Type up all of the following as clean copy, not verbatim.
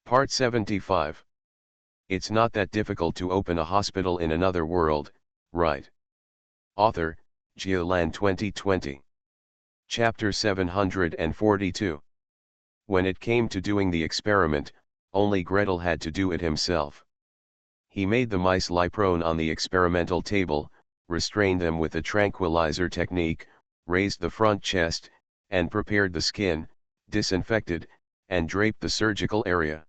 Part 75. It's not that difficult to open a hospital in another world, right? Author, Geoland 2020. Chapter 742. When it came to doing the experiment, only Gretel had to do it himself. He made the mice lie prone on the experimental table, restrained them with a tranquilizer technique, raised the front chest, and prepared the skin, disinfected, and draped the surgical area.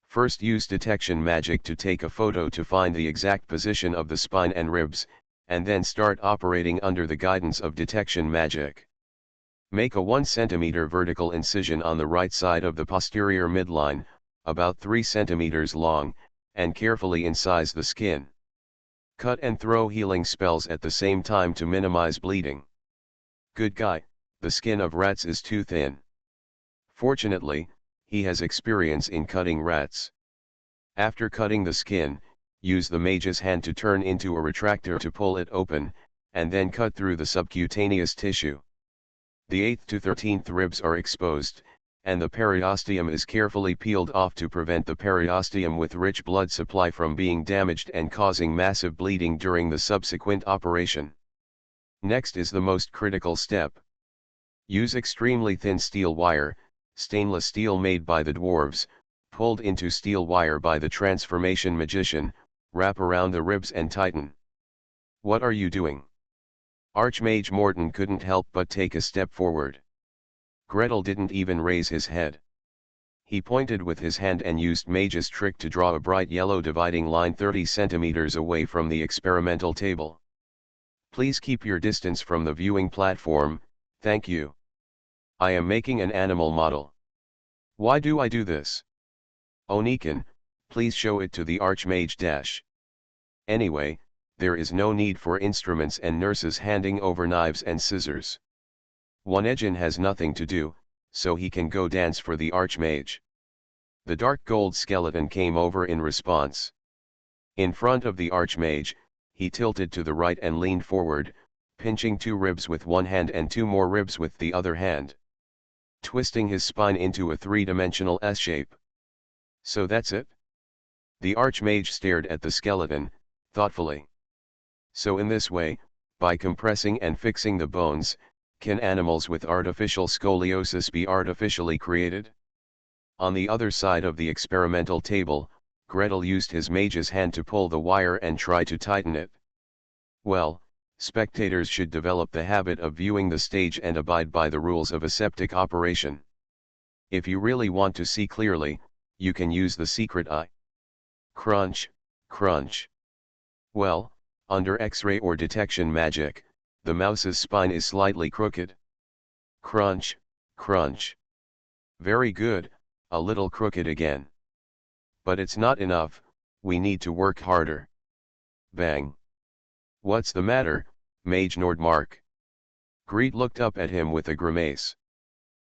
First use detection magic to take a photo to find the exact position of the spine and ribs, and then start operating under the guidance of detection magic. Make a 1 cm vertical incision on the right side of the posterior midline, about 3 cm long, and carefully incise the skin. Cut and throw healing spells at the same time to minimize bleeding. Good guy, the skin of rats is too thin. Fortunately, he has experience in cutting rats. After cutting the skin, use the mage's hand to turn into a retractor to pull it open, and then cut through the subcutaneous tissue. The 8th to 13th ribs are exposed, and the periosteum is carefully peeled off to prevent the periosteum with rich blood supply from being damaged and causing massive bleeding during the subsequent operation. Next is the most critical step. Use extremely thin steel wire, stainless steel made by the Dwarfs, pulled into steel wire by the transformation magician, wrap around the ribs and tighten. What are you doing? Archmage Morton couldn't help but take a step forward. Gretel didn't even raise his head. He pointed with his hand and used mage's trick to draw a bright yellow dividing line 30 centimeters away from the experimental table. Please keep your distance from the viewing platform, thank you. I am making an animal model. Why do I do this? Oniken, please show it to the Archmage. Anyway, there is no need for instruments and nurses handing over knives and scissors. Onegin has nothing to do, so he can go dance for the Archmage. The dark gold skeleton came over in response. In front of the Archmage, he tilted to the right and leaned forward, pinching 2 ribs with one hand and 2 more ribs with the other hand, twisting his spine into a 3-dimensional S shape. So that's it? The Archmage stared at the skeleton, thoughtfully. So in this way, by compressing and fixing the bones, can animals with artificial scoliosis be artificially created? On the other side of the experimental table, Gretel used his mage's hand to pull the wire and try to tighten it. Well, spectators should develop the habit of viewing the stage and abide by the rules of aseptic operation. If you really want to see clearly, you can use the secret eye. Crunch, crunch. Well, under X-ray or detection magic, the mouse's spine is slightly crooked. Crunch, crunch. Very good, a little crooked again. But it's not enough, we need to work harder. Bang. What's the matter, Mage Nordmark? Greet looked up at him with a grimace.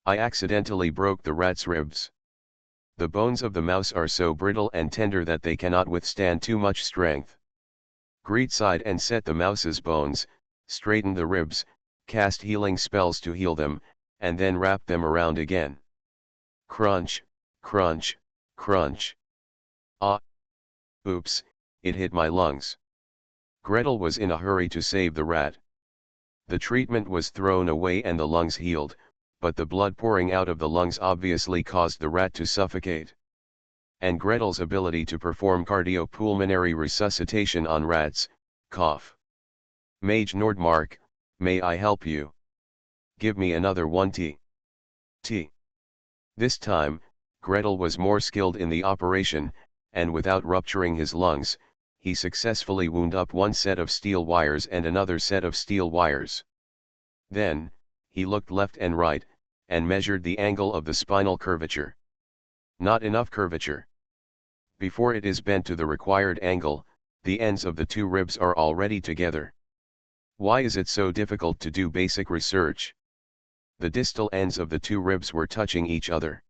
I accidentally broke the rat's ribs. The bones of the mouse are so brittle and tender that they cannot withstand too much strength. Greet sighed and set the mouse's bones, straightened the ribs, cast healing spells to heal them, and then wrapped them around again. Crunch, crunch, crunch. Ah! Oops, it hit my lungs. Gretel was in a hurry to save the rat. The treatment was thrown away and the lungs healed, but the blood pouring out of the lungs obviously caused the rat to suffocate. And Gretel's ability to perform cardiopulmonary resuscitation on rats, cough. Mage Nordmark, may I help you? Give me another 1 T. This time, Gretel was more skilled in the operation, and without rupturing his lungs, he successfully wound up 1 set of steel wires and another set of steel wires. Then, he looked left and right, and measured the angle of the spinal curvature. Not enough curvature. Before it is bent to the required angle, the ends of the 2 ribs are already together. Why is it so difficult to do basic research? The distal ends of the 2 ribs were touching each other.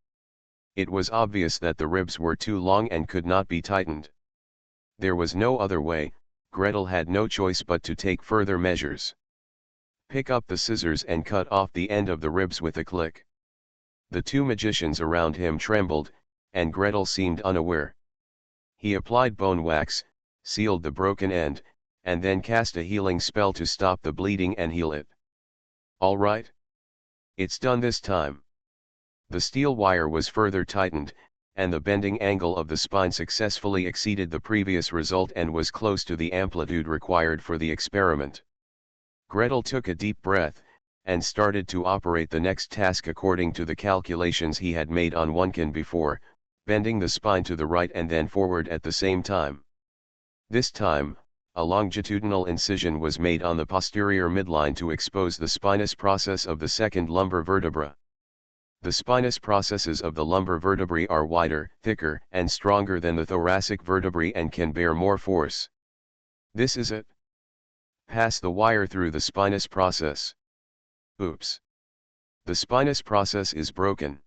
It was obvious that the ribs were too long and could not be tightened. There was no other way, Gretel had no choice but to take further measures. Pick up the scissors and cut off the end of the ribs with a click. The 2 magicians around him trembled, and Gretel seemed unaware. He applied bone wax, sealed the broken end, and then cast a healing spell to stop the bleeding and heal it. All right? It's done this time. The steel wire was further tightened, and the bending angle of the spine successfully exceeded the previous result and was close to the amplitude required for the experiment. Gretel took a deep breath, and started to operate the next task according to the calculations he had made on Oneken before, bending the spine to the right and then forward at the same time. This time, a longitudinal incision was made on the posterior midline to expose the spinous process of the second lumbar vertebra. The spinous processes of the lumbar vertebrae are wider, thicker, and stronger than the thoracic vertebrae and can bear more force. This is it. Pass the wire through the spinous process. Oops. The spinous process is broken.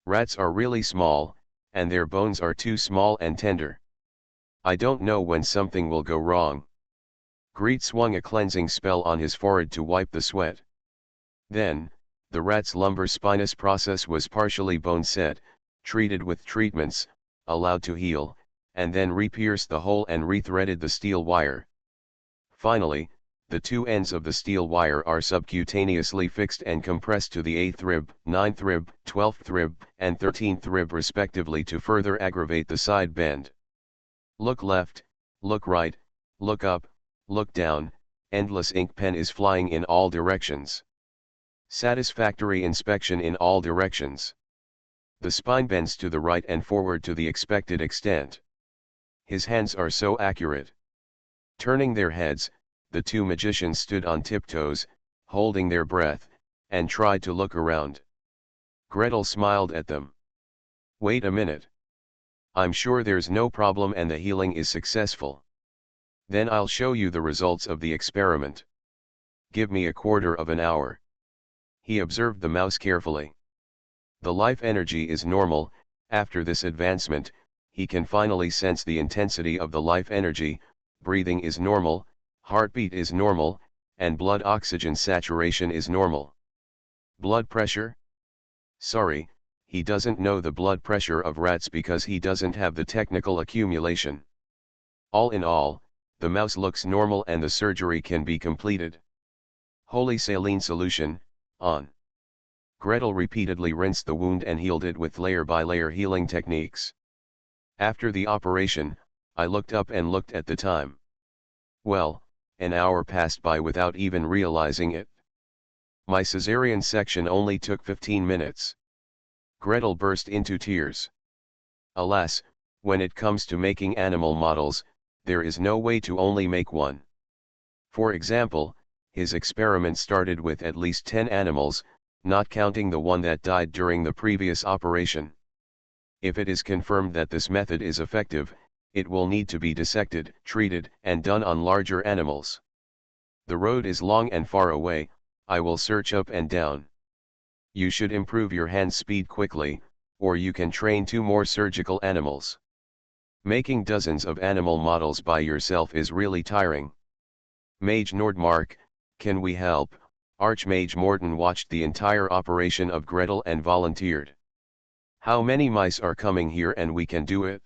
Rats are really small, and their bones are too small and tender. I don't know when something will go wrong. Greet swung a cleansing spell on his forehead to wipe the sweat. Then, the rat's lumbar spinous process was partially bone set, treated with treatments, allowed to heal, and then re-pierced the hole and re-threaded the steel wire. Finally, the two ends of the steel wire are subcutaneously fixed and compressed to the 8th rib, 9th rib, 12th rib, and 13th rib respectively to further aggravate the side bend. Look left, look right, look up, look down, endless ink pen is flying in all directions. Satisfactory inspection in all directions. The spine bends to the right and forward to the expected extent. His hands are so accurate. Turning their heads, the two magicians stood on tiptoes, holding their breath, and tried to look around. Gretel smiled at them. Wait a minute. I'm sure there's no problem and the healing is successful. Then I'll show you the results of the experiment. Give me a quarter of an hour. He observed the mouse carefully. The life energy is normal. After this advancement, he can finally sense the intensity of the life energy. Breathing is normal, heartbeat is normal, and blood oxygen saturation is normal. Blood pressure? Sorry, he doesn't know the blood pressure of rats because he doesn't have the technical accumulation. All in all, the mouse looks normal and the surgery can be completed. Holy saline solution, on. Gretel repeatedly rinsed the wound and healed it with layer-by-layer healing techniques. After the operation, I looked up and looked at the time. Well, an hour passed by without even realizing it. My cesarean section only took 15 minutes. Gretel burst into tears. Alas, when it comes to making animal models, there is no way to only make one. For example, his experiment started with at least 10 animals, not counting the one that died during the previous operation. If it is confirmed that this method is effective, it will need to be dissected, treated, and done on larger animals. The road is long and far away. I will search up and down. You should improve your hand speed quickly, or you can train 2 more surgical animals. Making dozens of animal models by yourself is really tiring. Mage Nordmark, can we help? Archmage Morton watched the entire operation of Gretel and volunteered. How many mice are coming here and we can do it?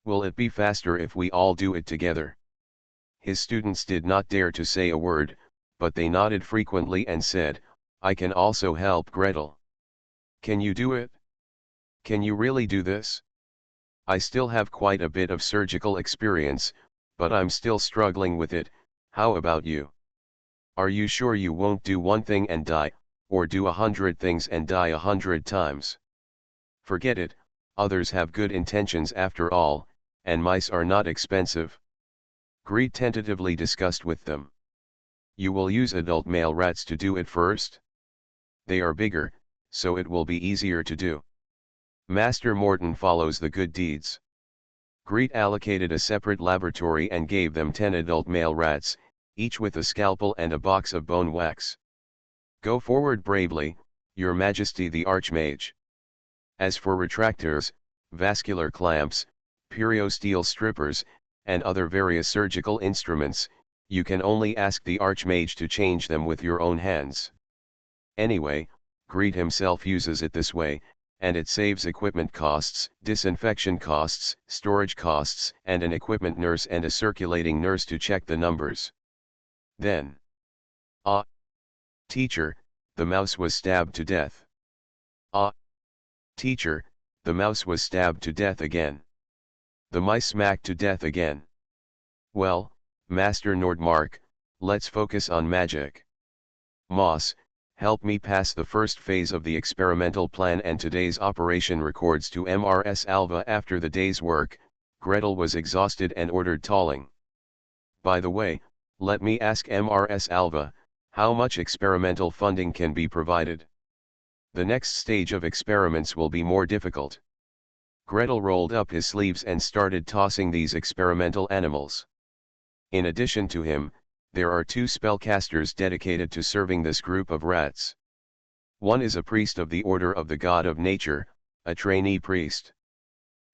Will it be faster if we all do it together? His students did not dare to say a word, but they nodded frequently and said, I can also help Gretel. Can you do it? Can you really do this? I still have quite a bit of surgical experience, but I'm still struggling with it. How about you? Are you sure you won't do one thing and die, or do 100 things and die 100 times? Forget it, others have good intentions after all, and mice are not expensive. Greed tentatively discussed with them. You will use adult male rats to do it first? They are bigger, so it will be easier to do. Master Morton follows the good deeds. Greet allocated a separate laboratory and gave them 10 adult male rats, each with a scalpel and a box of bone wax. Go forward bravely, Your Majesty the Archmage. As for retractors, vascular clamps, periosteel strippers, and other various surgical instruments, you can only ask the Archmage to change them with your own hands. Anyway, Greed himself uses it this way, and it saves equipment costs, disinfection costs, storage costs, and an equipment nurse and a circulating nurse to check the numbers. Then, ah, teacher, the mouse was stabbed to death. Ah, teacher, the mouse was stabbed to death again. The mice smacked to death again. Well, Master Nordmark, let's focus on magic. Moss, help me pass the first phase of the experimental plan, and today's operation records to MRS Alva. After the day's work, Gretel was exhausted and ordered tolling. By the way, let me ask MRS Alva, how much experimental funding can be provided? The next stage of experiments will be more difficult. Gretel rolled up his sleeves and started tossing these experimental animals. In addition to him, there are 2 spellcasters dedicated to serving this group of rats. One is a priest of the Order of the God of Nature, a trainee priest.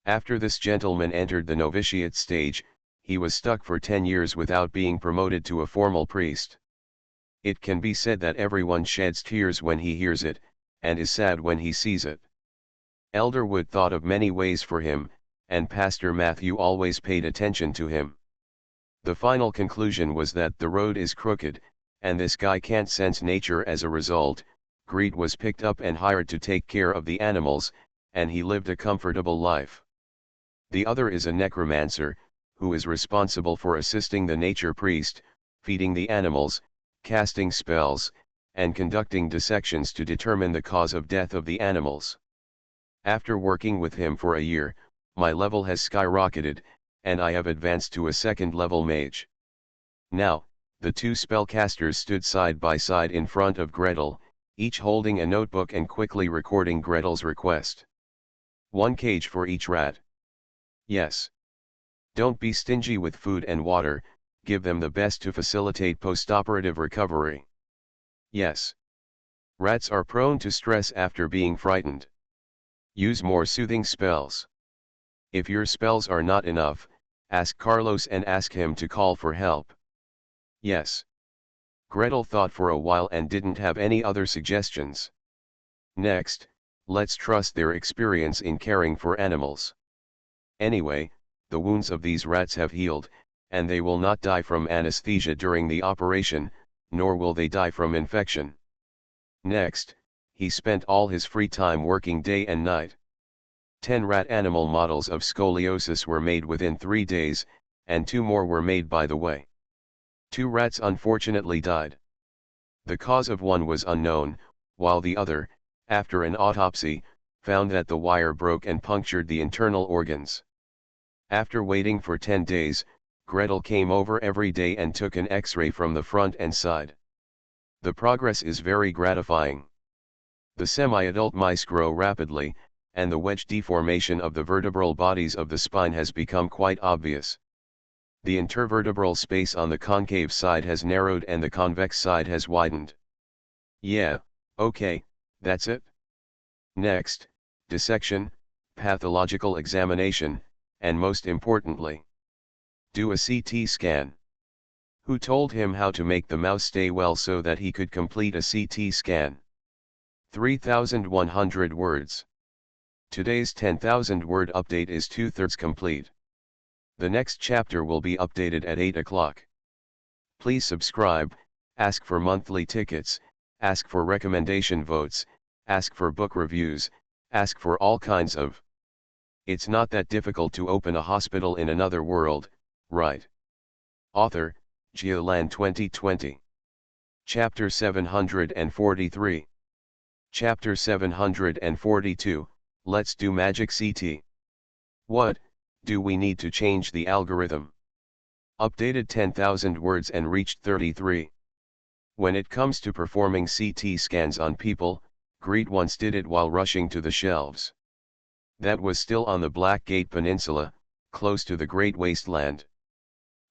After this gentleman entered the novitiate stage, he was stuck for 10 years without being promoted to a formal priest. It can be said that everyone sheds tears when he hears it, and is sad when he sees it. Elder Wood thought of many ways for him, and Pastor Matthew always paid attention to him. The final conclusion was that the road is crooked, and this guy can't sense nature. As a result, Greed was picked up and hired to take care of the animals, and he lived a comfortable life. The other is a necromancer, who is responsible for assisting the nature priest, feeding the animals, casting spells, and conducting dissections to determine the cause of death of the animals. After working with him for a year, my level has skyrocketed, and I have advanced to a 2nd level mage. Now, the 2 spellcasters stood side by side in front of Gretel, each holding a notebook and quickly recording Gretel's request. 1 cage for each rat. Yes. Don't be stingy with food and water, give them the best to facilitate postoperative recovery. Yes. Rats are prone to stress after being frightened. Use more soothing spells. If your spells are not enough, ask Carlos and ask him to call for help. Yes. Gretel thought for a while and didn't have any other suggestions. Next, let's trust their experience in caring for animals. Anyway, the wounds of these rats have healed, and they will not die from anesthesia during the operation, nor will they die from infection. Next, he spent all his free time working day and night. 10 rat animal models of scoliosis were made within 3 days, and 2 more were made by the way. 2 rats unfortunately died. The cause of one was unknown, while the other, after an autopsy, found that the wire broke and punctured the internal organs. After waiting for 10 days, Gretel came over every day and took an X-ray from the front and side. The progress is very gratifying. The semi-adult mice grow rapidly, and the wedge deformation of the vertebral bodies of the spine has become quite obvious. The intervertebral space on the concave side has narrowed and the convex side has widened. Yeah, okay, that's it. Next, dissection, pathological examination, and most importantly, do a CT scan. Who told him how to make the mouse stay well so that he could complete a CT scan? 3,100 words. Today's 10,000 word update is 2/3 complete. The next chapter will be updated at 8 o'clock. Please subscribe, ask for monthly tickets, ask for recommendation votes, ask for book reviews, ask for all kinds of. It's not that difficult to open a hospital in another world, right? Author, Geoland 2020. Chapter 743. Chapter 742, Let's do Magic CT. What, do we need to change the algorithm? Updated 10,000 words and reached 33. When it comes to performing CT scans on people, Greed once did it while rushing to the shelves. That was still on the Blackgate Peninsula, close to the Great Wasteland.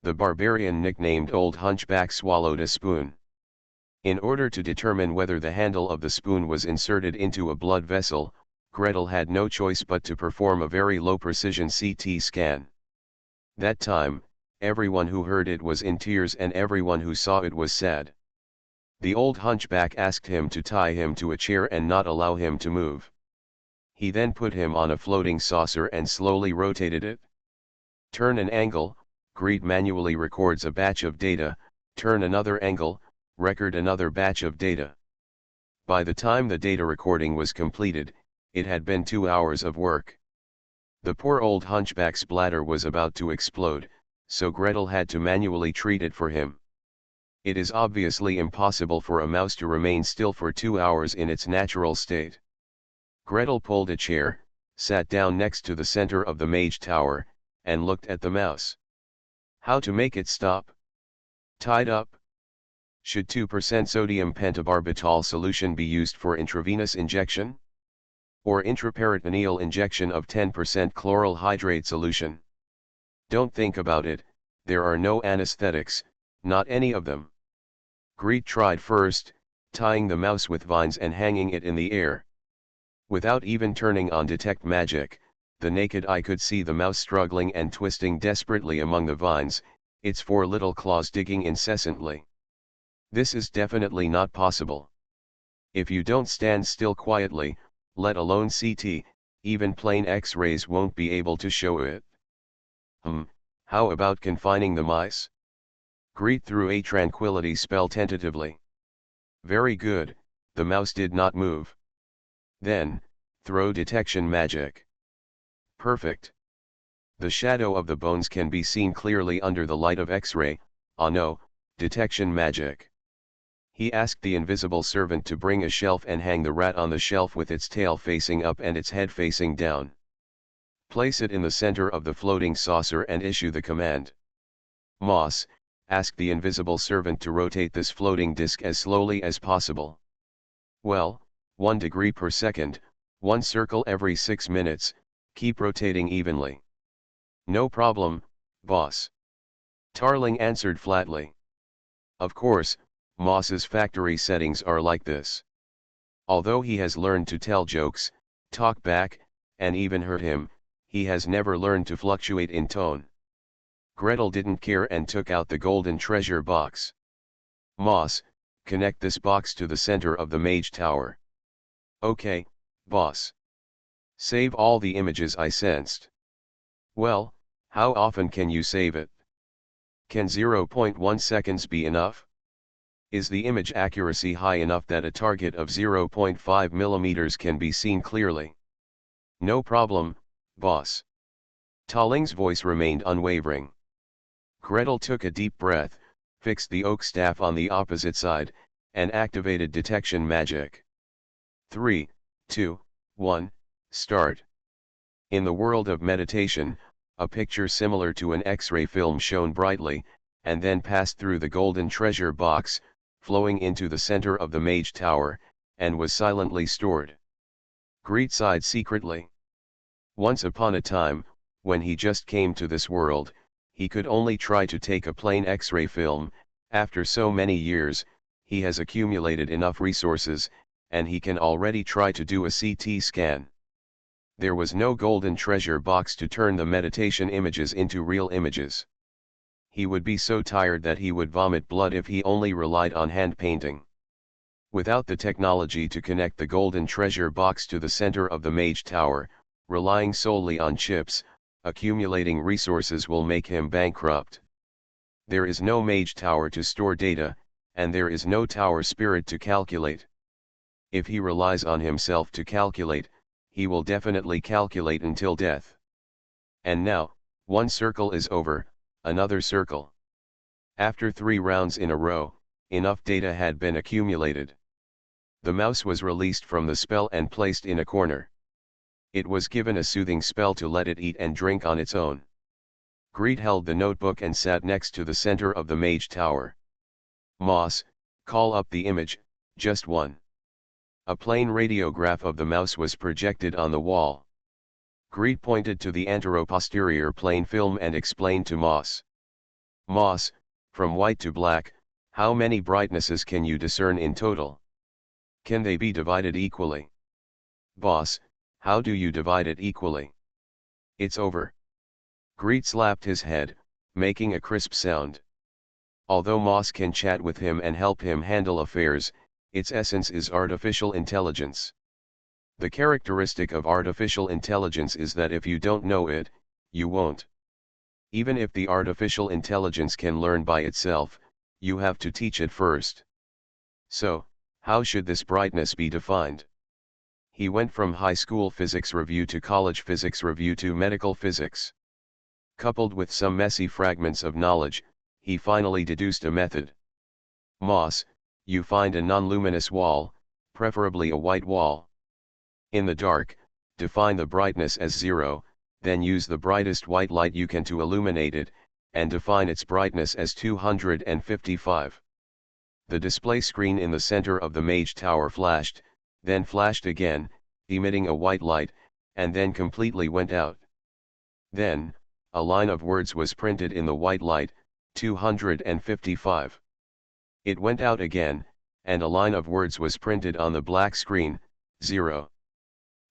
The barbarian nicknamed Old Hunchback swallowed a spoon. In order to determine whether the handle of the spoon was inserted into a blood vessel, Gretel had no choice but to perform a very low-precision CT scan. That time, everyone who heard it was in tears and everyone who saw it was sad. The old hunchback asked him to tie him to a chair and not allow him to move. He then put him on a floating saucer and slowly rotated it. Turn an angle, Greet manually records a batch of data, turn another angle, record another batch of data. By the time the data recording was completed, it had been 2 hours of work. The poor old hunchback's bladder was about to explode, so Gretel had to manually treat it for him. It is obviously impossible for a mouse to remain still for 2 hours in its natural state. Gretel pulled a chair, sat down next to the center of the mage tower, and looked at the mouse. How to make it stop? Tied up? Should 2% sodium pentobarbital solution be used for intravenous injection? Or intraperitoneal injection of 10% chloral hydrate solution? Don't think about it, there are no anesthetics, not any of them. Greet tried first, tying the mouse with vines and hanging it in the air. Without even turning on detect magic, the naked eye could see the mouse struggling and twisting desperately among the vines, its 4 little claws digging incessantly. This is definitely not possible. If you don't stand still quietly, let alone CT, even plain X-rays won't be able to show it. How about confining the mice? Greet threw a tranquility spell tentatively. Very good, the mouse did not move. Then, throw detection magic. Perfect. The shadow of the bones can be seen clearly under the light of X-ray. Ah no, detection magic. He asked the invisible servant to bring a shelf and hang the rat on the shelf with its tail facing up and its head facing down. Place it in the center of the floating saucer and issue the command. Moss, ask the invisible servant to rotate this floating disc as slowly as possible. Well, 1 degree per second, 1 circle every 6 minutes, keep rotating evenly. No problem, boss. Tarling answered flatly. Of course, Moss's factory settings are like this. Although he has learned to tell jokes, talk back, and even hurt him, he has never learned to fluctuate in tone. Gretel didn't care and took out the golden treasure box. Moss, connect this box to the center of the mage tower. Okay, boss. Save all the images I sensed. Well, how often can you save it? Can 0.1 seconds be enough? Is the image accuracy high enough that a target of 0.5 mm can be seen clearly? No problem, boss. Tarling's voice remained unwavering. Gretel took a deep breath, fixed the oak staff on the opposite side, and activated detection magic. 3, 2, 1, start. In the world of meditation, a picture similar to an X-ray film shone brightly, and then passed through the golden treasure box, flowing into the center of the mage tower, and was silently stored. Greet sighed secretly. Once upon a time, when he just came to this world, he could only try to take a plain X-ray film. After so many years, he has accumulated enough resources, and he can already try to do a CT scan. There was no golden treasure box to turn the meditation images into real images. He would be so tired that he would vomit blood if he only relied on hand painting. Without the technology to connect the golden treasure box to the center of the mage tower, relying solely on chips, accumulating resources will make him bankrupt. There is no mage tower to store data, and there is no tower spirit to calculate. If he relies on himself to calculate, he will definitely calculate until death. And now, 1 circle is over, another circle. After 3 rounds in a row, enough data had been accumulated. The mouse was released from the spell and placed in a corner. It was given a soothing spell to let it eat and drink on its own. Greet held the notebook and sat next to the center of the mage tower. Moss, call up the image, just one. A plain radiograph of the mouse was projected on the wall. Greet pointed to the anteroposterior plane film and explained to Moss. Moss, from white to black, how many brightnesses can you discern in total? Can they be divided equally? Boss, how do you divide it equally? It's over. Greet slapped his head, making a crisp sound. Although Moss can chat with him and help him handle affairs, its essence is artificial intelligence. The characteristic of artificial intelligence is that if you don't know it, you won't. Even if the artificial intelligence can learn by itself, you have to teach it first. So, how should this brightness be defined? He went from high school physics review to college physics review to medical physics. Coupled with some messy fragments of knowledge, he finally deduced a method. Moss, you find a non-luminous wall, preferably a white wall. In the dark, define the brightness as 0, then use the brightest white light you can to illuminate it, and define its brightness as 255. The display screen in the center of the mage tower flashed, then flashed again, emitting a white light, and then completely went out. Then, a line of words was printed in the white light, 255. It went out again, and a line of words was printed on the black screen, 0.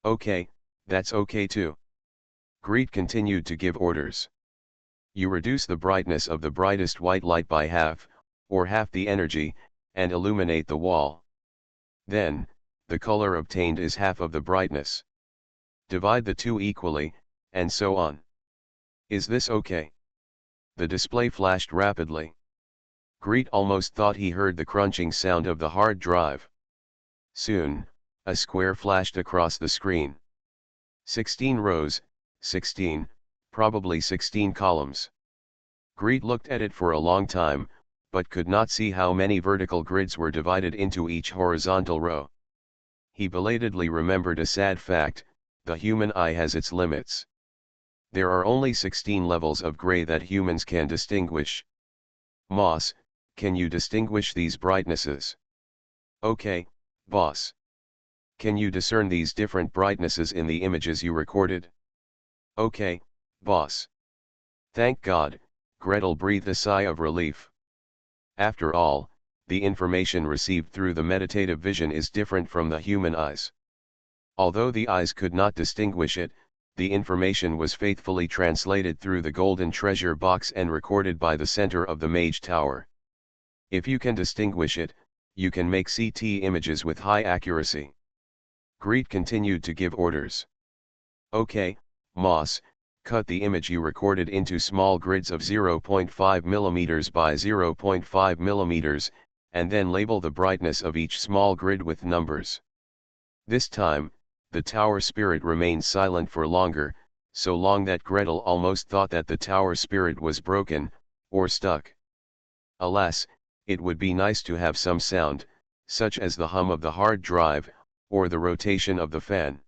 Okay, that's okay too. Greet continued to give orders. You reduce the brightness of the brightest white light by half, or half the energy, and illuminate the wall. Then, the color obtained is half of the brightness. Divide the two equally, and so on. Is this okay? The display flashed rapidly. Greet almost thought he heard the crunching sound of the hard drive. Soon, a square flashed across the screen. 16 rows, 16, probably 16 columns. Greet looked at it for a long time, but could not see how many vertical grids were divided into each horizontal row. He belatedly remembered a sad fact: the human eye has its limits. There are only 16 levels of gray that humans can distinguish. Moss, can you distinguish these brightnesses? Okay, boss. Can you discern these different brightnesses in the images you recorded? Okay, boss. Thank God, Gretel breathed a sigh of relief. After all, the information received through the meditative vision is different from the human eyes. Although the eyes could not distinguish it, the information was faithfully translated through the golden treasure box and recorded by the center of the mage tower. If you can distinguish it, you can make CT images with high accuracy. Greet continued to give orders. Okay, Moss, cut the image you recorded into small grids of 0.5 mm by 0.5 mm, and then label the brightness of each small grid with numbers. This time, the tower spirit remained silent for longer, so long that Gretel almost thought that the tower spirit was broken, or stuck. Alas, it would be nice to have some sound, such as the hum of the hard drive, or the rotation of the fan.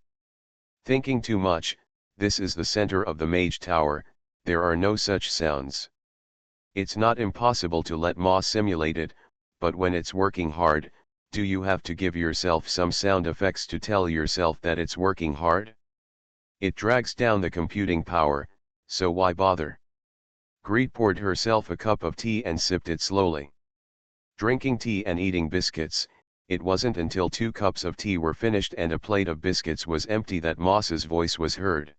Thinking too much, this is the center of the mage tower, there are no such sounds. It's not impossible to let Moss simulate it, but when it's working hard, do you have to give yourself some sound effects to tell yourself that it's working hard? It drags down the computing power, so why bother? Greet poured herself a cup of tea and sipped it slowly. Drinking tea and eating biscuits, it wasn't until 2 cups of tea were finished and a plate of biscuits was empty that Moss's voice was heard.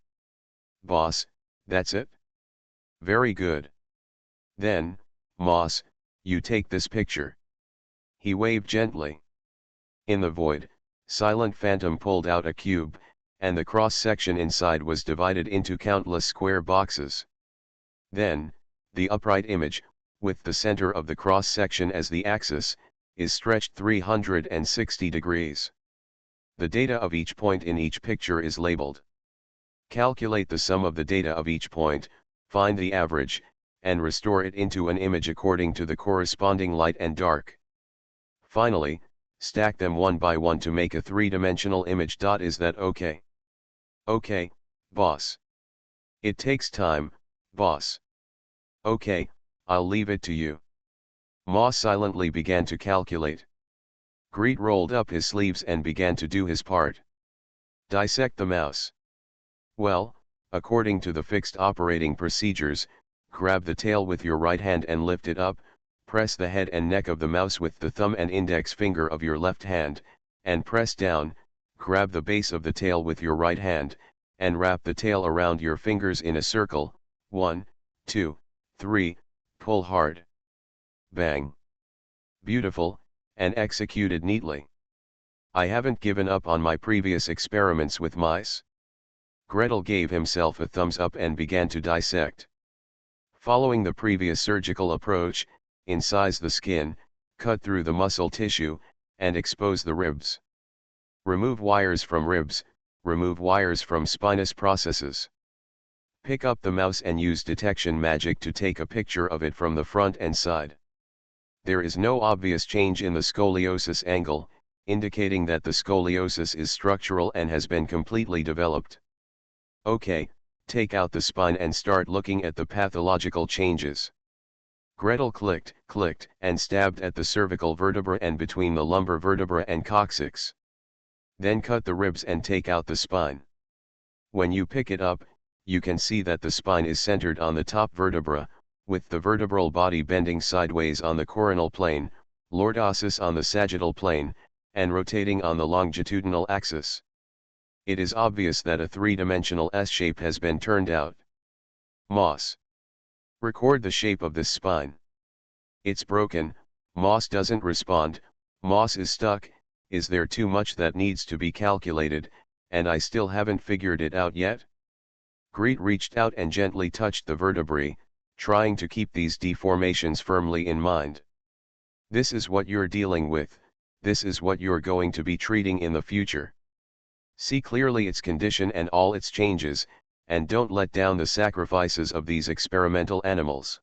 Boss, that's it? Very good. Then, Moss, you take this picture. He waved gently. In the void, Silent Phantom pulled out a cube, and the cross-section inside was divided into countless square boxes. Then, the upright image, with the center of the cross-section as the axis, is stretched 360 degrees. The data of each point in each picture is labeled. Calculate the sum of the data of each point, find the average, and restore it into an image according to the corresponding light and dark. Finally, stack them one by one to make a 3-dimensional image. Is that okay? Okay, boss. It takes time, boss. Okay, I'll leave it to you. Moss silently began to calculate. Greet rolled up his sleeves and began to do his part. Dissect the mouse. Well, according to the fixed operating procedures, grab the tail with your right hand and lift it up, press the head and neck of the mouse with the thumb and index finger of your left hand, and press down, grab the base of the tail with your right hand, and wrap the tail around your fingers in a circle, 1, 2, 3, pull hard. Bang. Beautiful, and executed neatly. I haven't given up on my previous experiments with mice. Gretel gave himself a thumbs up and began to dissect. Following the previous surgical approach, incise the skin, cut through the muscle tissue, and expose the ribs. Remove wires from ribs, remove wires from spinous processes. Pick up the mouse and use detection magic to take a picture of it from the front and side. There is no obvious change in the scoliosis angle, indicating that the scoliosis is structural and has been completely developed. Okay, take out the spine and start looking at the pathological changes. Gretel clicked, and stabbed at the cervical vertebra and between the lumbar vertebra and coccyx. Then cut the ribs and take out the spine. When you pick it up, you can see that the spine is centered on the top vertebra, with the vertebral body bending sideways on the coronal plane, lordosis on the sagittal plane, and rotating on the longitudinal axis. It is obvious that a three-dimensional S-shape has been turned out. Moss. Record the shape of this spine. It's broken, Moss doesn't respond, Moss is stuck, is there too much that needs to be calculated, and I still haven't figured it out yet? Greet reached out and gently touched the vertebrae, trying to keep these deformations firmly in mind. This is what you're dealing with, this is what you're going to be treating in the future. See clearly its condition and all its changes, and don't let down the sacrifices of these experimental animals.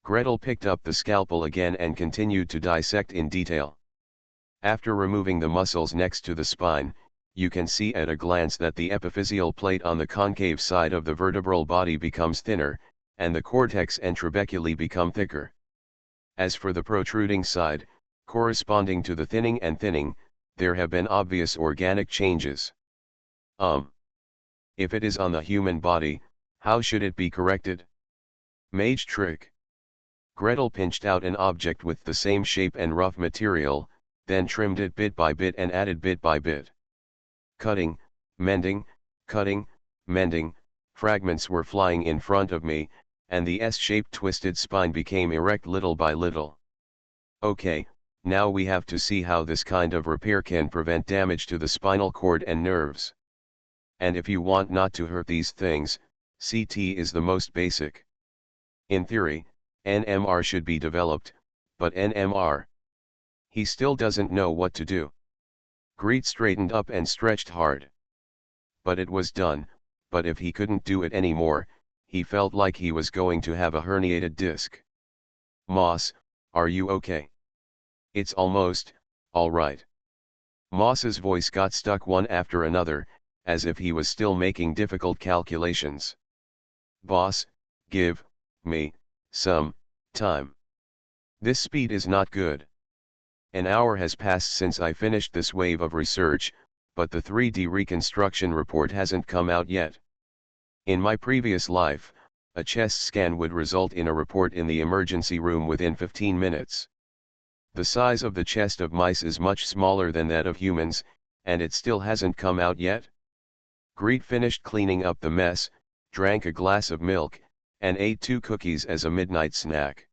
Gretel picked up the scalpel again and continued to dissect in detail. After removing the muscles next to the spine, you can see at a glance that the epiphyseal plate on the concave side of the vertebral body becomes thinner, and the cortex and trabeculae become thicker. As for the protruding side, corresponding to the thinning and thinning, there have been obvious organic changes. If it is on the human body, how should it be corrected? Mage trick. Gretel pinched out an object with the same shape and rough material, then trimmed it bit by bit and added bit by bit. Cutting, mending, fragments were flying in front of me, and the S-shaped twisted spine became erect little by little. Okay, now we have to see how this kind of repair can prevent damage to the spinal cord and nerves. And if you want not to hurt these things, CT is the most basic. In theory, NMR should be developed, but NMR. He still doesn't know what to do. Greet straightened up and stretched hard. But it was done, but if he couldn't do it anymore, he felt like he was going to have a herniated disc. Moss, are you okay? It's almost, all right. Moss's voice got stuck one after another, as if he was still making difficult calculations. Boss, give me some time. This speed is not good. An hour has passed since I finished this wave of research, but the 3D reconstruction report hasn't come out yet. In my previous life, a chest scan would result in a report in the emergency room within 15 minutes. The size of the chest of mice is much smaller than that of humans, and it still hasn't come out yet. Greet finished cleaning up the mess, drank a glass of milk, and ate 2 cookies as a midnight snack.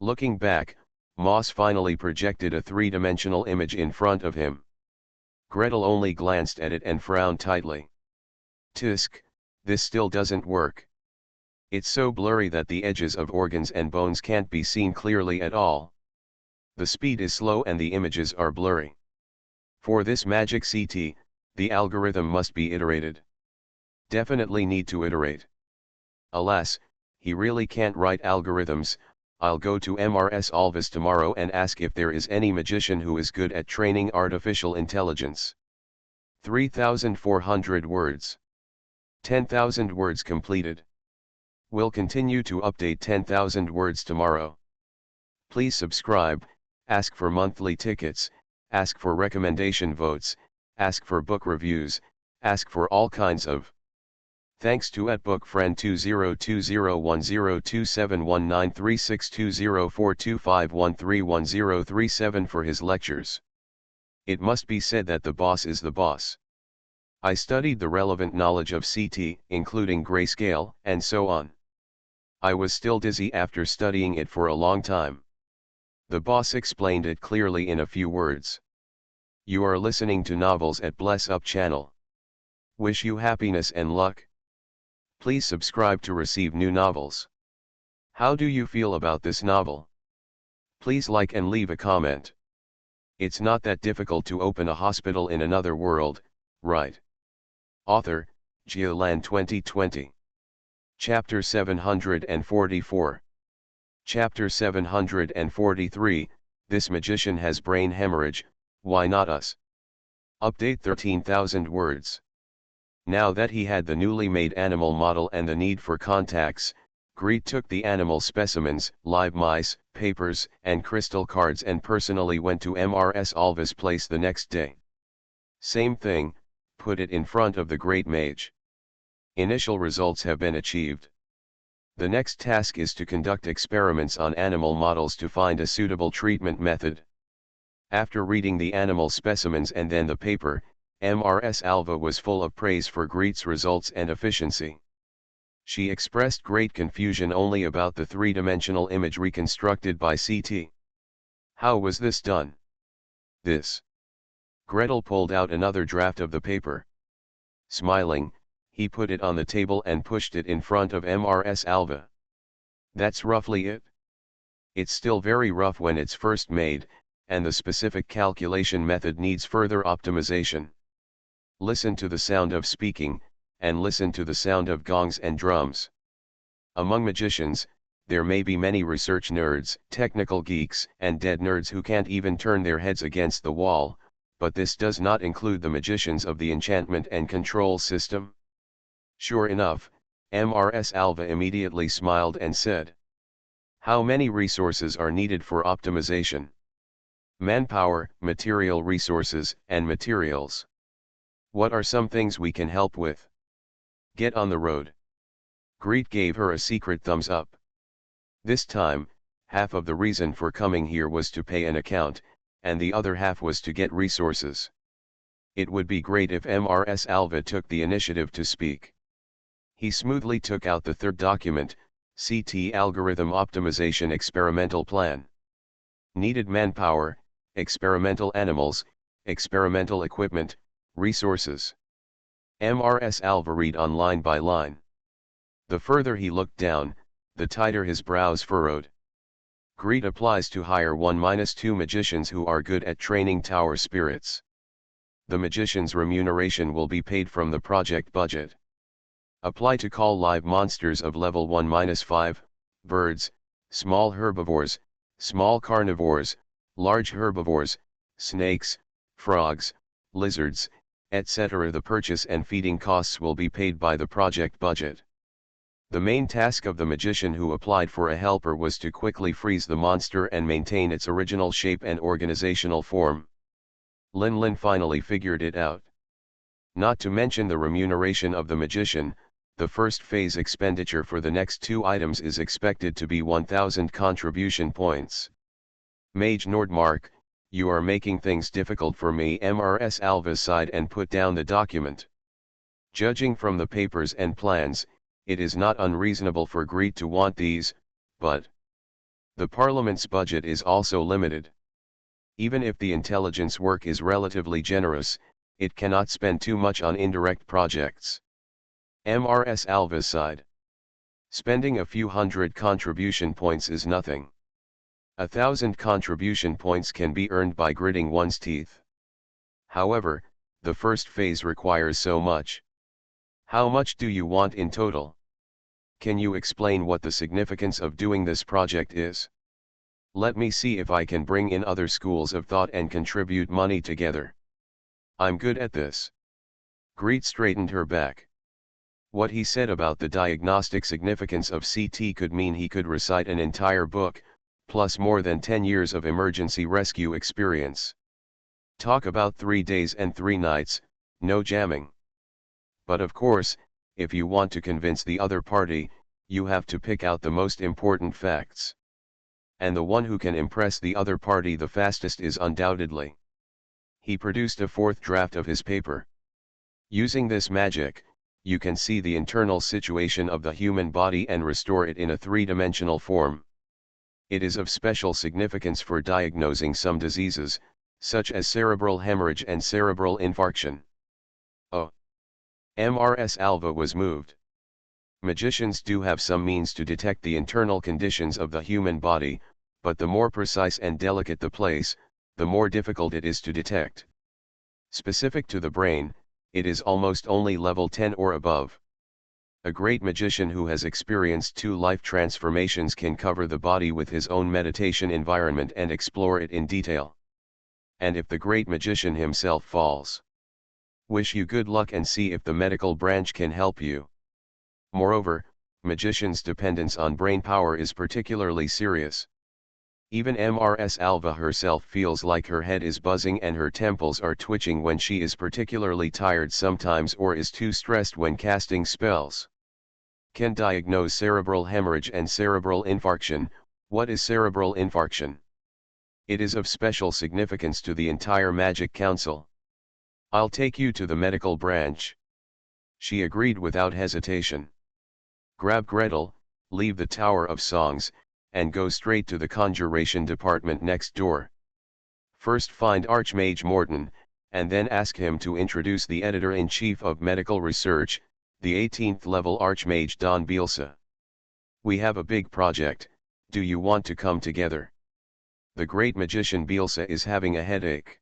Looking back, Moss finally projected a 3-dimensional image in front of him. Gretel only glanced at it and frowned tightly. Tisk, this still doesn't work. It's so blurry that the edges of organs and bones can't be seen clearly at all. The speed is slow and the images are blurry. For this magic CT, the algorithm must be iterated. Definitely need to iterate. Alas, he really can't write algorithms. I'll go to MRS Elves tomorrow and ask if there is any magician who is good at training artificial intelligence. 3,400 words. 10,000 words completed. We'll continue to update 10,000 words tomorrow. Please subscribe, ask for monthly tickets, ask for recommendation votes, ask for book reviews, ask for all kinds of. Thanks to @bookfriend 20201936204251313137 for his lectures. It must be said that the boss is the boss. I studied the relevant knowledge of CT, including grayscale, and so on. I was still dizzy after studying it for a long time. The boss explained it clearly in a few words. You are listening to Novels at Bless Up channel. Wish you happiness and luck. Please subscribe to receive new novels. How do you feel about this novel? Please like and leave a comment. It's not that difficult to open a hospital in another world, right? Author, Lan 2020. Chapter 744. Chapter 743, This magician has brain hemorrhage, why not us? Update 13,000 words. Now that he had the newly made animal model and the need for contacts, Greet took the animal specimens, live mice, papers, and crystal cards and personally went to Mrs. Alva's place the next day. Same thing, put it in front of the great mage. Initial results have been achieved. The next task is to conduct experiments on animal models to find a suitable treatment method. After reading the animal specimens and then the paper, Mrs. Alva was full of praise for Greet's results and efficiency. She expressed great confusion only about the three-dimensional image reconstructed by CT. How was this done? This. Gretel pulled out another draft of the paper. Smiling, he put it on the table and pushed it in front of Mrs. Alva. That's roughly it. It's still very rough when it's first made, and the specific calculation method needs further optimization. Listen to the sound of speaking, and listen to the sound of gongs and drums. Among magicians, there may be many research nerds, technical geeks, and dead nerds who can't even turn their heads against the wall, but this does not include the magicians of the enchantment and control system. Sure enough, Mrs. Alva immediately smiled and said, "How many resources are needed for optimization?" "Manpower, material resources, and materials. What are some things we can help with? Get on the road." Greet gave her a secret thumbs up. This time, half of the reason for coming here was to pay an account, and the other half was to get resources. It would be great if Mrs. Alva took the initiative to speak. He smoothly took out the third document, CT Algorithm Optimization Experimental Plan. Needed manpower, experimental animals, experimental equipment, resources. Mrs. Alva read on line by line. The further he looked down, the tighter his brows furrowed. Greet applies to hire 1-2 magicians who are good at training tower spirits. The magician's remuneration will be paid from the project budget. Apply to call live monsters of level 1-5, birds, small herbivores, small carnivores, large herbivores, snakes, frogs, lizards, etc. The purchase and feeding costs will be paid by the project budget. The main task of the magician who applied for a helper was to quickly freeze the monster and maintain its original shape and organizational form. Lin finally figured it out. Not to mention the remuneration of the magician, the first phase expenditure for the next 2 items is expected to be 1,000 contribution points. Mage Nordmark, you are making things difficult for me. Mrs. Alva sighed and put down the document. Judging from the papers and plans, it is not unreasonable for Greet to want these, but the Parliament's budget is also limited. Even if the intelligence work is relatively generous, it cannot spend too much on indirect projects. Mrs. Alva sighed. Spending a few hundred contribution points is nothing. 1,000 contribution points can be earned by gritting one's teeth. However, the first phase requires so much. How much do you want in total? Can you explain what the significance of doing this project is? Let me see if I can bring in other schools of thought and contribute money together. I'm good at this. Greet straightened her back. What he said about the diagnostic significance of CT could mean he could recite an entire book, plus more than 10 years of emergency rescue experience. Talk about 3 days and 3 nights, no jamming. But of course, if you want to convince the other party, you have to pick out the most important facts. And the one who can impress the other party the fastest is undoubtedly. He produced a 4th draft of his paper. Using this magic, you can see the internal situation of the human body and restore it in a 3-dimensional form. It is of special significance for diagnosing some diseases, such as cerebral hemorrhage and cerebral infarction. Oh. Mrs. Alva was moved. Magicians do have some means to detect the internal conditions of the human body, but the more precise and delicate the place, the more difficult it is to detect. Specific to the brain, it is almost only level 10 or above. A great magician who has experienced 2 life transformations can cover the body with his own meditation environment and explore it in detail. And if the great magician himself falls, wish you good luck and see if the medical branch can help you. Moreover, magicians' dependence on brain power is particularly serious. Even Mrs. Alva herself feels like her head is buzzing and her temples are twitching when she is particularly tired sometimes or is too stressed when casting spells. Can diagnose cerebral hemorrhage and cerebral infarction. What is cerebral infarction? It is of special significance to the entire Magic Council. I'll take you to the medical branch. She agreed without hesitation. Grab Gretel, leave the Tower of Songs, and go straight to the conjuration department next door. First find Archmage Morton, and then ask him to introduce the editor-in-chief of medical research, the 18th level Archmage Don Bielsa. We have a big project, do you want to come together? The great magician Bielsa is having a headache.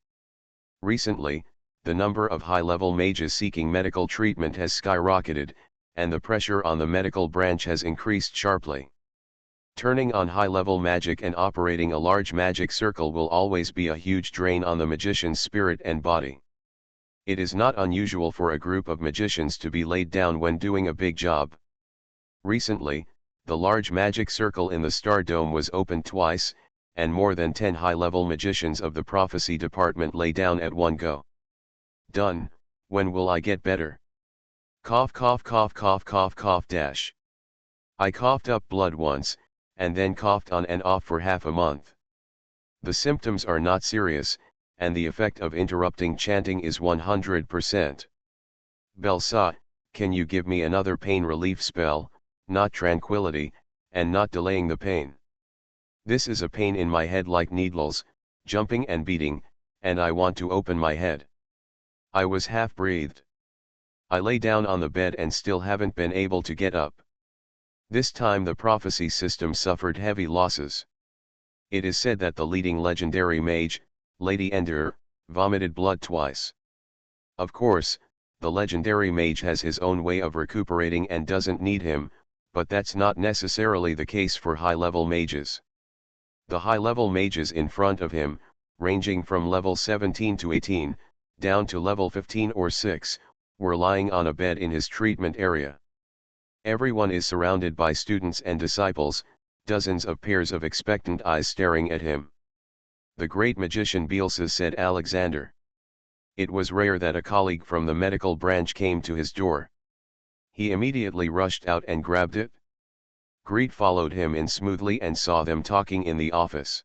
Recently, the number of high-level mages seeking medical treatment has skyrocketed, and the pressure on the medical branch has increased sharply. Turning on high-level magic and operating a large magic circle will always be a huge drain on the magician's spirit and body. It is not unusual for a group of magicians to be laid down when doing a big job. Recently, the large magic circle in the Star Dome was opened twice, and more than 10 high-level magicians of the prophecy department lay down at one go. Done. When will I get better? Cough cough cough cough cough cough dash. I coughed up blood once, and then coughed on and off for half a month. The symptoms are not serious, and the effect of interrupting chanting is 100%. Belsa, can you give me another pain relief spell, not tranquility, and not delaying the pain? This is a pain in my head like needles, jumping and beating, and I want to open my head. I was half-breathed. I lay down on the bed and still haven't been able to get up. This time the prophecy system suffered heavy losses. It is said that the leading legendary mage, Lady Ender, vomited blood twice. Of course, the legendary mage has his own way of recuperating and doesn't need him, but that's not necessarily the case for high-level mages. The high-level mages in front of him, ranging from level 17 to 18, down to level 15 or 6, were lying on a bed in his treatment area. Everyone is surrounded by students and disciples, dozens of pairs of expectant eyes staring at him. The great magician Bielsa said Alexander. It was rare that a colleague from the medical branch came to his door. He immediately rushed out and grabbed it. Greet followed him in smoothly and saw them talking in the office.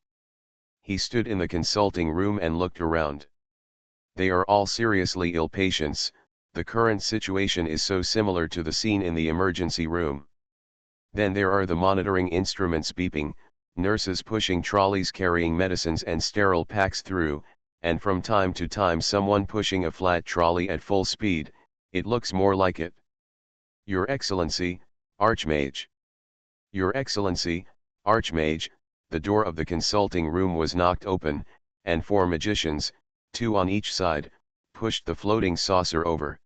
He stood in the consulting room and looked around. They are all seriously ill patients. The current situation is so similar to the scene in the emergency room. Then there are the monitoring instruments beeping, nurses pushing trolleys carrying medicines and sterile packs through, and from time to time someone pushing a flat trolley at full speed. It looks more like it. Your Excellency, Archmage. Your Excellency, Archmage, the door of the consulting room was knocked open, and 4 magicians, 2 on each side, pushed the floating saucer over.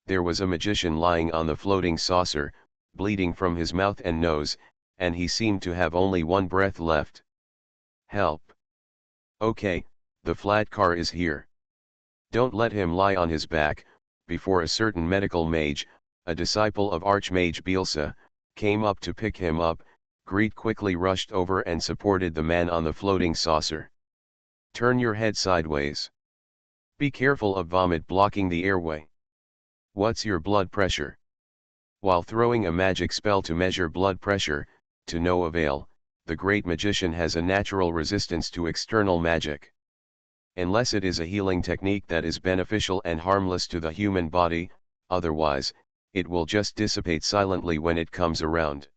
There was a magician lying on the floating saucer, bleeding from his mouth and nose, and he seemed to have only one breath left. Help. Okay, the flat car is here. Don't let him lie on his back. Before a certain medical mage, a disciple of Archmage Bielsa, came up to pick him up, Greet quickly rushed over and supported the man on the floating saucer. Turn your head sideways. Be careful of vomit blocking the airway. What's your blood pressure? While throwing a magic spell to measure blood pressure, to no avail, the great magician has a natural resistance to external magic. Unless it is a healing technique that is beneficial and harmless to the human body, otherwise, it will just dissipate silently when it comes around.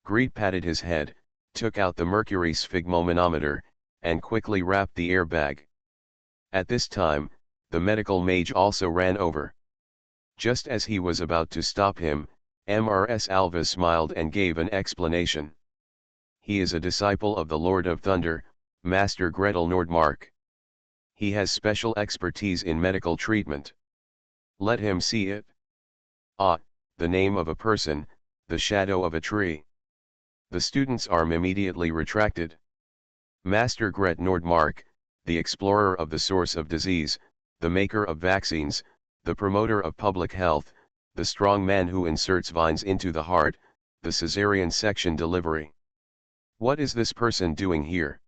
Greet patted his head, took out the mercury sphygmomanometer, and quickly wrapped the airbag. At this time, the medical mage also ran over. Just as he was about to stop him, Mrs. Alva smiled and gave an explanation. He is a disciple of the Lord of Thunder, Master Gretel Nordmark. He has special expertise in medical treatment. Let him see it. Ah, the name of a person, the shadow of a tree. The students' arm immediately retracted. Master Gret Nordmark, the explorer of the source of disease, the maker of vaccines, the promoter of public health, the strong man who inserts vines into the heart, the caesarean section delivery. What is this person doing here?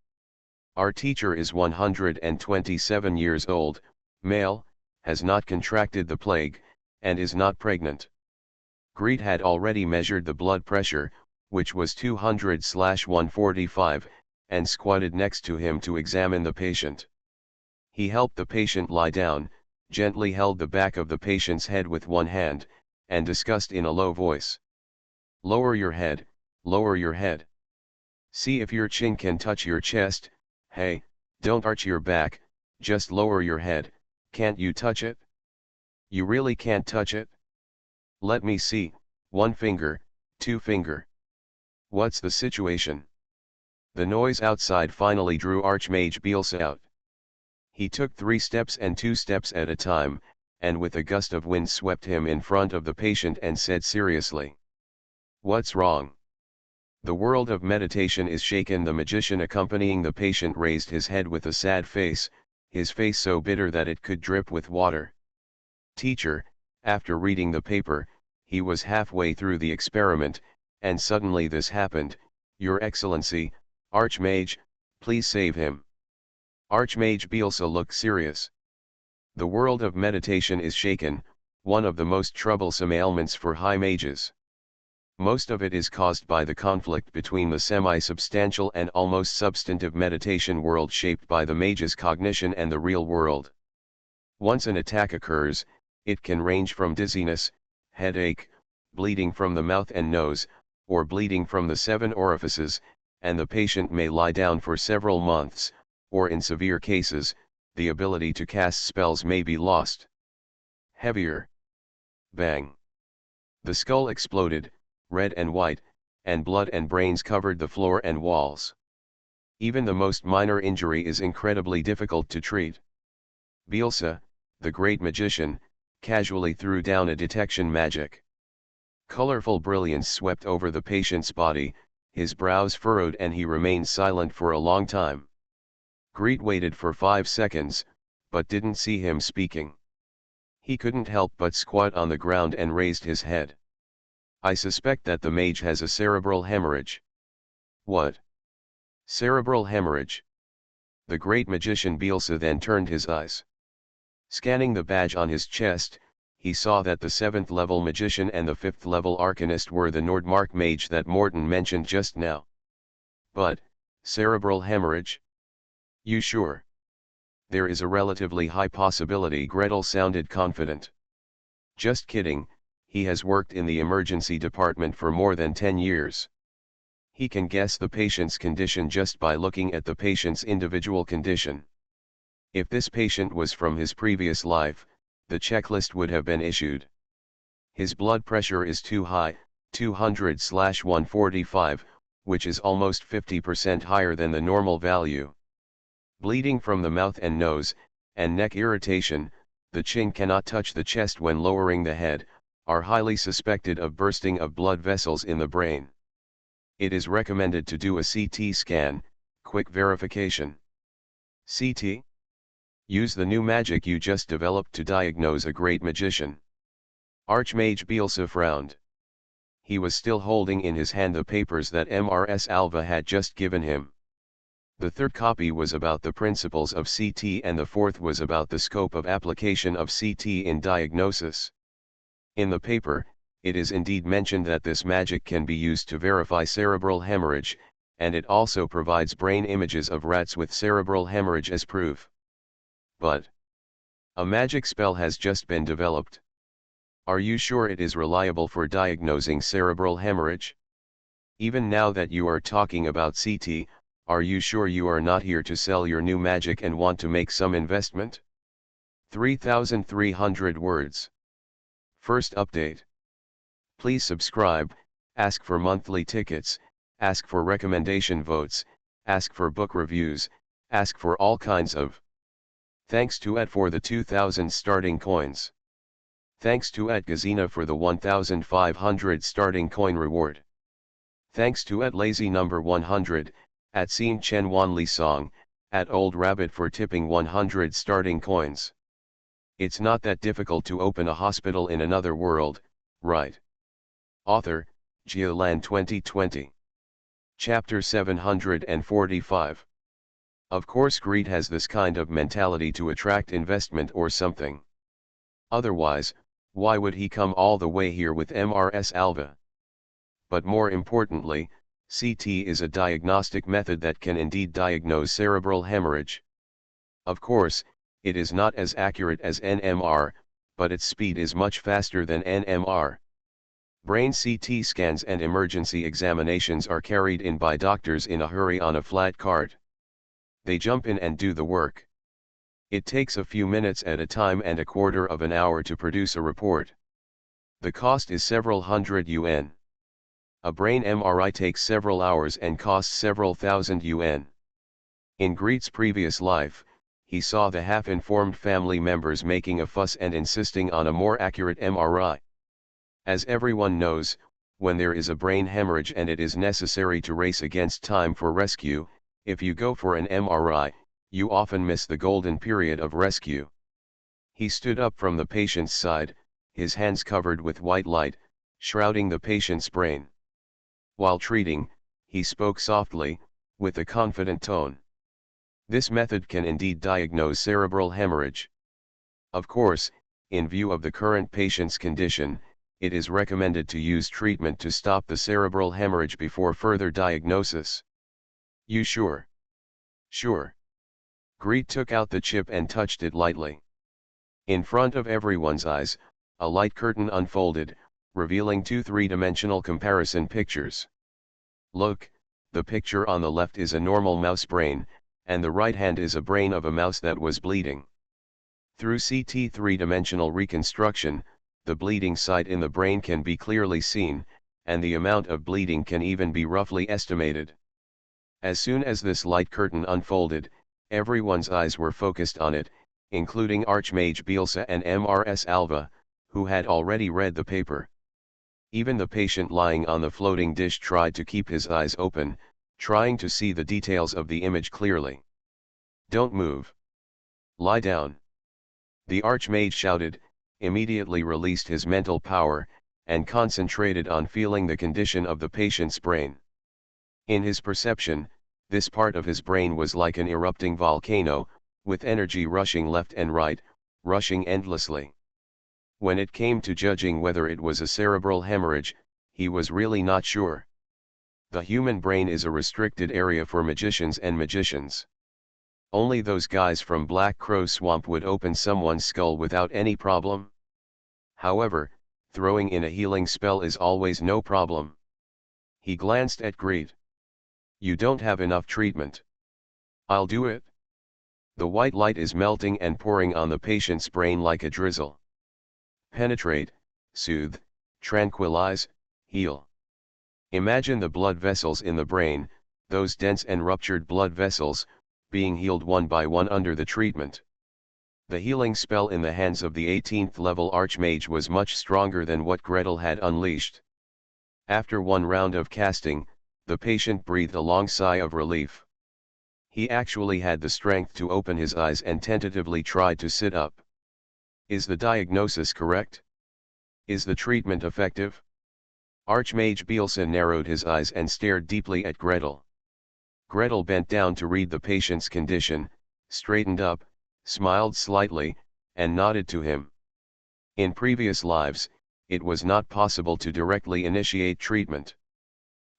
Our teacher is 127 years old, male, has not contracted the plague, and is not pregnant. Greet had already measured the blood pressure, which was 200/145, and squatted next to him to examine the patient. He helped the patient lie down, gently held the back of the patient's head with one hand, and discussed in a low voice. Lower your head, lower your head. See if your chin can touch your chest. Hey, don't arch your back, just lower your head. Can't you touch it? You really can't touch it? Let me see, 1 finger, 2 finger. What's the situation? The noise outside finally drew Archmage Bielsa out. He took 3 steps and 2 steps at a time, and with a gust of wind swept him in front of the patient and said seriously. What's wrong? The world of meditation is shaken. The magician accompanying the patient raised his head with a sad face, his face so bitter that it could drip with water. Teacher, after reading the paper, he was halfway through the experiment, and suddenly this happened. Your Excellency, Archmage, please save him. Archmage Bielsa looked serious. The world of meditation is shaken, one of the most troublesome ailments for high mages. Most of it is caused by the conflict between the semi-substantial and almost substantive meditation world shaped by the mage's cognition and the real world. Once an attack occurs, it can range from dizziness, headache, bleeding from the mouth and nose, or bleeding from the 7 orifices, and the patient may lie down for several months, or in severe cases, the ability to cast spells may be lost. Heavier. Bang. The skull exploded, red and white, and blood and brains covered the floor and walls. Even the most minor injury is incredibly difficult to treat. Bielsa, the great magician, casually threw down a detection magic. Colorful brilliance swept over the patient's body, his brows furrowed and he remained silent for a long time. Greet waited for 5 seconds, but didn't see him speaking. He couldn't help but squat on the ground and raised his head. I suspect that the mage has a cerebral hemorrhage. What? Cerebral hemorrhage? The great magician Bielsa then turned his eyes. Scanning the badge on his chest, he saw that the 7th level magician and the 5th level arcanist were the Nordmark mage that Morton mentioned just now. But, cerebral hemorrhage? You sure? There is a relatively high possibility. Gretel sounded confident. Just kidding, he has worked in the emergency department for more than 10 years. He can guess the patient's condition just by looking at the patient's individual condition. If this patient was from his previous life, the checklist would have been issued. His blood pressure is too high, 200/145, which is almost 50% higher than the normal value. Bleeding from the mouth and nose, and neck irritation, the chin cannot touch the chest when lowering the head, are highly suspected of bursting of blood vessels in the brain. It is recommended to do a CT scan, quick verification. CT? Use the new magic you just developed to diagnose a great magician. Archmage Bielsa frowned. He was still holding in his hand the papers that Mrs. Alva had just given him. The 3rd copy was about the principles of CT and the 4th was about the scope of application of CT in diagnosis. In the paper, it is indeed mentioned that this magic can be used to verify cerebral hemorrhage, and it also provides brain images of rats with cerebral hemorrhage as proof. But a magic spell has just been developed. Are you sure it is reliable for diagnosing cerebral hemorrhage? Even now that you are talking about CT, Are you sure you are not here to sell your new magic and want to make some investment? 3,300 words. First update. Please subscribe, ask for monthly tickets, ask for recommendation votes, ask for book reviews, ask for all kinds of. Thanks to @, for the 2,000 starting coins. Thanks to @Gazina for the 1,500 starting coin reward. Thanks to @Lazy number 100, @Seen Chen Wan Li Song, @Old Rabbit for tipping 100 starting coins. It's not that difficult to open a hospital in another world, right? Author, Jialan 2020. Chapter 745. Of course greed has this kind of mentality to attract investment or something. Otherwise, why would he come all the way here with MRS Alva? But more importantly, CT is a diagnostic method that can indeed diagnose cerebral hemorrhage. Of course, it is not as accurate as NMR, but its speed is much faster than NMR. Brain CT scans and emergency examinations are carried in by doctors in a hurry on a flat cart. They jump in and do the work. It takes a few minutes at a time and a quarter of an hour to produce a report. The cost is several hundred yuan. A brain MRI takes several hours and costs several thousand yuan. In Greet's previous life, he saw the half-informed family members making a fuss and insisting on a more accurate MRI. As everyone knows, when there is a brain hemorrhage and it is necessary to race against time for rescue, if you go for an MRI, you often miss the golden period of rescue. He stood up from the patient's side, his hands covered with white light, shrouding the patient's brain. While treating, he spoke softly, with a confident tone. This method can indeed diagnose cerebral hemorrhage. Of course, in view of the current patient's condition, it is recommended to use treatment to stop the cerebral hemorrhage before further diagnosis. You sure? Sure. Greet took out the chip and touched it lightly. In front of everyone's eyes, a light curtain unfolded, revealing two three-dimensional comparison pictures. Look, the picture on the left is a normal mouse brain, and the right hand is a brain of a mouse that was bleeding. Through CT three-dimensional reconstruction, the bleeding site in the brain can be clearly seen, and the amount of bleeding can even be roughly estimated. As soon as this light curtain unfolded, everyone's eyes were focused on it, including Archmage Bielsa and MRS Alva, who had already read the paper. Even the patient lying on the floating dish tried to keep his eyes open, trying to see the details of the image clearly. Don't move. Lie down. The Archmage shouted, immediately released his mental power, and concentrated on feeling the condition of the patient's brain. In his perception, this part of his brain was like an erupting volcano, with energy rushing left and right, rushing endlessly. When it came to judging whether it was a cerebral hemorrhage, he was really not sure. The human brain is a restricted area for magicians and magicians. Only those guys from Black Crow Swamp would open someone's skull without any problem. However, throwing in a healing spell is always no problem. He glanced at Greed. You don't have enough treatment. I'll do it. The white light is melting and pouring on the patient's brain like a drizzle. Penetrate, soothe, tranquilize, heal. Imagine the blood vessels in the brain, those dense and ruptured blood vessels, being healed one by one under the treatment. The healing spell in the hands of the 18th level Archmage was much stronger than what Gretel had unleashed. After one round of casting, the patient breathed a long sigh of relief. He actually had the strength to open his eyes and tentatively tried to sit up. Is the diagnosis correct? Is the treatment effective? Archmage Bielsa narrowed his eyes and stared deeply at Gretel. Gretel bent down to read the patient's condition, straightened up, smiled slightly, and nodded to him. In previous lives, it was not possible to directly initiate treatment.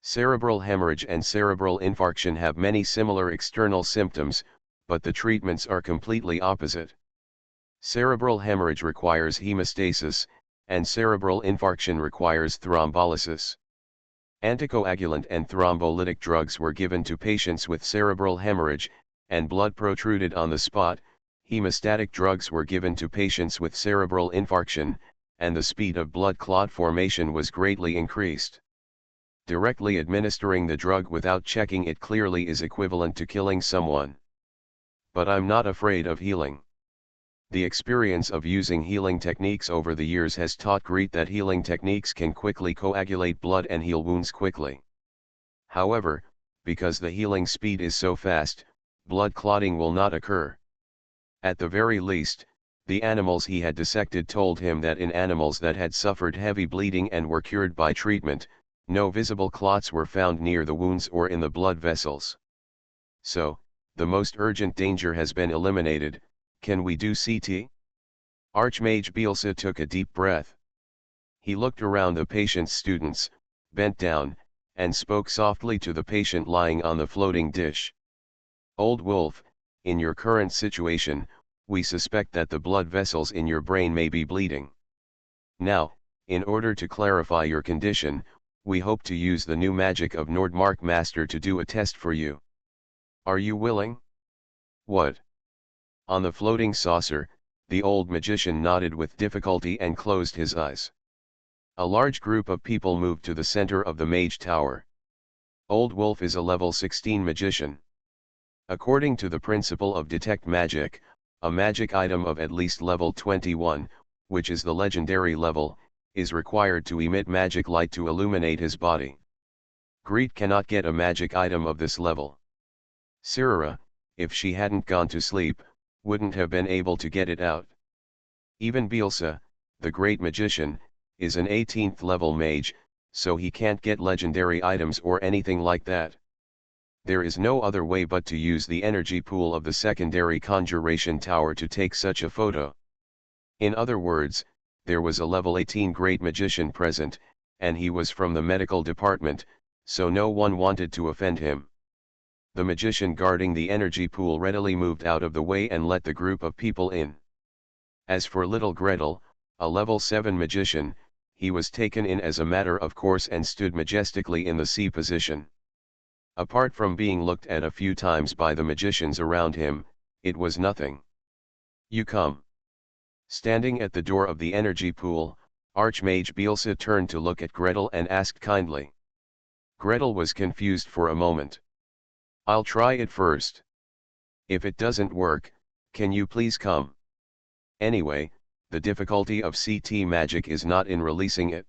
Cerebral hemorrhage and cerebral infarction have many similar external symptoms, but the treatments are completely opposite. Cerebral hemorrhage requires hemostasis, and cerebral infarction requires thrombolysis. Anticoagulant and thrombolytic drugs were given to patients with cerebral hemorrhage, and blood protruded on the spot. Hemostatic drugs were given to patients with cerebral infarction, and the speed of blood clot formation was greatly increased. Directly administering the drug without checking it clearly is equivalent to killing someone. But I'm not afraid of healing. The experience of using healing techniques over the years has taught Greet that healing techniques can quickly coagulate blood and heal wounds quickly. However, because the healing speed is so fast, blood clotting will not occur. At the very least, the animals he had dissected told him that in animals that had suffered heavy bleeding and were cured by treatment, no visible clots were found near the wounds or in the blood vessels. So, the most urgent danger has been eliminated. Can we do CT? Archmage Bielsa took a deep breath. He looked around the patient's students, bent down, and spoke softly to the patient lying on the floating dish. Old Wolf, in your current situation, we suspect that the blood vessels in your brain may be bleeding. Now, in order to clarify your condition, we hope to use the new magic of Nordmark Master to do a test for you. Are you willing? What? On the floating saucer, the old magician nodded with difficulty and closed his eyes. A large group of people moved to the center of the mage tower. Old Wolf is a level 16 magician. According to the principle of detect magic, a magic item of at least level 21, which is the legendary level, is required to emit magic light to illuminate his body. Greet cannot get a magic item of this level. Sirira, if she hadn't gone to sleep, wouldn't have been able to get it out. Even Bielsa, the great magician, is an 18th level mage, so he can't get legendary items or anything like that. There is no other way but to use the energy pool of the secondary conjuration tower to take such a photo. In other words, there was a level 18 great magician present, and he was from the medical department, so no one wanted to offend him. The magician guarding the energy pool readily moved out of the way and let the group of people in. As for little Gretel, a level 7 magician, he was taken in as a matter of course and stood majestically in the C position. Apart from being looked at a few times by the magicians around him, it was nothing. You come. Standing at the door of the energy pool, Archmage Bielsa turned to look at Gretel and asked kindly. Gretel was confused for a moment. I'll try it first. If it doesn't work, can you please come? Anyway, the difficulty of CT magic is not in releasing it.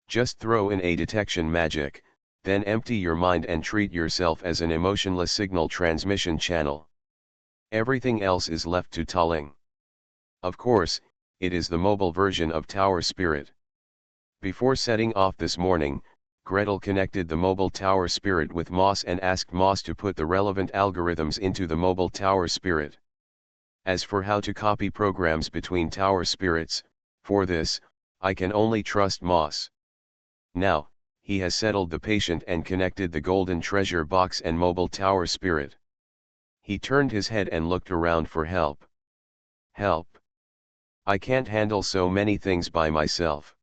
Just throw in a detection magic, then empty your mind and treat yourself as an emotionless signal transmission channel. Everything else is left to Taling. Of course, it is the mobile version of Tower Spirit. Before setting off this morning, Gretel connected the mobile tower spirit with Moss and asked Moss to put the relevant algorithms into the mobile tower spirit. As for how to copy programs between tower spirits, for this, I can only trust Moss. Now, he has settled the patient and connected the golden treasure box and mobile tower spirit. He turned his head and looked around for help. Help! I can't handle so many things by myself.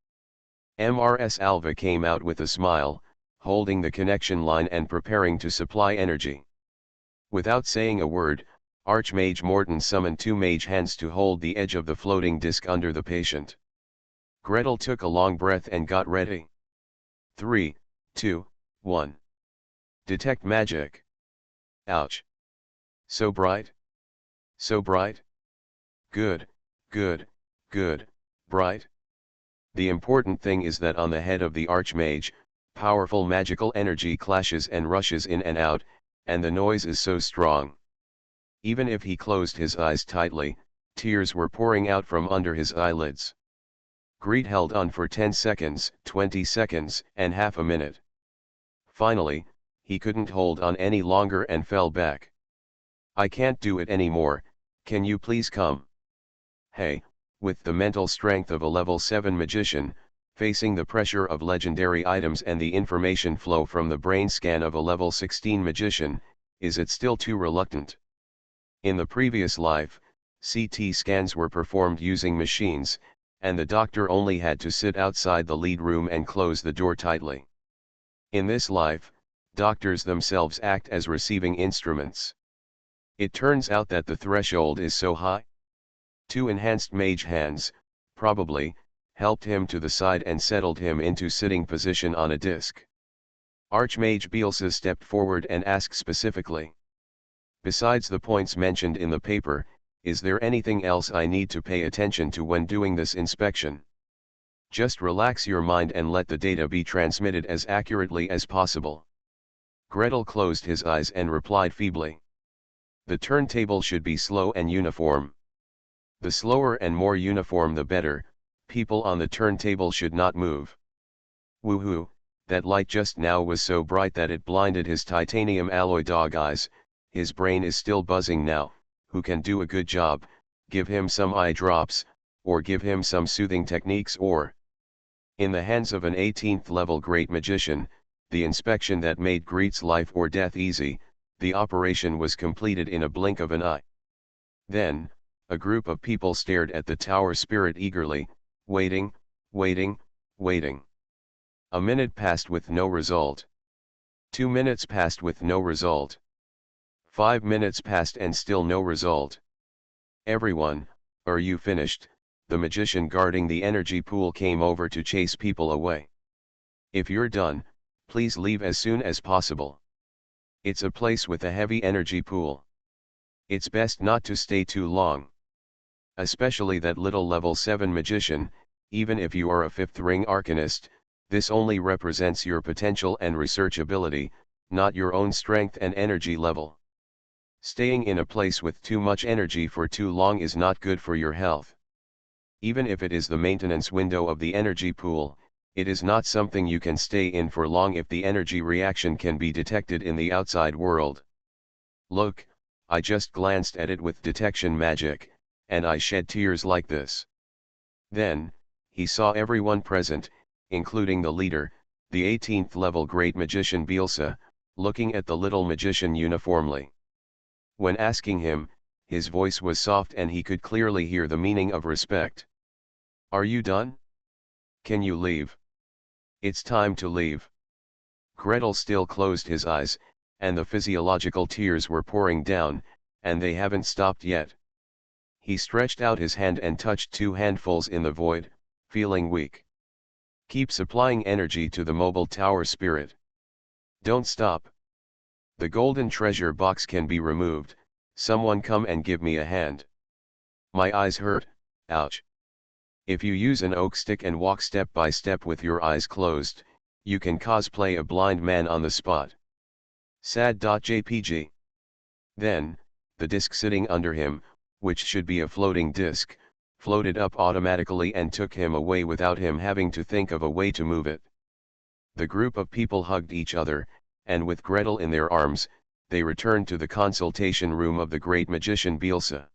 Mrs. Alva came out with a smile, holding the connection line and preparing to supply energy. Without saying a word, Archmage Morton summoned 2 mage hands to hold the edge of the floating disc under the patient. Gretel took a long breath and got ready. 3, 2, 1. Detect magic. Ouch. So bright? So bright? Good, good, good, bright. The important thing is that on the head of the Archmage, powerful magical energy clashes and rushes in and out, and the noise is so strong. Even if he closed his eyes tightly, tears were pouring out from under his eyelids. Greet held on for 10 seconds, 20 seconds, and half a minute. Finally, he couldn't hold on any longer and fell back. I can't do it anymore, can you please come? Hey, with the mental strength of a level 7 magician, facing the pressure of legendary items and the information flow from the brain scan of a level 16 magician, is it still too reluctant? In the previous life, CT scans were performed using machines, and the doctor only had to sit outside the lead room and close the door tightly. In this life, doctors themselves act as receiving instruments. It turns out that the threshold is so high. 2 enhanced mage hands, probably, helped him to the side and settled him into sitting position on a disc. Archmage Bielsa stepped forward and asked specifically, "Besides the points mentioned in the paper, is there anything else I need to pay attention to when doing this inspection? Just relax your mind and let the data be transmitted as accurately as possible." Gretel closed his eyes and replied feebly, "The turntable should be slow and uniform. The slower and more uniform the better, people on the turntable should not move." Woohoo, that light just now was so bright that it blinded his titanium alloy dog eyes. His brain is still buzzing now. Who can do a good job? Give him some eye drops, or give him some soothing techniques, or... In the hands of an 18th level great magician, the inspection that made Greet's life or death easy, the operation was completed in a blink of an eye. Then, a group of people stared at the tower spirit eagerly, waiting, waiting, waiting. A minute passed with no result. 2 minutes passed with no result. 5 minutes passed and still no result. "Everyone, are you finished?" The magician guarding the energy pool came over to chase people away. "If you're done, please leave as soon as possible. It's a place with a heavy energy pool. It's best not to stay too long. Especially that little level 7 magician, even if you are a 5th ring arcanist, this only represents your potential and research ability, not your own strength and energy level. Staying in a place with too much energy for too long is not good for your health. Even if it is the maintenance window of the energy pool, it is not something you can stay in for long if the energy reaction can be detected in the outside world. Look, I just glanced at it with detection magic, and I shed tears like this." Then, he saw everyone present, including the leader, the 18th level great magician Bielsa, looking at the little magician uniformly. When asking him, his voice was soft and he could clearly hear the meaning of respect. "Are you done? Can you leave? It's time to leave." Gretel still closed his eyes, and the physiological tears were pouring down, and they haven't stopped yet. He stretched out his hand and touched 2 handfuls in the void, feeling weak. "Keep supplying energy to the mobile tower spirit. Don't stop. The golden treasure box can be removed. Someone come and give me a hand. My eyes hurt, ouch." If you use an oak stick and walk step by step with your eyes closed, you can cosplay a blind man on the spot. Sad.jpg. Then, the disc sitting under him, which should be a floating disc, floated up automatically and took him away without him having to think of a way to move it. The group of people hugged each other, and with Gretel in their arms, they returned to the consultation room of the great magician Bielsa.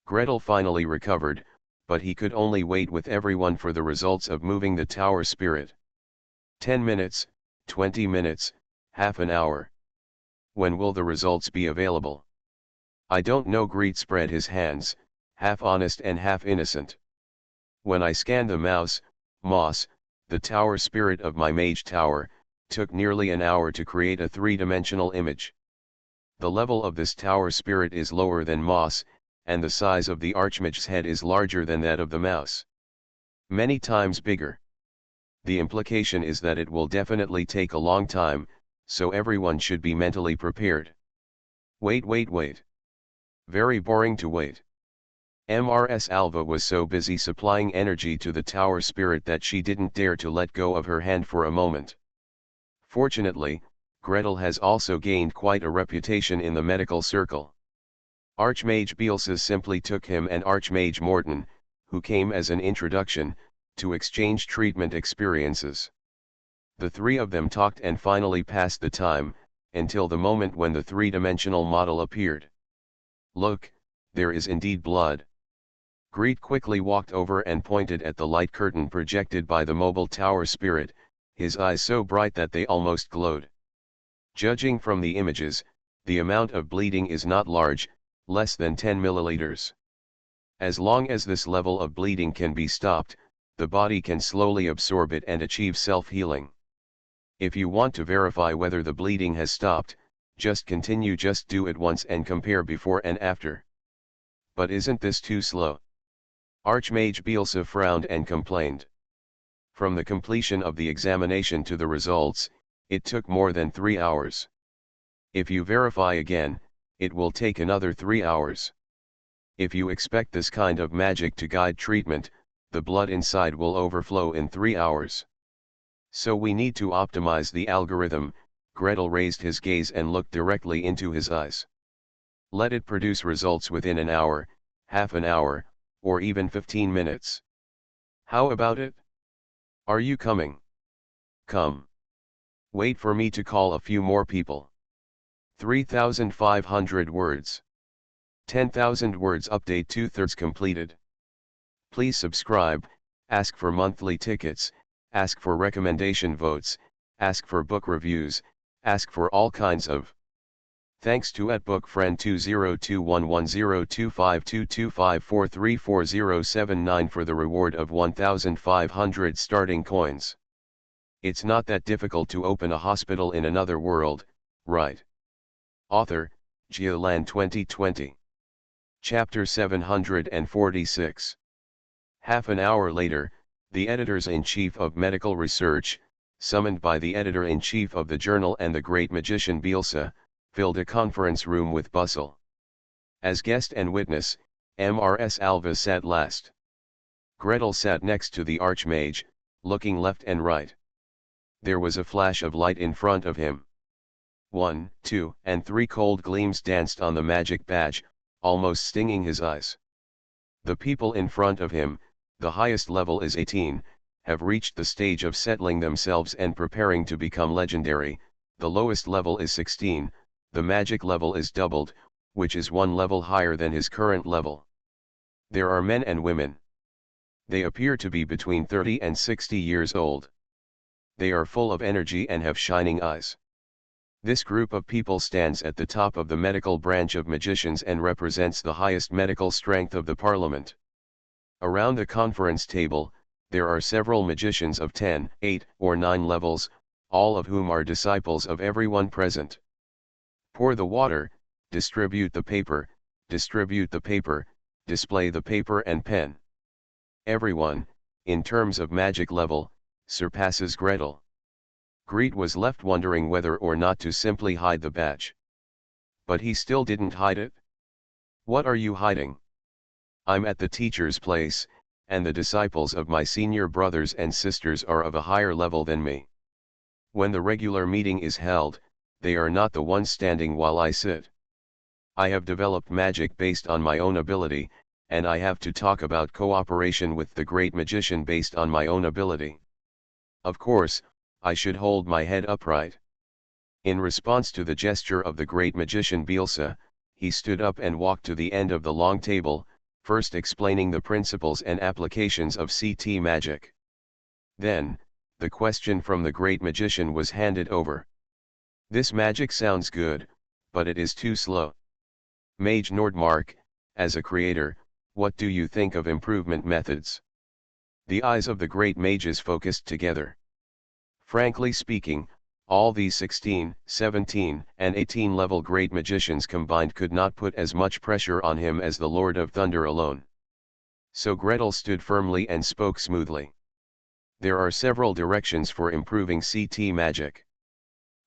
Gretel finally recovered, but he could only wait with everyone for the results of moving the tower spirit. 10 minutes, 20 minutes, half an hour. When will the results be available? I don't know. Greet spread his hands, half honest and half innocent. When I scanned the mouse, the tower spirit of my mage tower, took nearly an hour to create a 3-dimensional image. The level of this tower spirit is lower than Moss, and the size of the archmage's head is larger than that of the mouse. Many times bigger. The implication is that it will definitely take a long time, so everyone should be mentally prepared. Wait. Very boring to wait. Mrs. Alva was so busy supplying energy to the tower spirit that she didn't dare to let go of her hand for a moment. Fortunately, Gretel has also gained quite a reputation in the medical circle. Archmage Bielsa simply took him and Archmage Morton, who came as an introduction, to exchange treatment experiences. The 3 of them talked and finally passed the time, until the moment when the 3-dimensional model appeared. Look, there is indeed blood. Greet quickly walked over and pointed at the light curtain projected by the mobile tower spirit, his eyes so bright that they almost glowed. Judging from the images, the amount of bleeding is not large, less than 10 milliliters. As long as this level of bleeding can be stopped, the body can slowly absorb it and achieve self-healing. If you want to verify whether the bleeding has stopped, just continue, just do it once and compare before and after. But isn't this too slow? Archmage Bielsa frowned and complained. From the completion of the examination to the results, it took more than 3 hours. If you verify again, it will take another 3 hours. If you expect this kind of magic to guide treatment, the blood inside will overflow in 3 hours. So we need to optimize the algorithm. Gretel raised his gaze and looked directly into his eyes. Let it produce results within an hour, half an hour, or even 15 minutes. How about it? Are you coming? Come. Wait for me to call a few more people. 3,500 words. 10,000 words update 2/3 completed. Please subscribe, ask for monthly tickets, ask for recommendation votes, ask for book reviews, ask for all kinds of. Thanks to @bookfriend 20211252252254344079 for the reward of 1,500 starting coins. It's not that difficult to open a hospital in another world, right? Author, Geoland 2020. Chapter 746. Half an hour later, the editors-in-chief of medical research, summoned by the editor-in-chief of the journal and the great magician Bielsa, filled a conference room with bustle. As guest and witness, Mrs. Alva sat last. Gretel sat next to the archmage, looking left and right. There was a flash of light in front of him. 1, 2, and 3 cold gleams danced on the magic badge, almost stinging his eyes. The people in front of him, the highest level is 18, have reached the stage of settling themselves and preparing to become legendary. The lowest level is 16, the magic level is doubled, which is 1 level higher than his current level. There are men and women. They appear to be between 30 and 60 years old. They are full of energy and have shining eyes. This group of people stands at the top of the medical branch of magicians and represents the highest medical strength of the parliament. Around the conference table, there are several magicians of 10, 8, or 9 levels, all of whom are disciples of everyone present. Pour the water, distribute the paper, display the paper and pen. Everyone, in terms of magic level, surpasses Gretel. Greet was left wondering whether or not to simply hide the badge. But he still didn't hide it. What are you hiding? I'm at the teacher's place, and the disciples of my senior brothers and sisters are of a higher level than me. When the regular meeting is held, they are not the ones standing while I sit. I have developed magic based on my own ability, and I have to talk about cooperation with the great magician based on my own ability. Of course, I should hold my head upright. In response to the gesture of the great magician Bielsa, he stood up and walked to the end of the long table, first explaining the principles and applications of CT magic. Then, the question from the great magician was handed over. This magic sounds good, but it is too slow. Mage Nordmark, as a creator, what do you think of improvement methods? The eyes of the great mages focused together. Frankly speaking, all these 16, 17, and 18 level great magicians combined could not put as much pressure on him as the Lord of Thunder alone. So Gretel stood firmly and spoke smoothly. There are several directions for improving CT magic.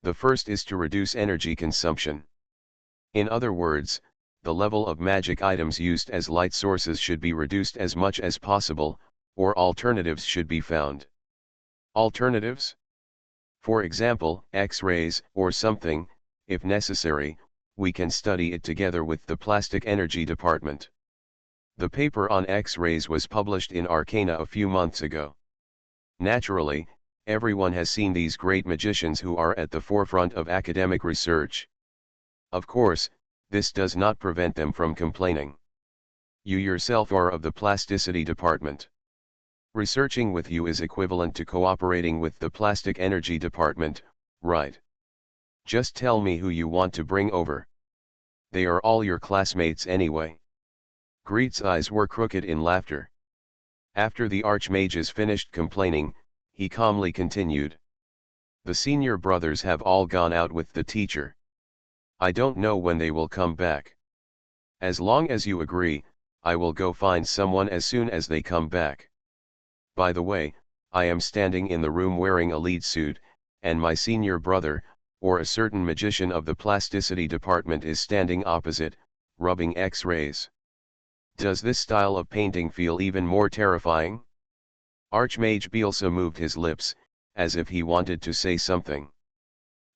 The first is to reduce energy consumption. In other words, the level of magic items used as light sources should be reduced as much as possible, or alternatives should be found. Alternatives? For example, X-rays, or something. If necessary, we can study it together with the plastic energy department. The paper on X-rays was published in Arcana a few months ago. Naturally, everyone has seen these great magicians who are at the forefront of academic research. Of course, this does not prevent them from complaining. You yourself are of the plasticity department. Researching with you is equivalent to cooperating with the plastic energy department, right? Just tell me who you want to bring over. They are all your classmates anyway. Greet's eyes were crooked in laughter. After the archmages finished complaining, he calmly continued. The senior brothers have all gone out with the teacher. I don't know when they will come back. As long as you agree, I will go find someone as soon as they come back. By the way, I am standing in the room wearing a lead suit, and my senior brother, or a certain magician of the plasticity department is standing opposite, rubbing X-rays. Does this style of painting feel even more terrifying? Archmage Bielsa moved his lips, as if he wanted to say something.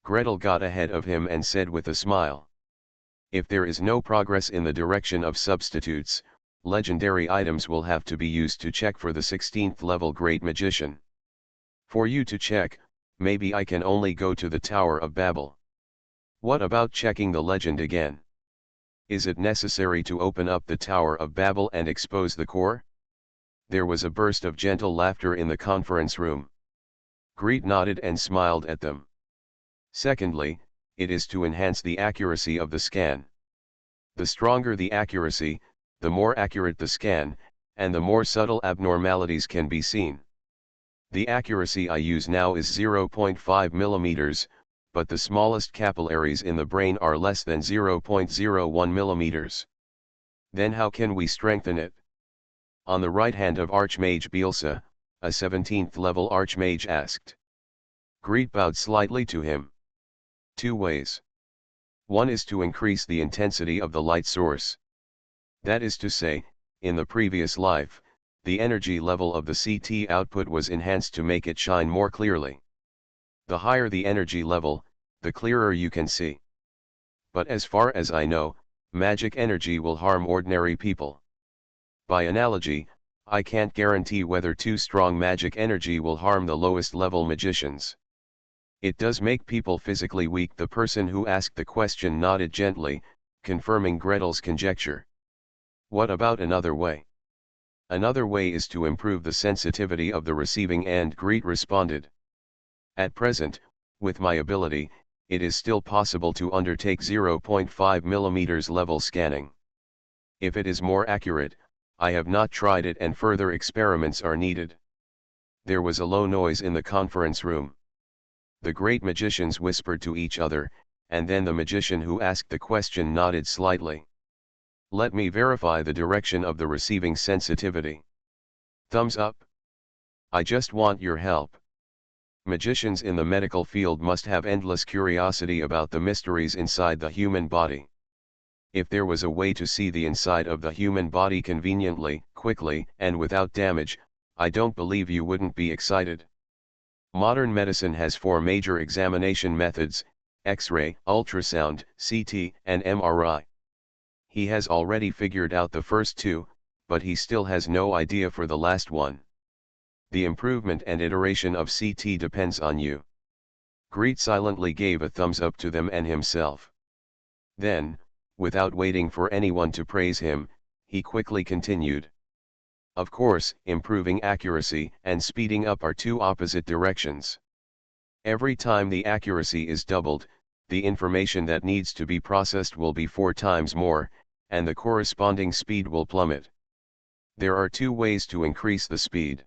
Gretel got ahead of him and said with a smile. If there is no progress in the direction of substitutes, legendary items will have to be used to check for the 16th level Great Magician. For you to check, maybe I can only go to the Tower of Babel. What about checking the legend again? Is it necessary to open up the Tower of Babel and expose the core? There was a burst of gentle laughter in the conference room. Greet nodded and smiled at them. Secondly, it is to enhance the accuracy of the scan. The stronger the accuracy, the more accurate the scan, and the more subtle abnormalities can be seen. The accuracy I use now is 0.5 mm, but the smallest capillaries in the brain are less than 0.01 mm. Then how can we strengthen it? On the right hand of Archmage Bielsa, a 17th level Archmage asked. Greet bowed slightly to him. Two ways. One is to increase the intensity of the light source. That is to say, in the previous life, the energy level of the CT output was enhanced to make it shine more clearly. The higher the energy level, the clearer you can see. But as far as I know, magic energy will harm ordinary people. By analogy, I can't guarantee whether too strong magic energy will harm the lowest level magicians. It does make people physically weak. The person who asked the question nodded gently, confirming Gretel's conjecture. What about another way? Another way is to improve the sensitivity of the receiving end. Greet responded. At present, with my ability, it is still possible to undertake 0.5 mm level scanning. If it is more accurate, I have not tried it and further experiments are needed. There was a low noise in the conference room. The great magicians whispered to each other, and then the magician who asked the question nodded slightly. Let me verify the direction of the receiving sensitivity. Thumbs up. I just want your help. Magicians in the medical field must have endless curiosity about the mysteries inside the human body. If there was a way to see the inside of the human body conveniently, quickly, and without damage, I don't believe you wouldn't be excited. Modern medicine has 4 major examination methods: X-ray, ultrasound, CT, and MRI. He has already figured out the first 2, but he still has no idea for the last one. The improvement and iteration of CT depends on you. Greet silently gave a thumbs up to them and himself. Then, without waiting for anyone to praise him, he quickly continued. Of course, improving accuracy and speeding up are 2 opposite directions. Every time the accuracy is doubled, the information that needs to be processed will be 4 times more, and the corresponding speed will plummet. There are 2 ways to increase the speed.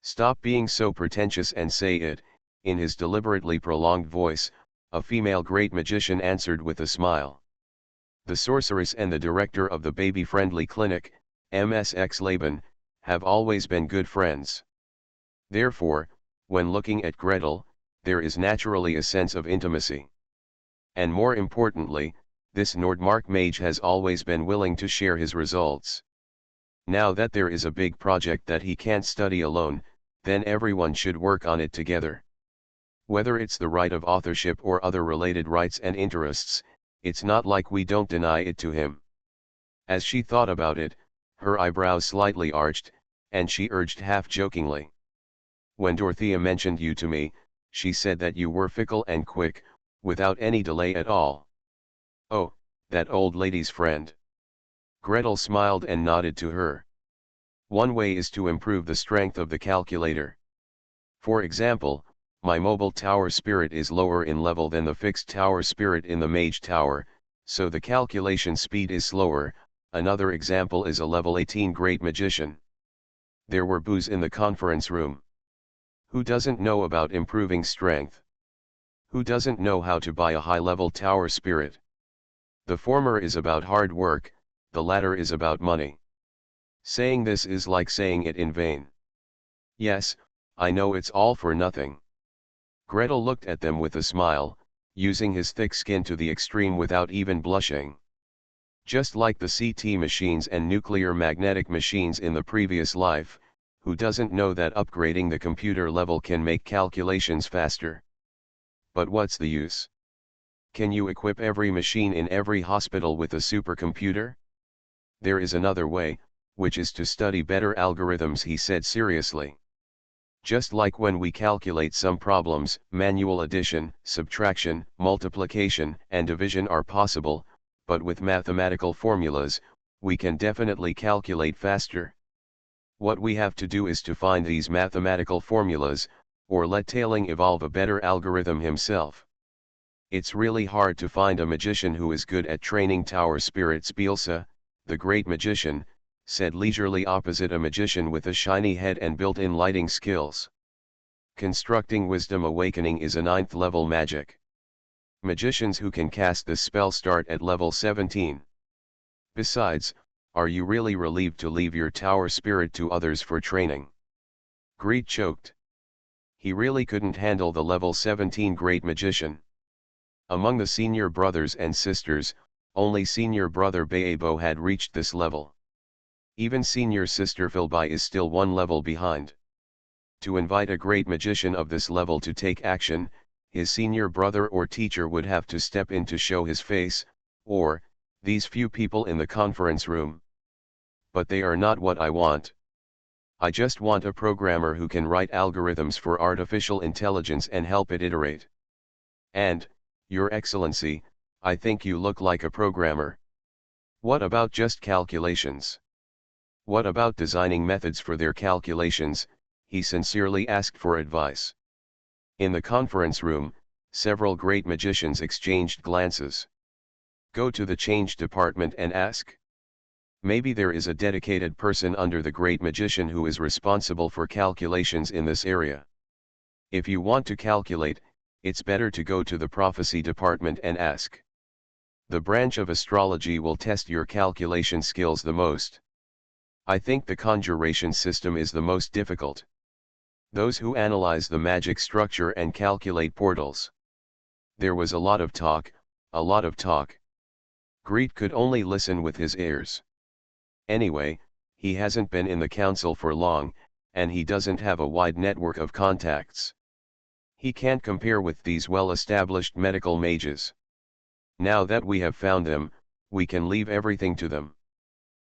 Stop being so pretentious and say it. In his deliberately prolonged voice, a female great magician answered with a smile. The sorceress and the director of the baby-friendly clinic, MSX Laban, have always been good friends. Therefore, when looking at Gretel, there is naturally a sense of intimacy. And more importantly, this Nordmark mage has always been willing to share his results. Now that there is a big project that he can't study alone, then everyone should work on it together. Whether it's the right of authorship or other related rights and interests, it's not like we don't deny it to him. As she thought about it, her eyebrows slightly arched, and she urged half-jokingly. When Dorothea mentioned you to me, she said that you were fickle and quick, without any delay at all. Oh, that old lady's friend. Gretel smiled and nodded to her. One way is to improve the strength of the calculator. For example, my mobile tower spirit is lower in level than the fixed tower spirit in the mage tower, so the calculation speed is slower. Another example is a level 18 great magician. There were boos in the conference room. Who doesn't know about improving strength? Who doesn't know how to buy a high-level tower spirit? The former is about hard work, the latter is about money. Saying this is like saying it in vain. Yes, I know it's all for nothing. Gretel looked at them with a smile, using his thick skin to the extreme without even blushing. Just like the CT machines and nuclear magnetic machines in the previous life, who doesn't know that upgrading the computer level can make calculations faster? But what's the use? Can you equip every machine in every hospital with a supercomputer? There is another way, which is to study better algorithms, he said seriously. Just like when we calculate some problems, manual addition, subtraction, multiplication, and division are possible, but with mathematical formulas, we can definitely calculate faster. What we have to do is to find these mathematical formulas, or let Tailing evolve a better algorithm himself. It's really hard to find a magician who is good at training tower spirits. Bielsa, the great magician, said leisurely opposite a magician with a shiny head and built-in lighting skills. Constructing Wisdom Awakening is a 9th level magic. Magicians who can cast this spell start at level 17. Besides, are you really relieved to leave your tower spirit to others for training? Greet choked. He really couldn't handle the level 17 great magician. Among the senior brothers and sisters, only senior brother Baebo had reached this level. Even senior sister Philby is still one level behind. To invite a great magician of this level to take action, his senior brother or teacher would have to step in to show his face, or, these few people in the conference room. But they are not what I want. I just want a programmer who can write algorithms for artificial intelligence and help it iterate. And, Your Excellency, I think you look like a programmer. What about just calculations? What about designing methods for their calculations? He sincerely asked for advice. In the conference room, several great magicians exchanged glances. Go to the change department and ask. Maybe there is a dedicated person under the great magician who is responsible for calculations in this area. If you want to calculate, it's better to go to the prophecy department and ask. The branch of astrology will test your calculation skills the most. I think the conjuration system is the most difficult. Those who analyze the magic structure and calculate portals. There was a lot of talk, a lot of talk. Greet could only listen with his ears. Anyway, he hasn't been in the council for long, and he doesn't have a wide network of contacts. He can't compare with these well-established medical mages. Now that we have found them, we can leave everything to them.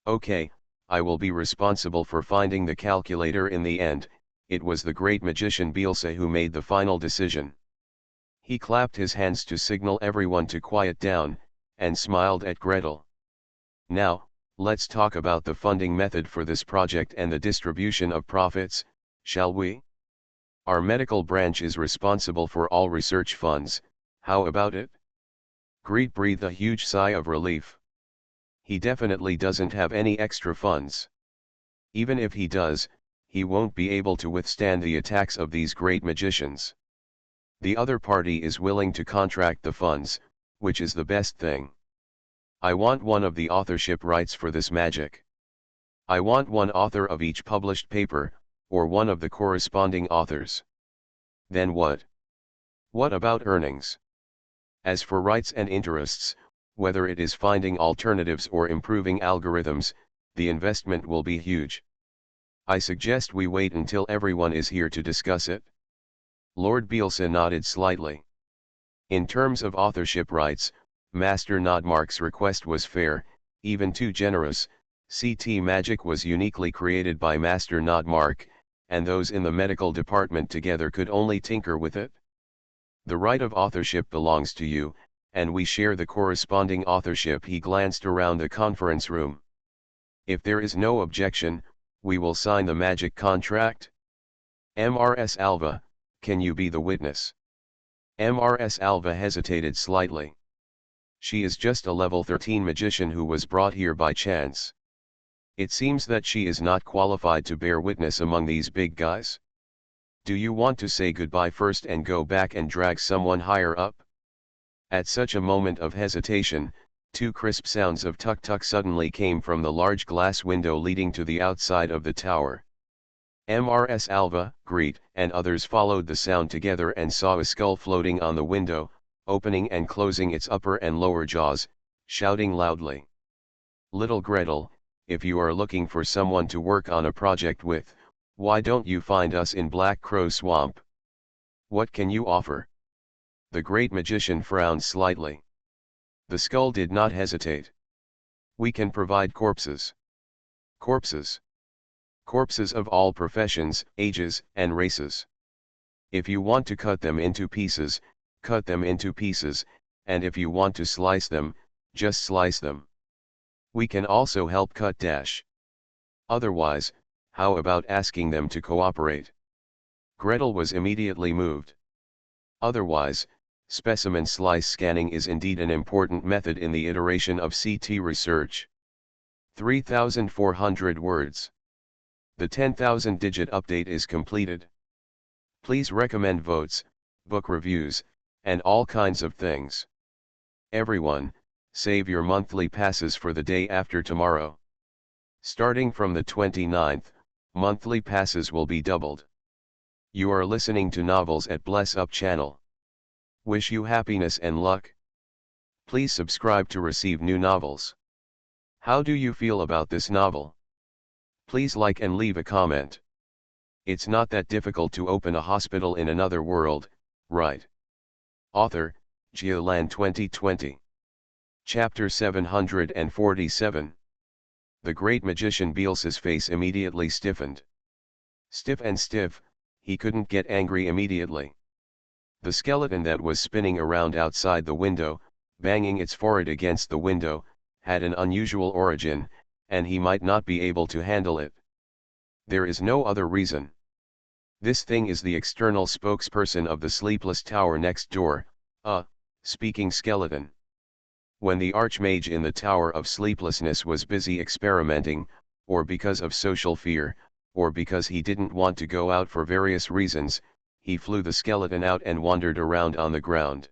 Okay, I will be responsible for finding the calculator in the end. It was the great magician Bielsa who made the final decision. He clapped his hands to signal everyone to quiet down, and smiled at Gretel. Now, let's talk about the funding method for this project and the distribution of profits, shall we? Our medical branch is responsible for all research funds, how about it? Greet breathed a huge sigh of relief. He definitely doesn't have any extra funds. Even if he does, he won't be able to withstand the attacks of these great magicians. The other party is willing to contract the funds, which is the best thing. I want one of the authorship rights for this magic. I want one author of each published paper, or one of the corresponding authors. Then what? What about earnings? As for rights and interests, whether it is finding alternatives or improving algorithms, the investment will be huge. I suggest we wait until everyone is here to discuss it. Lord Bielsa nodded slightly. In terms of authorship rights, Master Nodmark's request was fair, even too generous. CT magic was uniquely created by Master Nodmark, and those in the medical department together could only tinker with it. The right of authorship belongs to you, and we share the corresponding authorship. He glanced around the conference room. If there is no objection, we will sign the magic contract. Mrs. Alva, can you be the witness? Mrs. Alva hesitated slightly. She is just a level 13 magician who was brought here by chance. It seems that she is not qualified to bear witness among these big guys. Do you want to say goodbye first and go back and drag someone higher up? At such a moment of hesitation, two crisp sounds of tuk-tuk suddenly came from the large glass window leading to the outside of the tower. Mrs. Alva, Greet, and others followed the sound together and saw a skull floating on the window, opening and closing its upper and lower jaws, shouting loudly. Little Gretel, if you are looking for someone to work on a project with, why don't you find us in Black Crow Swamp? What can you offer? The great magician frowned slightly. The skull did not hesitate. We can provide corpses. Corpses. Corpses of all professions, ages, and races. If you want to cut them into pieces, cut them into pieces, and if you want to slice them, just slice them. We can also help cut dash. Otherwise, how about asking them to cooperate? Gretel was immediately moved. Otherwise, specimen slice scanning is indeed an important method in the iteration of CT research. 3,400 words. The 10,000-digit update is completed. Please recommend votes, book reviews, and all kinds of things. Everyone, save your monthly passes for the day after tomorrow. Starting from the 29th, monthly passes will be doubled. You are listening to Novels at Bless Up channel. Wish you happiness and luck. Please subscribe to receive new novels. How do you feel about this novel? Please like and leave a comment. It's not that difficult to open a hospital in another world, right? Author, Giolan 2020. Chapter 747. The great magician Beelzebub's face immediately stiffened. Stiff and stiff, he couldn't get angry immediately. The skeleton that was spinning around outside the window, banging its forehead against the window, had an unusual origin, and he might not be able to handle it. There is no other reason. This thing is the external spokesperson of the sleepless tower next door, a speaking skeleton. When the Archmage in the Tower of Sleeplessness was busy experimenting, or because of social fear, or because he didn't want to go out for various reasons, he flew the skeleton out and wandered around on the ground.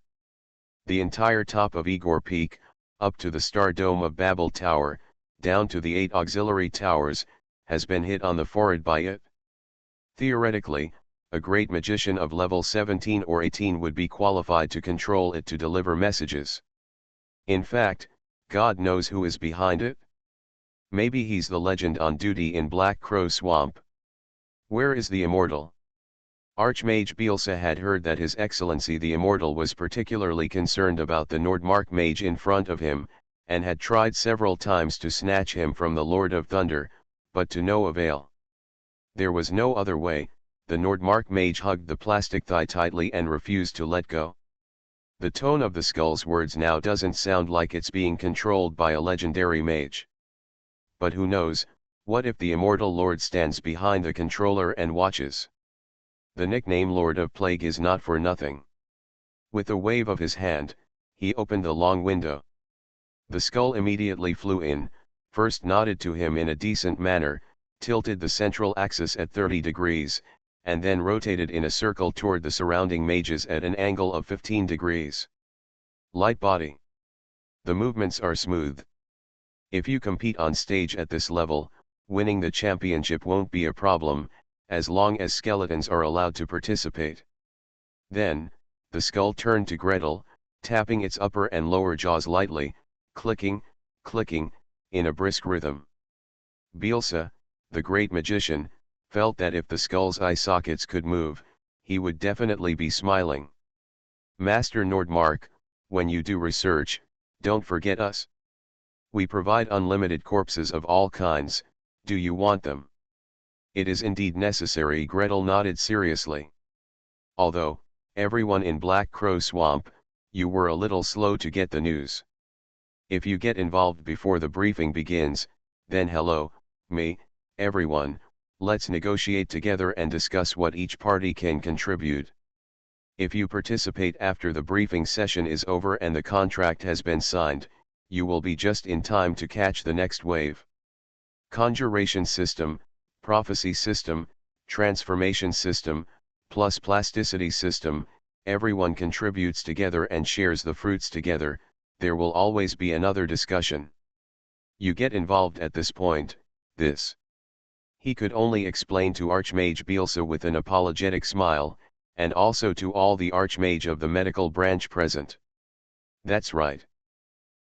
The entire top of Igor Peak, up to the Star Dome of Babel Tower, down to the 8 auxiliary towers, has been hit on the forehead by it. Theoretically, a great magician of level 17 or 18 would be qualified to control it to deliver messages. In fact, God knows who is behind it. Maybe he's the legend on duty in Black Crow Swamp. Where is the Immortal? Archmage Beelzebub had heard that His Excellency the Immortal was particularly concerned about the Nordmark mage in front of him, and had tried several times to snatch him from the Lord of Thunder, but to no avail. There was no other way. The Nordmark mage hugged the plastic thigh tightly and refused to let go. The tone of the skull's words now doesn't sound like it's being controlled by a legendary mage. But who knows, what if the Immortal Lord stands behind the controller and watches? The nickname Lord of Plague is not for nothing. With a wave of his hand, he opened the long window. The skull immediately flew in, first nodded to him in a decent manner, tilted the central axis at 30 degrees, and then rotated in a circle toward the surrounding mages at an angle of 15 degrees. Light body. The movements are smooth. If you compete on stage at this level, winning the championship won't be a problem, as long as skeletons are allowed to participate. Then, the skull turned to Gretel, tapping its upper and lower jaws lightly, clicking, clicking, in a brisk rhythm. Beelzebub, the great magician, felt that if the skull's eye sockets could move, he would definitely be smiling. Master Nordmark, when you do research, don't forget us. We provide unlimited corpses of all kinds. Do you want them? It is indeed necessary. Gretel nodded seriously. Although, everyone in Black Crow Swamp, you were a little slow to get the news. If you get involved before the briefing begins, then hello, me, everyone, let's negotiate together and discuss what each party can contribute. If you participate after the briefing session is over and the contract has been signed, you will be just in time to catch the next wave. Conjuration system, prophecy system, transformation system, plus plasticity system, everyone contributes together and shares the fruits together, there will always be another discussion. You get involved at this point, this. He could only explain to Archmage Bielsa with an apologetic smile, and also to all the Archmage of the medical branch present. That's right.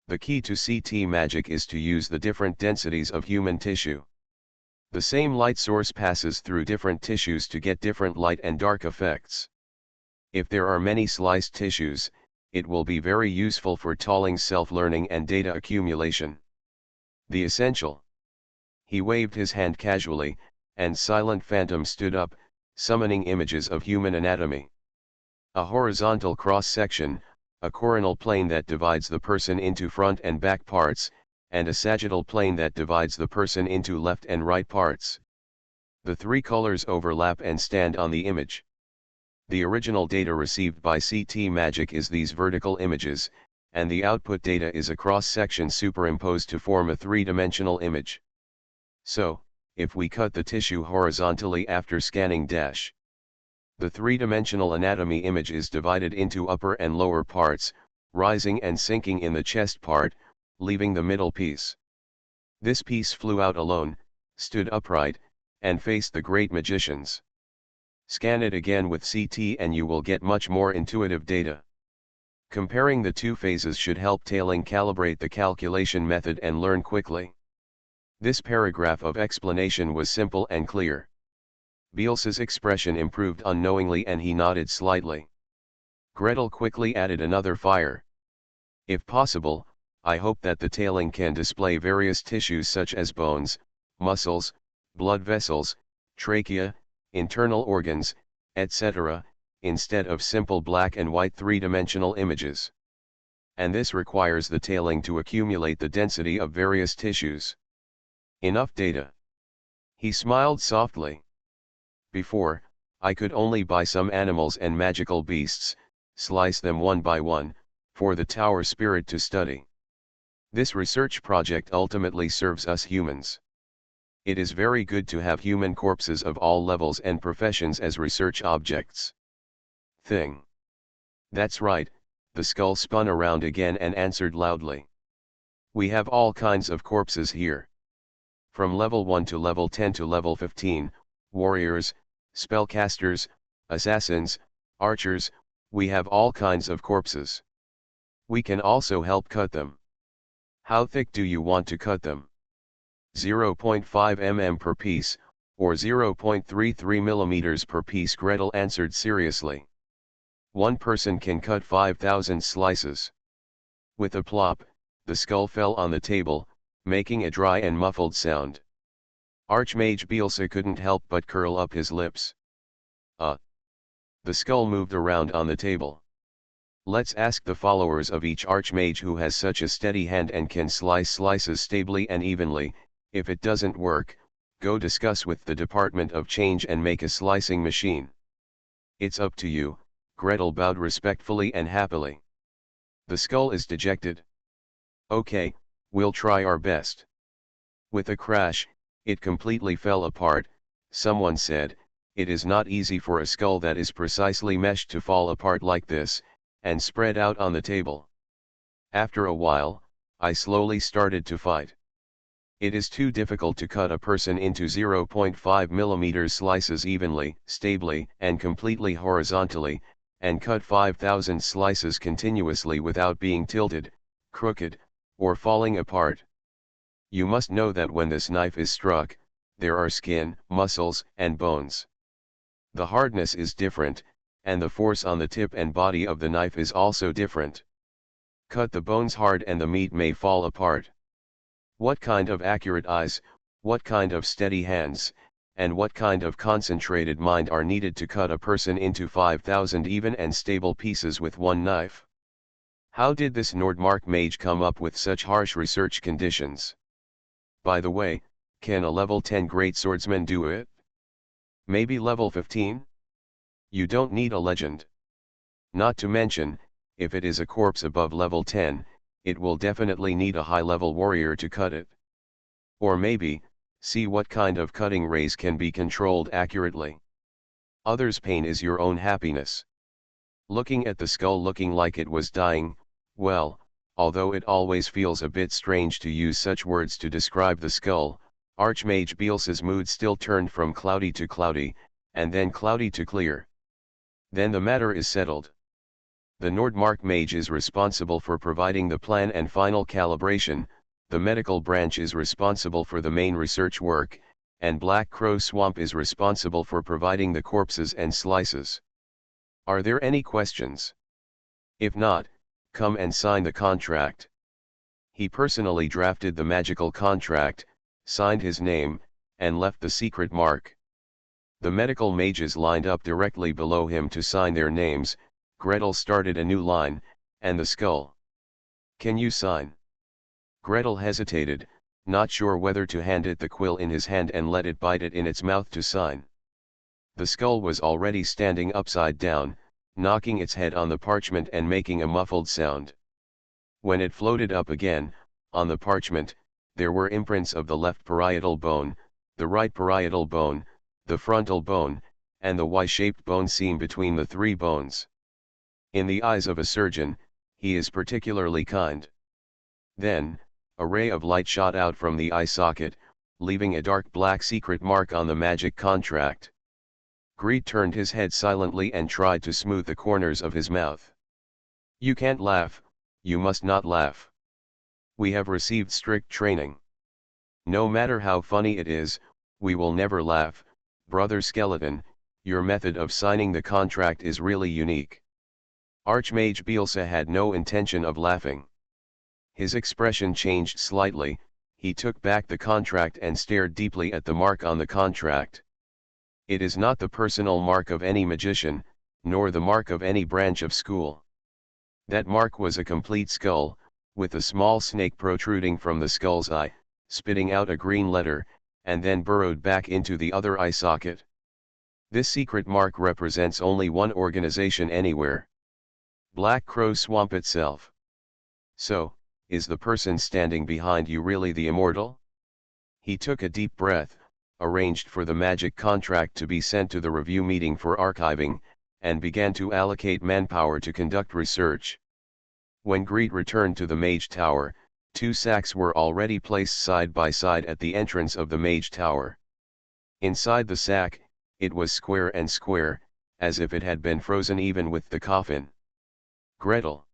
The key to CT magic is to use the different densities of human tissue. The same light source passes through different tissues to get different light and dark effects. If there are many sliced tissues, it will be very useful for tolling self-learning and data accumulation. The essential. He waved his hand casually, and Silent Phantom stood up, summoning images of human anatomy. A horizontal cross-section, a coronal plane that divides the person into front and back parts, and a sagittal plane that divides the person into left and right parts. The three colors overlap and stand on the image. The original data received by CT Magic is these vertical images, and the output data is a cross-section superimposed to form a three-dimensional image. So, if we cut the tissue horizontally after scanning dash, the three-dimensional anatomy image is divided into upper and lower parts, rising and sinking in the chest part, leaving the middle piece. This piece flew out alone, stood upright, and faced the great magicians. Scan it again with CT and you will get much more intuitive data. Comparing the two phases should help tailing calibrate the calculation method and learn quickly. This paragraph of explanation was simple and clear. Bielsa's expression improved unknowingly and he nodded slightly. Gretel quickly added another fire. If possible, I hope that the tailing can display various tissues such as bones, muscles, blood vessels, trachea, internal organs, etc., instead of simple black and white three-dimensional images. And this requires the tailing to accumulate the density of various tissues. Enough data. He smiled softly. Before, I could only buy some animals and magical beasts, slice them one by one, for the tower spirit to study. This research project ultimately serves us humans. It is very good to have human corpses of all levels and professions as research objects. Thing. That's right, the skull spun around again and answered loudly. We have all kinds of corpses here. From level 1 to level 10 to level 15, warriors, spellcasters, assassins, archers, we have all kinds of corpses. We can also help cut them. How thick do you want to cut them? 0.5 mm per piece, or 0.33 mm per piece, Gretel answered seriously. One person can cut 5,000 slices. With a plop, the skull fell on the table, making a dry and muffled sound. Archmage Bielsa couldn't help but curl up his lips. The skull moved around on the table. Let's ask the followers of each Archmage who has such a steady hand and can slice slices stably and evenly. If it doesn't work, go discuss with the Department of Change and make a slicing machine. It's up to you, Gretel bowed respectfully and happily. The skull is dejected. Okay, we'll try our best. With a crash, it completely fell apart. Someone said, it is not easy for a skull that is precisely meshed to fall apart like this, and spread out on the table. After a while, I slowly started to fight. It is too difficult to cut a person into 0.5 mm slices evenly, stably, and completely horizontally, and cut 5,000 slices continuously without being tilted, crooked, or falling apart. You must know that when this knife is struck, there are skin, muscles, and bones. The hardness is different, and the force on the tip and body of the knife is also different. Cut the bones hard and the meat may fall apart. What kind of accurate eyes, what kind of steady hands, and what kind of concentrated mind are needed to cut a person into 5,000 even and stable pieces with one knife? How did this Nordmark mage come up with such harsh research conditions? By the way, can a level 10 great swordsman do it? Maybe level 15? You don't need a legend. Not to mention, if it is a corpse above level 10, it will definitely need a high-level warrior to cut it. Or maybe, see what kind of cutting rays can be controlled accurately. Others' pain is your own happiness. Looking at the skull looking like it was dying, well, although it always feels a bit strange to use such words to describe the skull, Archmage Beelz's mood still turned from cloudy to cloudy, and then cloudy to clear. Then the matter is settled. The Nordmark Mage is responsible for providing the plan and final calibration, the medical branch is responsible for the main research work, and Black Crow Swamp is responsible for providing the corpses and slices. Are there any questions? If not, come and sign the contract. He personally drafted the magical contract, signed his name, and left the secret mark. The medical mages lined up directly below him to sign their names. Gretel started a new line, and the skull. Can you sign? Gretel hesitated, not sure whether to hand it the quill in his hand and let it bite it in its mouth to sign. The skull was already standing upside down, knocking its head on the parchment and making a muffled sound. When it floated up again, on the parchment, there were imprints of the left parietal bone, the right parietal bone, the frontal bone, and the Y-shaped bone seam between the three bones. In the eyes of a surgeon, he is particularly kind. Then, a ray of light shot out from the eye socket, leaving a dark black secret mark on the magic contract. Greed turned his head silently and tried to smooth the corners of his mouth. You can't laugh, you must not laugh. We have received strict training. No matter how funny it is, we will never laugh. Brother Skeleton, your method of signing the contract is really unique. Archmage Beelze had no intention of laughing. His expression changed slightly, he took back the contract and stared deeply at the mark on the contract. It is not the personal mark of any magician, nor the mark of any branch of school. That mark was a complete skull, with a small snake protruding from the skull's eye, spitting out a green letter, and then burrowed back into the other eye socket. This secret mark represents only one organization anywhere. Black Crow Swamp itself. So, is the person standing behind you really the immortal? He took a deep breath, arranged for the magic contract to be sent to the review meeting for archiving, and began to allocate manpower to conduct research. When Greed returned to the Mage Tower, 2 sacks were already placed side by side at the entrance of the Mage Tower. Inside the sack, it was square and square, as if it had been frozen even with the coffin. Gretel.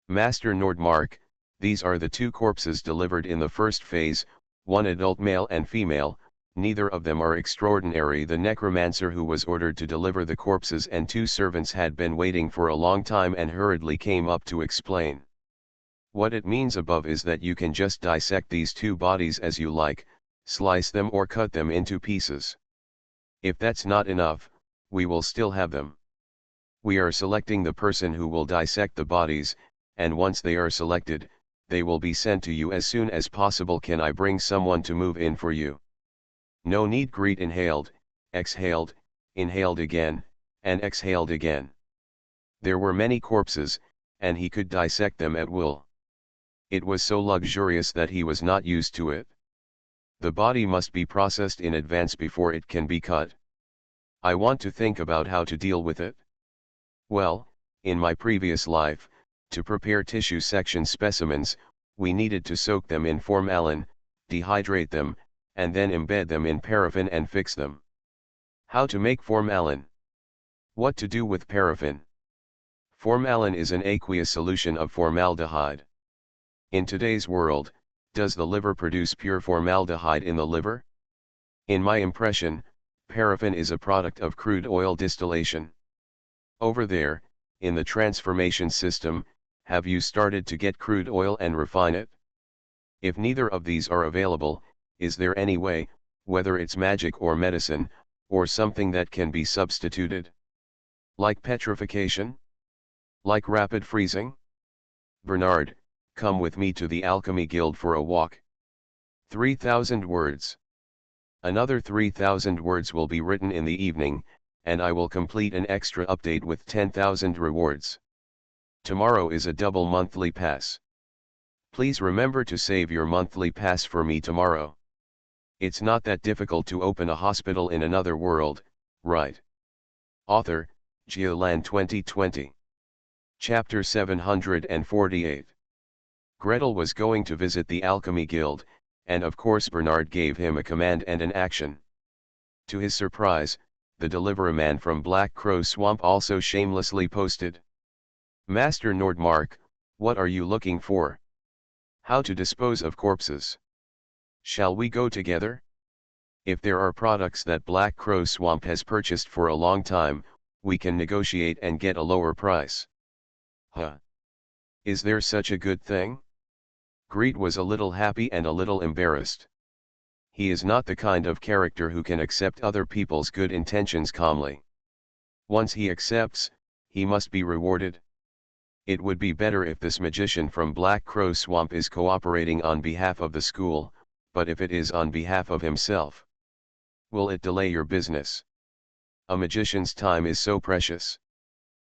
Master Nordmark, these are the 2 corpses delivered in the first phase, one adult male and female. Neither of them are extraordinary. The necromancer who was ordered to deliver the corpses and 2 servants had been waiting for a long time and hurriedly came up to explain. What it means above is that you can just dissect these 2 bodies as you like, slice them or cut them into pieces. If that's not enough, we will still have them. We are selecting the person who will dissect the bodies, and once they are selected, they will be sent to you as soon as possible. Can I bring someone to move in for you? No need. Greed inhaled, exhaled, inhaled again, and exhaled again. There were many corpses, and he could dissect them at will. It was so luxurious that he was not used to it. The body must be processed in advance before it can be cut. I want to think about how to deal with it. Well, in my previous life, to prepare tissue section specimens, we needed to soak them in formalin, dehydrate them, and then embed them in paraffin and fix them. How to make formalin? What to do with paraffin? Formalin is an aqueous solution of formaldehyde. In today's world, does the liver produce pure formaldehyde in the liver? In my impression, paraffin is a product of crude oil distillation. Over there, in the transformation system, have you started to get crude oil and refine it? If neither of these are available, is there any way, whether it's magic or medicine, or something that can be substituted? Like petrification? Like rapid freezing? Bernard, come with me to the Alchemy Guild for a walk. 3,000 words. Another 3,000 words will be written in the evening, and I will complete an extra update with 10,000 rewards. Tomorrow is a double monthly pass. Please remember to save your monthly pass for me tomorrow. It's not that difficult to open a hospital in another world, right? Author, Geoland 2020. Chapter 748. Gretel was going to visit the Alchemy Guild, and of course Bernard gave him a command and an action. To his surprise, the delivery man from Black Crow Swamp also shamelessly posted. Master Nordmark, what are you looking for? How to dispose of corpses. Shall we go together? If there are products that Black Crow Swamp has purchased for a long time, we can negotiate and get a lower price. Huh? Is there such a good thing? Greet was a little happy and a little embarrassed. He is not the kind of character who can accept other people's good intentions calmly. Once he accepts, he must be rewarded. It would be better if this magician from Black Crow Swamp is cooperating on behalf of the school, but if it is on behalf of himself, will it delay your business? A magician's time is so precious.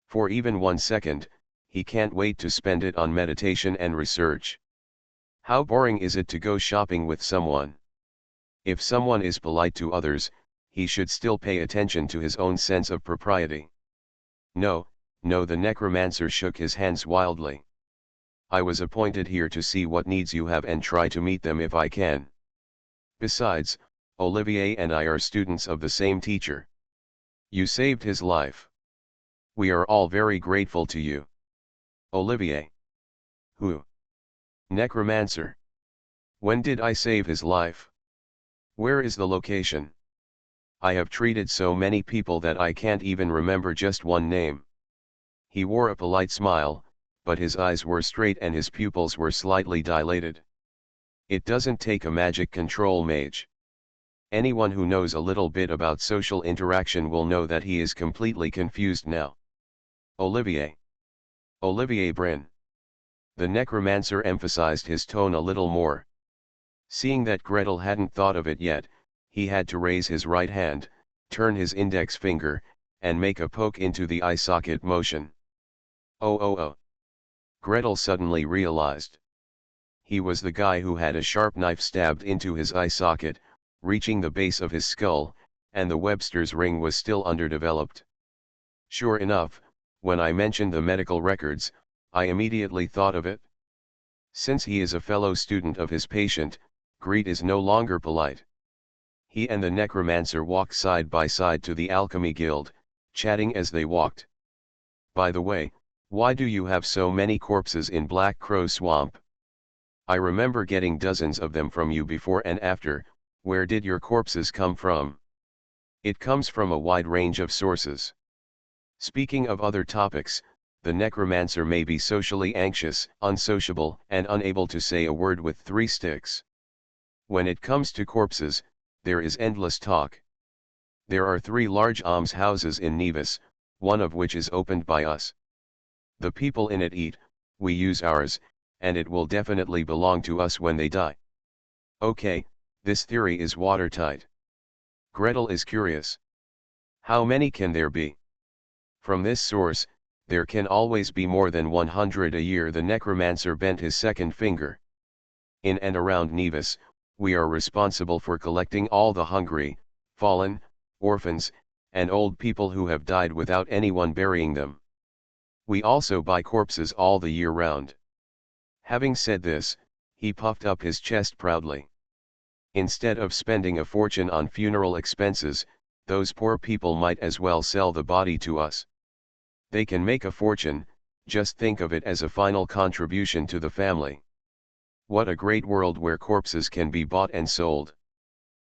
For even 1 second, he can't wait to spend it on meditation and research. How boring is it to go shopping with someone? If someone is polite to others, he should still pay attention to his own sense of propriety. No, the necromancer shook his hands wildly. I was appointed here to see what needs you have and try to meet them if I can. Besides, Olivier and I are students of the same teacher. You saved his life. We are all very grateful to you. Olivier. Who? Necromancer. When did I save his life? Where is the location? I have treated so many people that I can't even remember just one name. He wore a polite smile, but his eyes were straight and his pupils were slightly dilated. It doesn't take a magic control mage. Anyone who knows a little bit about social interaction will know that he is completely confused now. Olivier. Olivier Brin. The necromancer emphasized his tone a little more. Seeing that Gretel hadn't thought of it yet, he had to raise his right hand, turn his index finger, and make a poke into the eye socket motion. Oh. Gretel suddenly realized. He was the guy who had a sharp knife stabbed into his eye socket, reaching the base of his skull, and the Webster's ring was still underdeveloped. Sure enough, when I mentioned the medical records, I immediately thought of it. Since he is a fellow student of his patient, Greet is no longer polite. He and the necromancer walked side by side to the Alchemy Guild, chatting as they walked. By the way, why do you have so many corpses in Black Crow Swamp? I remember getting dozens of them from you before and after. Where did your corpses come from? It comes from a wide range of sources. Speaking of other topics, the necromancer may be socially anxious, unsociable, and unable to say a word with 3 sticks. When it comes to corpses, there is endless talk. There are 3 large almshouses in Nevis, one of which is opened by us. The people in it eat, we use ours, and it will definitely belong to us when they die. Okay, this theory is watertight. Gretel is curious. How many can there be? From this source, there can always be more than 100 a year. The necromancer bent his second finger. In and around Nevis, we are responsible for collecting all the hungry, fallen, orphans, and old people who have died without anyone burying them. We also buy corpses all the year round. Having said this, he puffed up his chest proudly. Instead of spending a fortune on funeral expenses, those poor people might as well sell the body to us. They can make a fortune, just think of it as a final contribution to the family. What a great world where corpses can be bought and sold.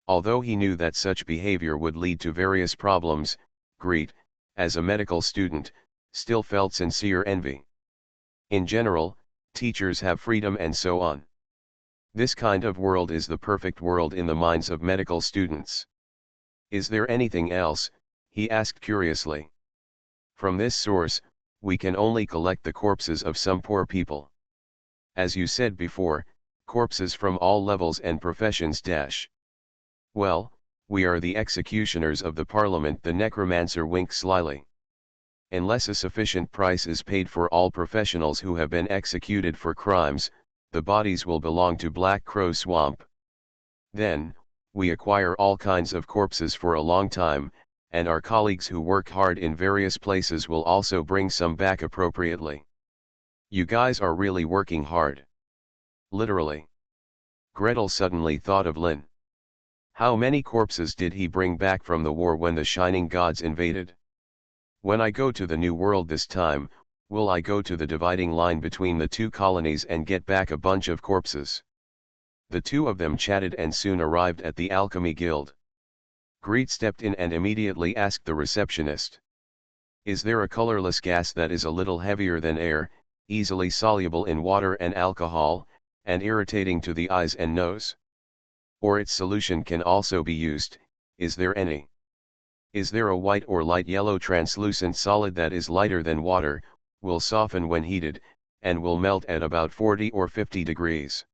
Although he knew that such behavior would lead to various problems, Greet, as a medical student, still felt sincere envy. In general, teachers have freedom and so on. This kind of world is the perfect world in the minds of medical students. Is there anything else? He asked curiously. From this source, we can only collect the corpses of some poor people. As you said before, corpses from all levels and professions. Well, we are the executioners of the parliament. The necromancer winked slyly. Unless a sufficient price is paid for all professionals who have been executed for crimes, the bodies will belong to Black Crow Swamp. Then, we acquire all kinds of corpses for a long time, and our colleagues who work hard in various places will also bring some back appropriately. You guys are really working hard. Literally. Gretel suddenly thought of Lin. How many corpses did he bring back from the war when the Shining Gods invaded? When I go to the New World this time, will I go to the dividing line between the two colonies and get back a bunch of corpses? The two of them chatted and soon arrived at the Alchemy Guild. Greet stepped in and immediately asked the receptionist. Is there a colorless gas that is a little heavier than air, easily soluble in water and alcohol, and irritating to the eyes and nose? Or its solution can also be used, is there any? Is there a white or light yellow translucent solid that is lighter than water, will soften when heated, and will melt at about 40 or 50 degrees?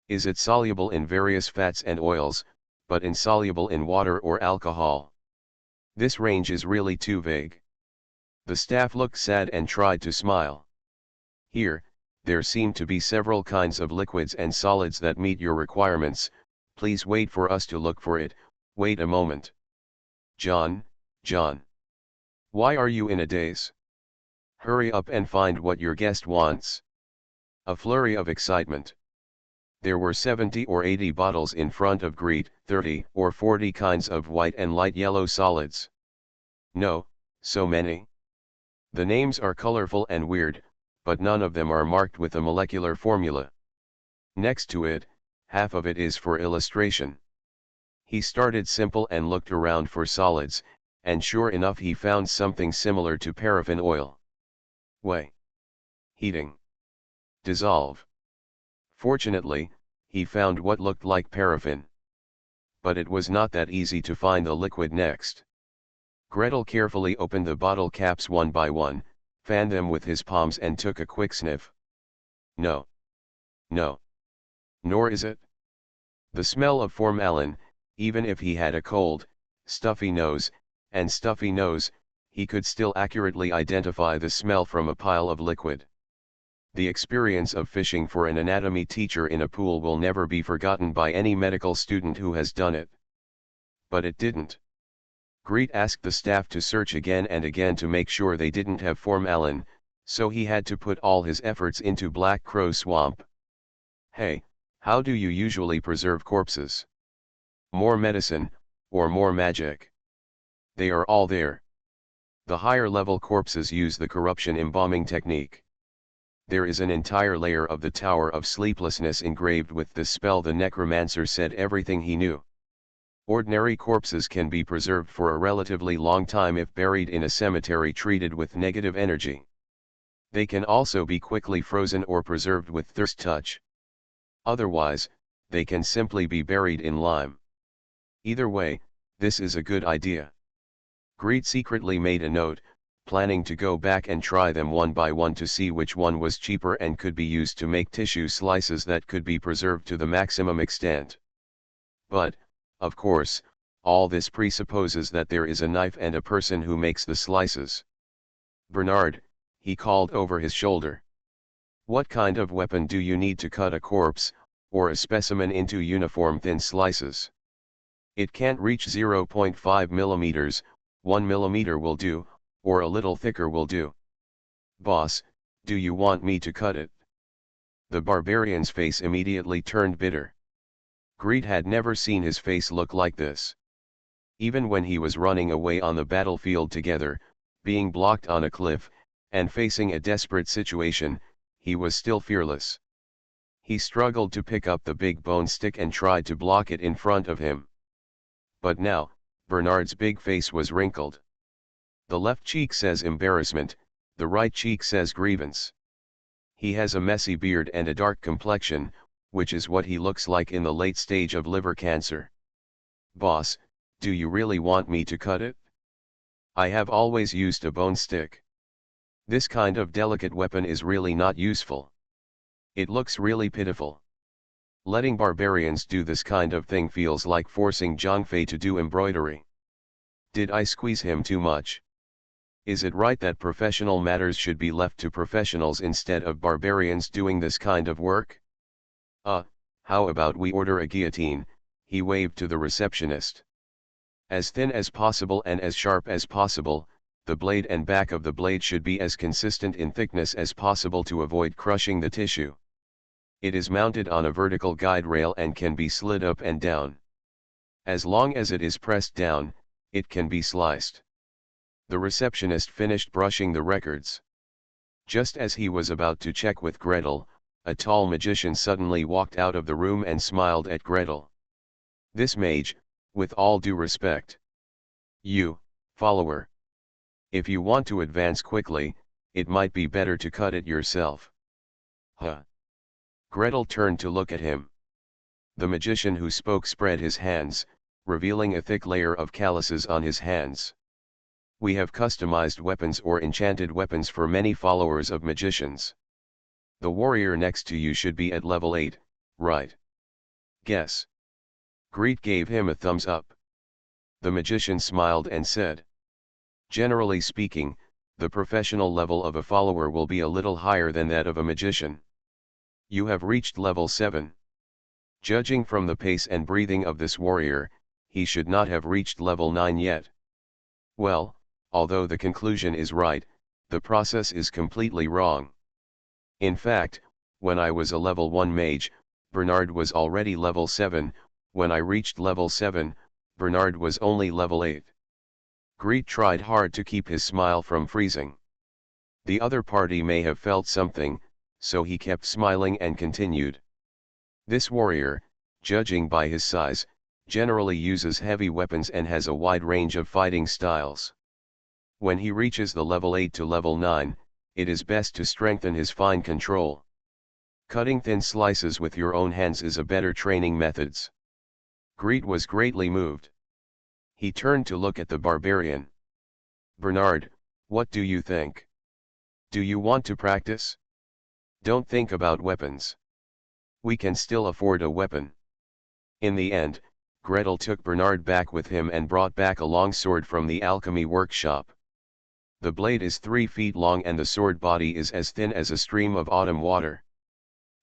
Is it soluble in various fats and oils, but insoluble in water or alcohol? This range is really too vague. The staff looked sad and tried to smile. Here, there seem to be several kinds of liquids and solids that meet your requirements. Please wait for us to look for it. Wait a moment. John, why are you in a daze? Hurry up and find what your guest wants. A flurry of excitement. There were 70 or 80 bottles in front of Greet, 30 or 40 kinds of white and light yellow solids. No, so many. The names are colorful and weird, but none of them are marked with a molecular formula. Next to it, half of it is for illustration. He started simple and looked around for solids, and sure enough he found something similar to paraffin oil. Weigh. Heating. Dissolve. Fortunately, he found what looked like paraffin. But it was not that easy to find the liquid next. Gretel carefully opened the bottle caps one by one, fanned them with his palms and took a quick sniff. No. Nor is it. The smell of formalin, even if he had a cold, stuffy nose, he could still accurately identify the smell from a pile of liquid. The experience of fishing for an anatomy teacher in a pool will never be forgotten by any medical student who has done it. But it didn't. Greet asked the staff to search again and again to make sure they didn't have formalin, so he had to put all his efforts into Black Crow Swamp. Hey, how do you usually preserve corpses? More medicine, or more magic? They are all there. The higher level corpses use the corruption embalming technique. There is an entire layer of the Tower of Sleeplessness engraved with this spell. The necromancer said everything he knew. Ordinary corpses can be preserved for a relatively long time if buried in a cemetery treated with negative energy. They can also be quickly frozen or preserved with thirst touch. Otherwise, they can simply be buried in lime. Either way, this is a good idea. Greet secretly made a note, planning to go back and try them one by one to see which one was cheaper and could be used to make tissue slices that could be preserved to the maximum extent. But, of course, all this presupposes that there is a knife and a person who makes the slices. Bernard, he called over his shoulder. What kind of weapon do you need to cut a corpse, or a specimen into uniform thin slices? It can't reach 0.5 millimeters, 1 millimeter will do, or a little thicker will do. Boss, do you want me to cut it? The barbarian's face immediately turned bitter. Greet had never seen his face look like this. Even when he was running away on the battlefield together, being blocked on a cliff, and facing a desperate situation, he was still fearless. He struggled to pick up the big bone stick and tried to block it in front of him. But now, Bernard's big face was wrinkled. The left cheek says embarrassment, the right cheek says grievance. He has a messy beard and a dark complexion, which is what he looks like in the late stage of liver cancer. Boss, do you really want me to cut it? I have always used a bone stick. This kind of delicate weapon is really not useful. It looks really pitiful. Letting barbarians do this kind of thing feels like forcing Zhang Fei to do embroidery. Did I squeeze him too much? Is it right that professional matters should be left to professionals instead of barbarians doing this kind of work? How about we order a guillotine? He waved to the receptionist. As thin as possible and as sharp as possible, the blade and back of the blade should be as consistent in thickness as possible to avoid crushing the tissue. It is mounted on a vertical guide rail and can be slid up and down. As long as it is pressed down, it can be sliced. The receptionist finished brushing the records. Just as he was about to check with Gretel, a tall magician suddenly walked out of the room and smiled at Gretel. This mage, with all due respect. You, follower. If you want to advance quickly, it might be better to cut it yourself. Huh. Gretel turned to look at him. The magician who spoke spread his hands, revealing a thick layer of calluses on his hands. We have customized weapons or enchanted weapons for many followers of magicians. The warrior next to you should be at level 8, right? Guess. Greet gave him a thumbs up. The magician smiled and said, generally speaking, the professional level of a follower will be a little higher than that of a magician. You have reached level 7. Judging from the pace and breathing of this warrior, he should not have reached level 9 yet. Well, although the conclusion is right, the process is completely wrong. In fact, when I was a level 1 mage, Bernard was already level 7, when I reached level 7, Bernard was only level 8. Greet tried hard to keep his smile from freezing. The other party may have felt something, so he kept smiling and continued. This warrior, judging by his size, generally uses heavy weapons and has a wide range of fighting styles. When he reaches the level 8 to level 9, it is best to strengthen his fine control. Cutting thin slices with your own hands is a better training methods. Greet was greatly moved. He turned to look at the barbarian. Bernard, what do you think? Do you want to practice? Don't think about weapons. We can still afford a weapon. In the end, Gretel took Bernard back with him and brought back a long sword from the alchemy workshop. The blade is 3 feet long and the sword body is as thin as a stream of autumn water.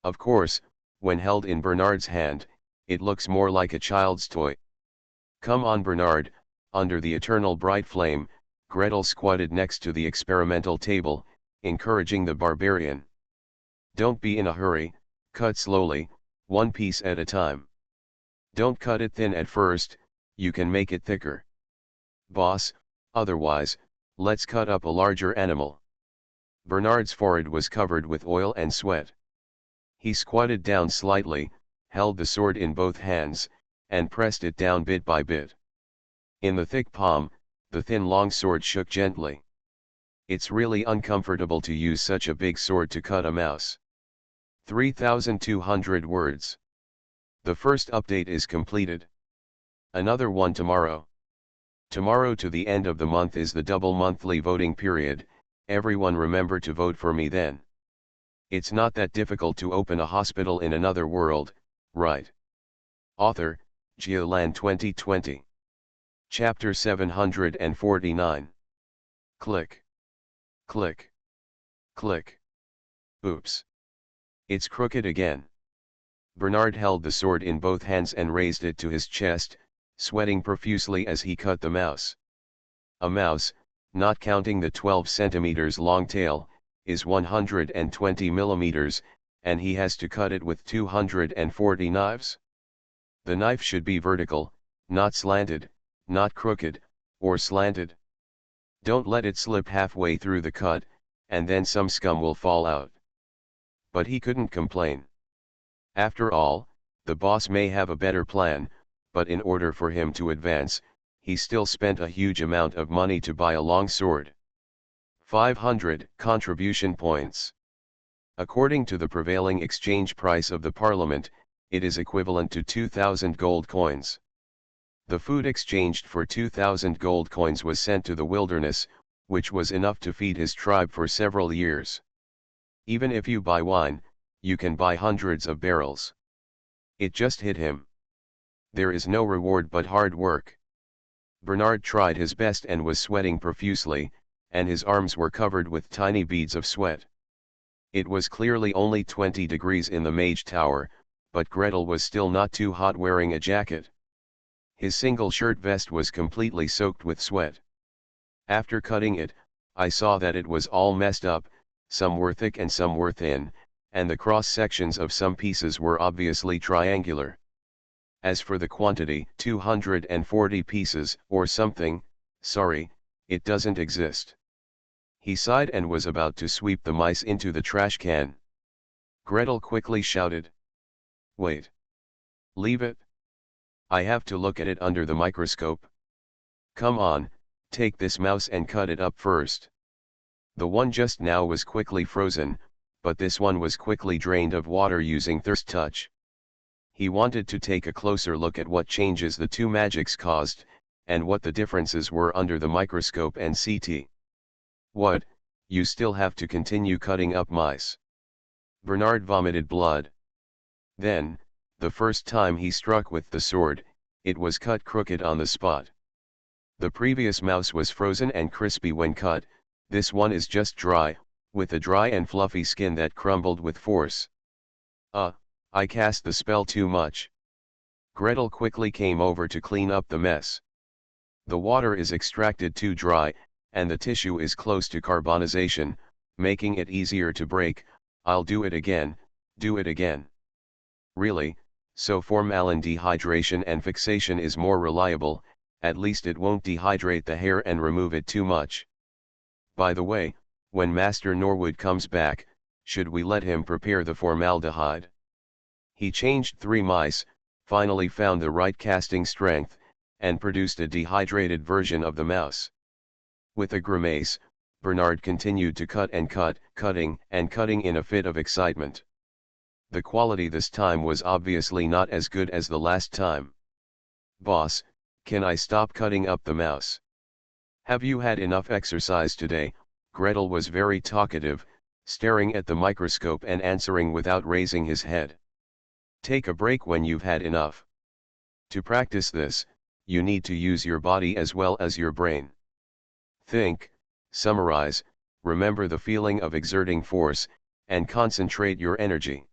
Of course, when held in Bernard's hand, it looks more like a child's toy. Come on Bernard, under the eternal bright flame, Gretel squatted next to the experimental table, encouraging the barbarian. Don't be in a hurry, cut slowly, one piece at a time. Don't cut it thin at first, you can make it thicker. Boss, otherwise, let's cut up a larger animal. Bernard's forehead was covered with oil and sweat. He squatted down slightly, held the sword in both hands, and pressed it down bit by bit. In the thick palm, the thin long sword shook gently. It's really uncomfortable to use such a big sword to cut a mouse. 3,200 words. The first update is completed. Another one tomorrow. Tomorrow to the end of the month is the double monthly voting period, everyone remember to vote for me then. It's not that difficult to open a hospital in another world, right? Author, Geoland 2020. Chapter 749. Click. Click. Click. Oops. It's crooked again. Bernard held the sword in both hands and raised it to his chest, sweating profusely as he cut the mouse. A mouse, not counting the 12 centimeters long tail, is 120 millimeters, and he has to cut it with 240 knives. The knife should be vertical, not slanted, not crooked, or slanted. Don't let it slip halfway through the cut, and then some scum will fall out. But he couldn't complain. After all, the boss may have a better plan, but in order for him to advance, he still spent a huge amount of money to buy a long sword. 500 contribution points. According to the prevailing exchange price of the parliament, it is equivalent to 2,000 gold coins. The food exchanged for 2,000 gold coins was sent to the wilderness, which was enough to feed his tribe for several years. Even if you buy wine, you can buy hundreds of barrels. It just hit him. There is no reward but hard work. Bernard tried his best and was sweating profusely, and his arms were covered with tiny beads of sweat. It was clearly only 20 degrees in the Mage Tower, but Gretel was still not too hot wearing a jacket. His single shirt vest was completely soaked with sweat. After cutting it, I saw that it was all messed up, some were thick and some were thin, and the cross sections of some pieces were obviously triangular. As for the quantity, 240 pieces, or something, sorry, it doesn't exist. He sighed and was about to sweep the mice into the trash can. Gretel quickly shouted. Wait. Leave it. I have to look at it under the microscope. Come on, take this mouse and cut it up first. The one just now was quickly frozen, but this one was quickly drained of water using thirst touch. He wanted to take a closer look at what changes the two magics caused, and what the differences were under the microscope and CT. What, you still have to continue cutting up mice? Bernard vomited blood. Then, the first time he struck with the sword, it was cut crooked on the spot. The previous mouse was frozen and crispy when cut, this one is just dry, with a dry and fluffy skin that crumbled with force. I cast the spell too much. Gretel quickly came over to clean up the mess. The water is extracted too dry, and the tissue is close to carbonization, making it easier to break. I'll do it again, do it again. Really, so formalin dehydration and fixation is more reliable, at least it won't dehydrate the hair and remove it too much. By the way, when Master Norwood comes back, should we let him prepare the formaldehyde? He changed 3 mice, finally found the right casting strength, and produced a dehydrated version of the mouse. With a grimace, Bernard continued to cut and cut, cutting and cutting in a fit of excitement. The quality this time was obviously not as good as the last time. Boss, can I stop cutting up the mouse? Have you had enough exercise today? Gretel was very talkative, staring at the microscope and answering without raising his head. Take a break when you've had enough. To practice this, you need to use your body as well as your brain. Think, summarize, remember the feeling of exerting force, and concentrate your energy.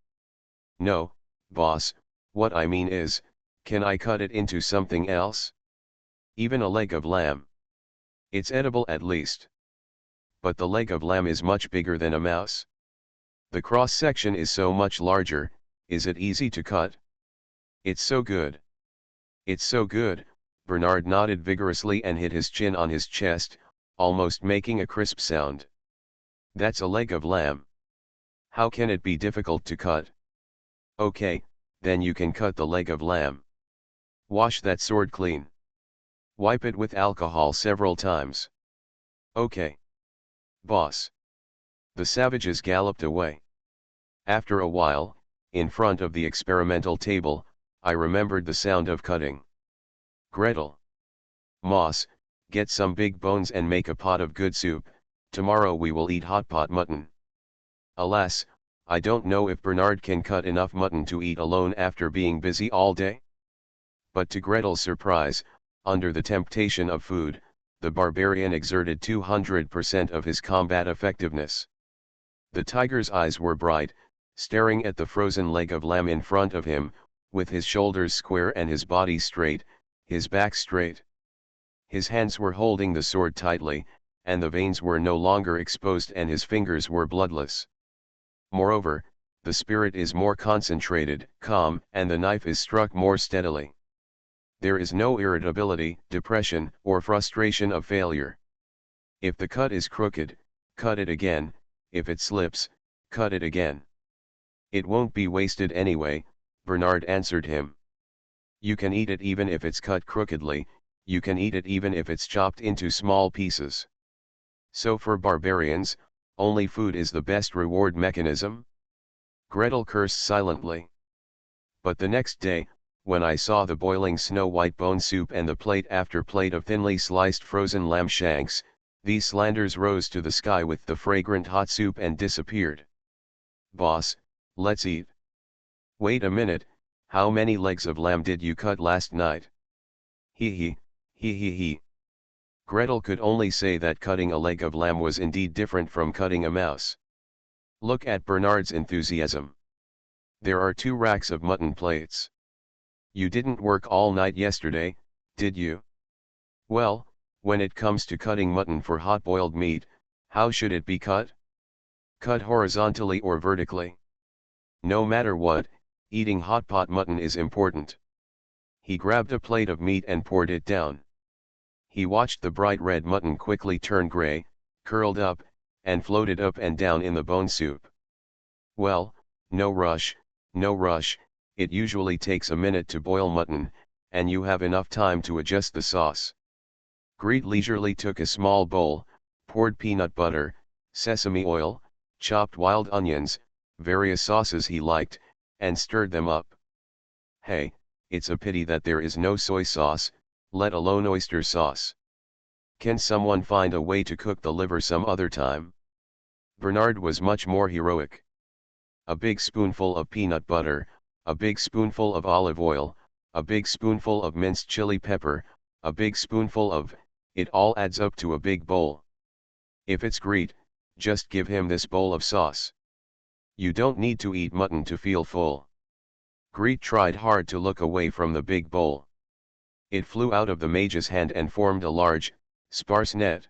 No, boss, what I mean is, can I cut it into something else? Even a leg of lamb. It's edible at least. But the leg of lamb is much bigger than a mouse. The cross-section is so much larger, is it easy to cut? It's so good. It's so good, Bernard nodded vigorously and hit his chin on his chest, almost making a crisp sound. That's a leg of lamb. How can it be difficult to cut? Okay, then you can cut the leg of lamb. Wash that sword clean. Wipe it with alcohol several times. Okay. Boss. The savages galloped away. After a while, in front of the experimental table, I remembered the sound of cutting. Gretel. Moss, get some big bones and make a pot of good soup, tomorrow we will eat hot pot mutton. Alas, I don't know if Bernard can cut enough mutton to eat alone after being busy all day. But to Gretel's surprise, under the temptation of food, the barbarian exerted 200% of his combat effectiveness. The tiger's eyes were bright, staring at the frozen leg of lamb in front of him, with his shoulders square and his body straight, his back straight. His hands were holding the sword tightly, and the veins were no longer exposed and his fingers were bloodless. Moreover, the spirit is more concentrated, calm, and the knife is struck more steadily. There is no irritability, depression, or frustration of failure. If the cut is crooked, cut it again, if it slips, cut it again. It won't be wasted anyway, Bernard answered him. You can eat it even if it's cut crookedly, you can eat it even if it's chopped into small pieces. So for barbarians, only food is the best reward mechanism? Gretel cursed silently. But the next day, when I saw the boiling snow-white bone soup and the plate after plate of thinly sliced frozen lamb shanks, these slanders rose to the sky with the fragrant hot soup and disappeared. Boss, let's eat. Wait a minute, how many legs of lamb did you cut last night? Hee. Gretel could only say that cutting a leg of lamb was indeed different from cutting a mouse. Look at Bernard's enthusiasm. There are 2 racks of mutton plates. You didn't work all night yesterday, Did you? Well, when it comes to cutting mutton for hot-boiled meat, how should it be cut? Cut horizontally or vertically. No matter what, eating hot pot mutton is important. He grabbed a plate of meat and poured it down. He watched the bright red mutton quickly turn gray, curled up, and floated up and down in the bone soup. Well, no rush, no rush, it usually takes a minute to boil mutton, and you have enough time to adjust the sauce. Greet leisurely took a small bowl, poured peanut butter, sesame oil, chopped wild onions, various sauces he liked, and stirred them up. Hey, it's a pity that there is no soy sauce, let alone oyster sauce. Can someone find a way to cook the liver some other time? Bernard was much more heroic. A big spoonful of peanut butter, a big spoonful of olive oil, a big spoonful of minced chili pepper, a big spoonful of, it all adds up to a big bowl. If it's Greet, just give him this bowl of sauce. You don't need to eat mutton to feel full. Greet tried hard to look away from the big bowl. It flew out of the mage's hand and formed a large, sparse net.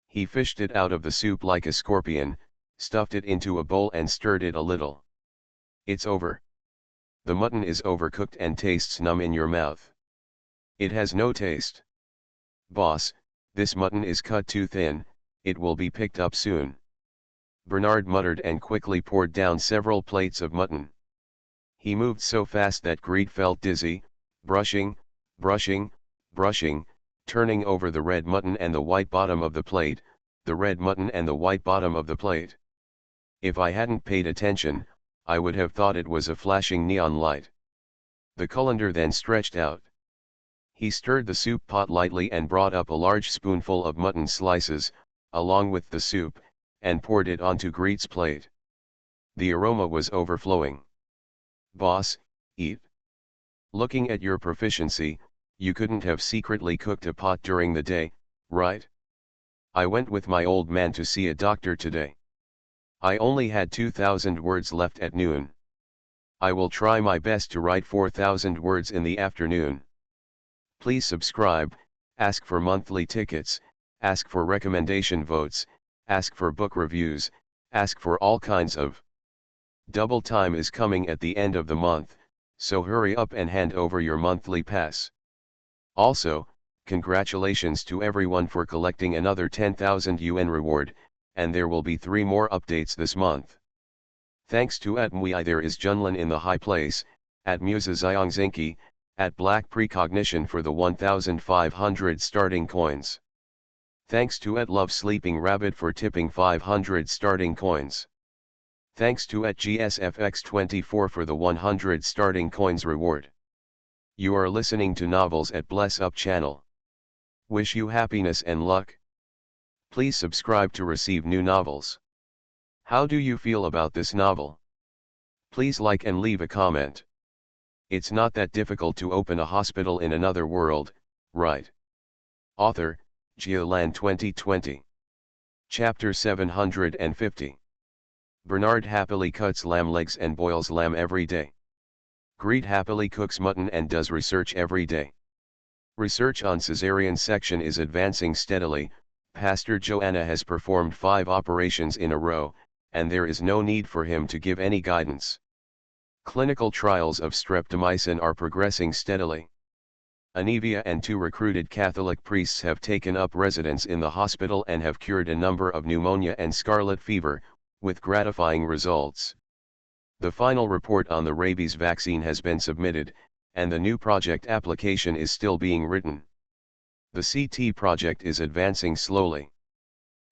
He fished it out of the soup like a scorpion, stuffed it into a bowl and stirred it a little. It's over. The mutton is overcooked and tastes numb in your mouth. It has no taste. Boss, this mutton is cut too thin, it will be picked up soon. Bernard muttered and quickly poured down several plates of mutton. He moved so fast that Greet felt dizzy, brushing, turning over the red mutton and the white bottom of the plate, the red mutton and the white bottom of the plate. If I hadn't paid attention, I would have thought it was a flashing neon light. The colander then stretched out. He stirred the soup pot lightly and brought up a large spoonful of mutton slices, along with the soup, and poured it onto Greet's plate. The aroma was overflowing. Boss, eat. Looking at your proficiency, you couldn't have secretly cooked a pot during the day, right? I went with my old man to see a doctor today. I only had 2,000 words left at noon. I will try my best to write 4,000 words in the afternoon. Please subscribe, ask for monthly tickets, ask for recommendation votes, ask for book reviews, ask for all kinds of. Double time is coming at the end of the month, so hurry up and hand over your monthly pass. Also, congratulations to everyone for collecting another 10,000 UN reward, and there will be 3 more updates this month. Thanks to @Mui there is Junlin in the high place, @Musa Xiangzinki, @Black Precognition for the 1,500 starting coins. Thanks to @Love Sleeping Rabbit for tipping 500 starting coins. Thanks to @GSFX24 for the 100 starting coins reward. You are listening to Novels at Bless Up channel. Wish you happiness and luck. Please subscribe to receive new novels. How do you feel about this novel? Please like and leave a comment. It's not that difficult to open a hospital in another world, right? Author, Geoland 2020. Chapter 750. Bernard happily cuts lamb legs and boils lamb every day. Greet happily cooks mutton and does research every day. Research on cesarean section is advancing steadily. Pastor Joanna has performed 5 operations in a row, and there is no need for him to give any guidance. Clinical trials of streptomycin are progressing steadily. Anivia and 2 recruited Catholic priests have taken up residence in the hospital and have cured a number of pneumonia and scarlet fever, with gratifying results. The final report on the rabies vaccine has been submitted, and the new project application is still being written. The CT project is advancing slowly.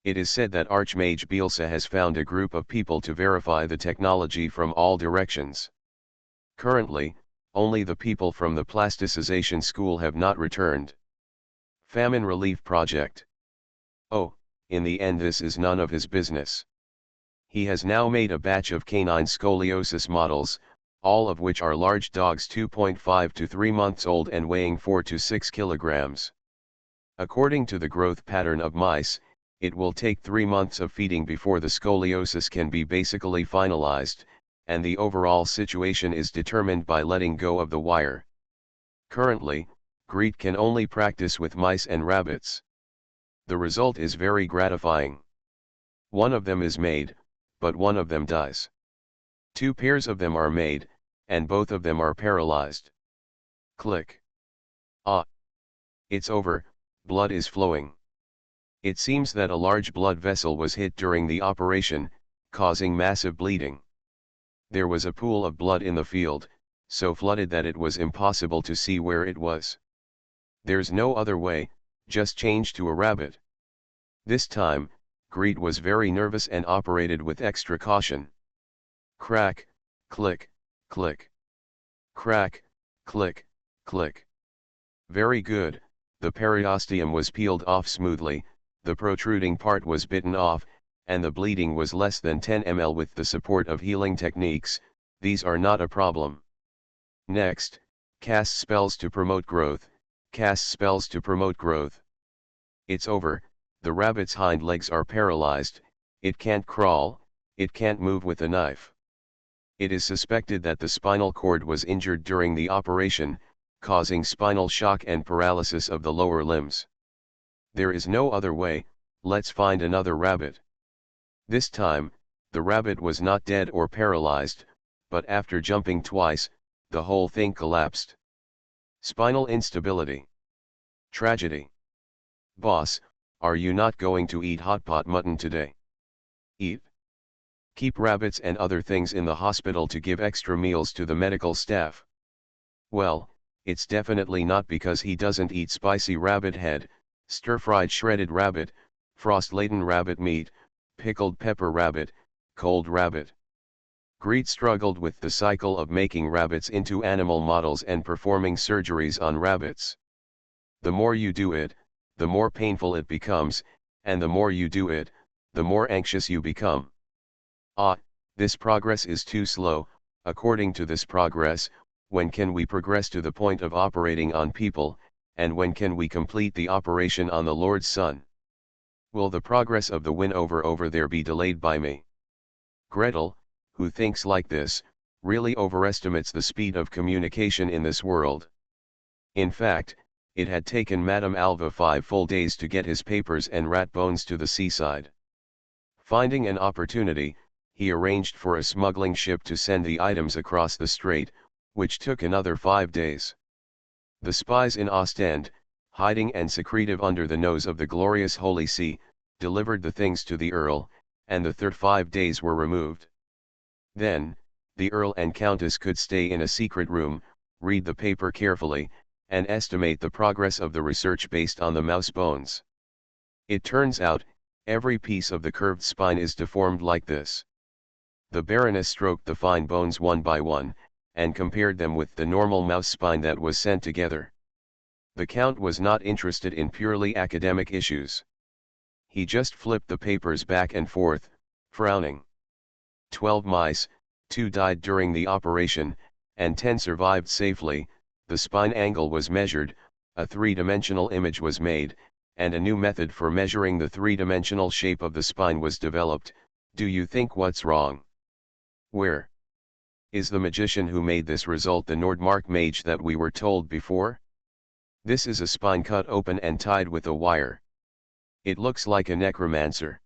It is said that Archmage Bielsa has found a group of people to verify the technology from all directions. Currently, only the people from the plasticization school have not returned. Famine relief project. Oh, in the end this is none of his business. He has now made a batch of canine scoliosis models, all of which are large dogs 2.5 to 3 months old and weighing 4 to 6 kilograms. According to the growth pattern of mice, it will take 3 months of feeding before the scoliosis can be basically finalized, and the overall situation is determined by letting go of the wire. Currently, Greet can only practice with mice and rabbits. The result is very gratifying. One of them is made, but one of them dies. 2 pairs of them are made, and both of them are paralyzed. Click. Ah! It's over, blood is flowing. It seems that a large blood vessel was hit during the operation, causing massive bleeding. There was a pool of blood in the field, so flooded that it was impossible to see where it was. There's no other way, just change to a rabbit. This time, Greet was very nervous and operated with extra caution. Crack, click, click. Crack, click, click. Very good, the periosteum was peeled off smoothly, the protruding part was bitten off, and the bleeding was less than 10 ml with the support of healing techniques. These are not a problem. Next, cast spells to promote growth, cast spells to promote growth. It's over, the rabbit's hind legs are paralyzed, it can't crawl, it can't move with a knife. It is suspected that the spinal cord was injured during the operation, causing spinal shock and paralysis of the lower limbs. There is no other way, let's find another rabbit. This time, the rabbit was not dead or paralyzed, but after jumping twice, the whole thing collapsed. Spinal instability. Tragedy. Boss, are you not going to eat hot pot mutton today? Eat. Keep rabbits and other things in the hospital to give extra meals to the medical staff. Well, it's definitely not because he doesn't eat spicy rabbit head, stir-fried shredded rabbit, frost-laden rabbit meat, pickled pepper rabbit, cold rabbit. Greet struggled with the cycle of making rabbits into animal models and performing surgeries on rabbits. The more you do it, the more painful it becomes, and the more you do it, the more anxious you become. Ah, this progress is too slow. According to this progress, when can we progress to the point of operating on people, and when can we complete the operation on the Lord's Son? Will the progress of the win over there be delayed by me? Gretel, who thinks like this, really overestimates the speed of communication in this world. In fact, it had taken Madame Alva 5 full days to get his papers and rat bones to the seaside. Finding an opportunity, he arranged for a smuggling ship to send the items across the strait, which took another 5 days. The spies in Ostend, hiding and secretive under the nose of the glorious Holy See, delivered the things to the Earl, and the 5 days were removed. Then, the Earl and Countess could stay in a secret room, read the paper carefully, and estimate the progress of the research based on the mouse bones. It turns out, every piece of the curved spine is deformed like this. The Baroness stroked the fine bones one by one, and compared them with the normal mouse spine that was sent together. The Count was not interested in purely academic issues. He just flipped the papers back and forth, frowning. 12 mice, 2 died during the operation, and 10 survived safely. The spine angle was measured, a 3-dimensional image was made, and a new method for measuring the 3-dimensional shape of the spine was developed. Do you think what's wrong? Where is the magician who made this result, the Nordmark mage that we were told before? This is a spine cut open and tied with a wire. It looks like a necromancer.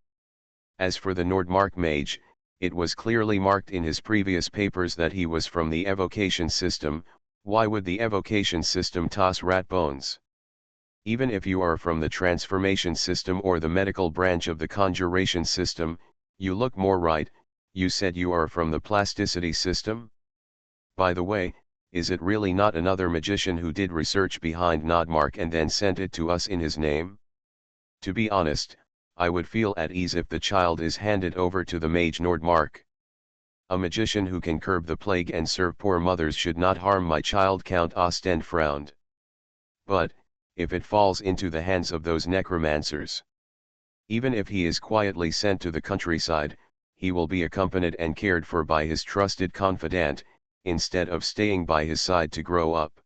As for the Nordmark mage, it was clearly marked in his previous papers that he was from the evocation system. Why would the evocation system toss rat bones? Even if you are from the transformation system or the medical branch of the conjuration system, you look more right. You said you are from the plasticity system? By the way, is it really not another magician who did research behind Nordmark and then sent it to us in his name? To be honest, I would feel at ease if the child is handed over to the mage Nordmark. A magician who can curb the plague and serve poor mothers should not harm my child. Count Ostend frowned. But, if it falls into the hands of those necromancers, even if he is quietly sent to the countryside, he will be accompanied and cared for by his trusted confidant, instead of staying by his side to grow up.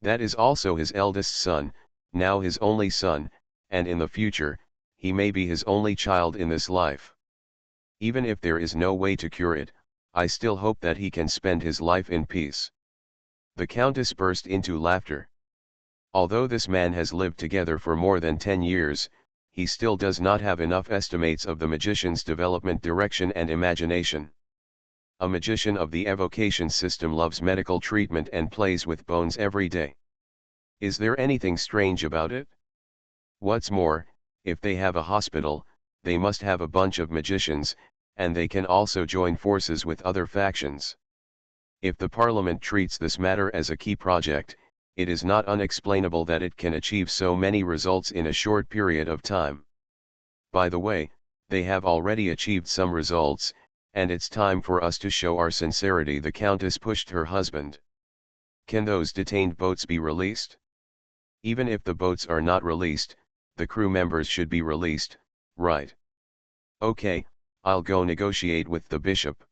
That is also his eldest son, now his only son, and in the future, he may be his only child in this life. Even if there is no way to cure it, I still hope that he can spend his life in peace. The Countess burst into laughter. Although this man has lived together for more than 10 years, he still does not have enough estimates of the magician's development, direction and imagination. A magician of the evocation system loves medical treatment and plays with bones every day. Is there anything strange about it? What's more, if they have a hospital, they must have a bunch of magicians, and they can also join forces with other factions. If the Parliament treats this matter as a key project, it is not unexplainable that it can achieve so many results in a short period of time. By the way, they have already achieved some results, and it's time for us to show our sincerity. The Countess pushed her husband. Can those detained boats be released? Even if the boats are not released, the crew members should be released, right? Okay, I'll go negotiate with the bishop.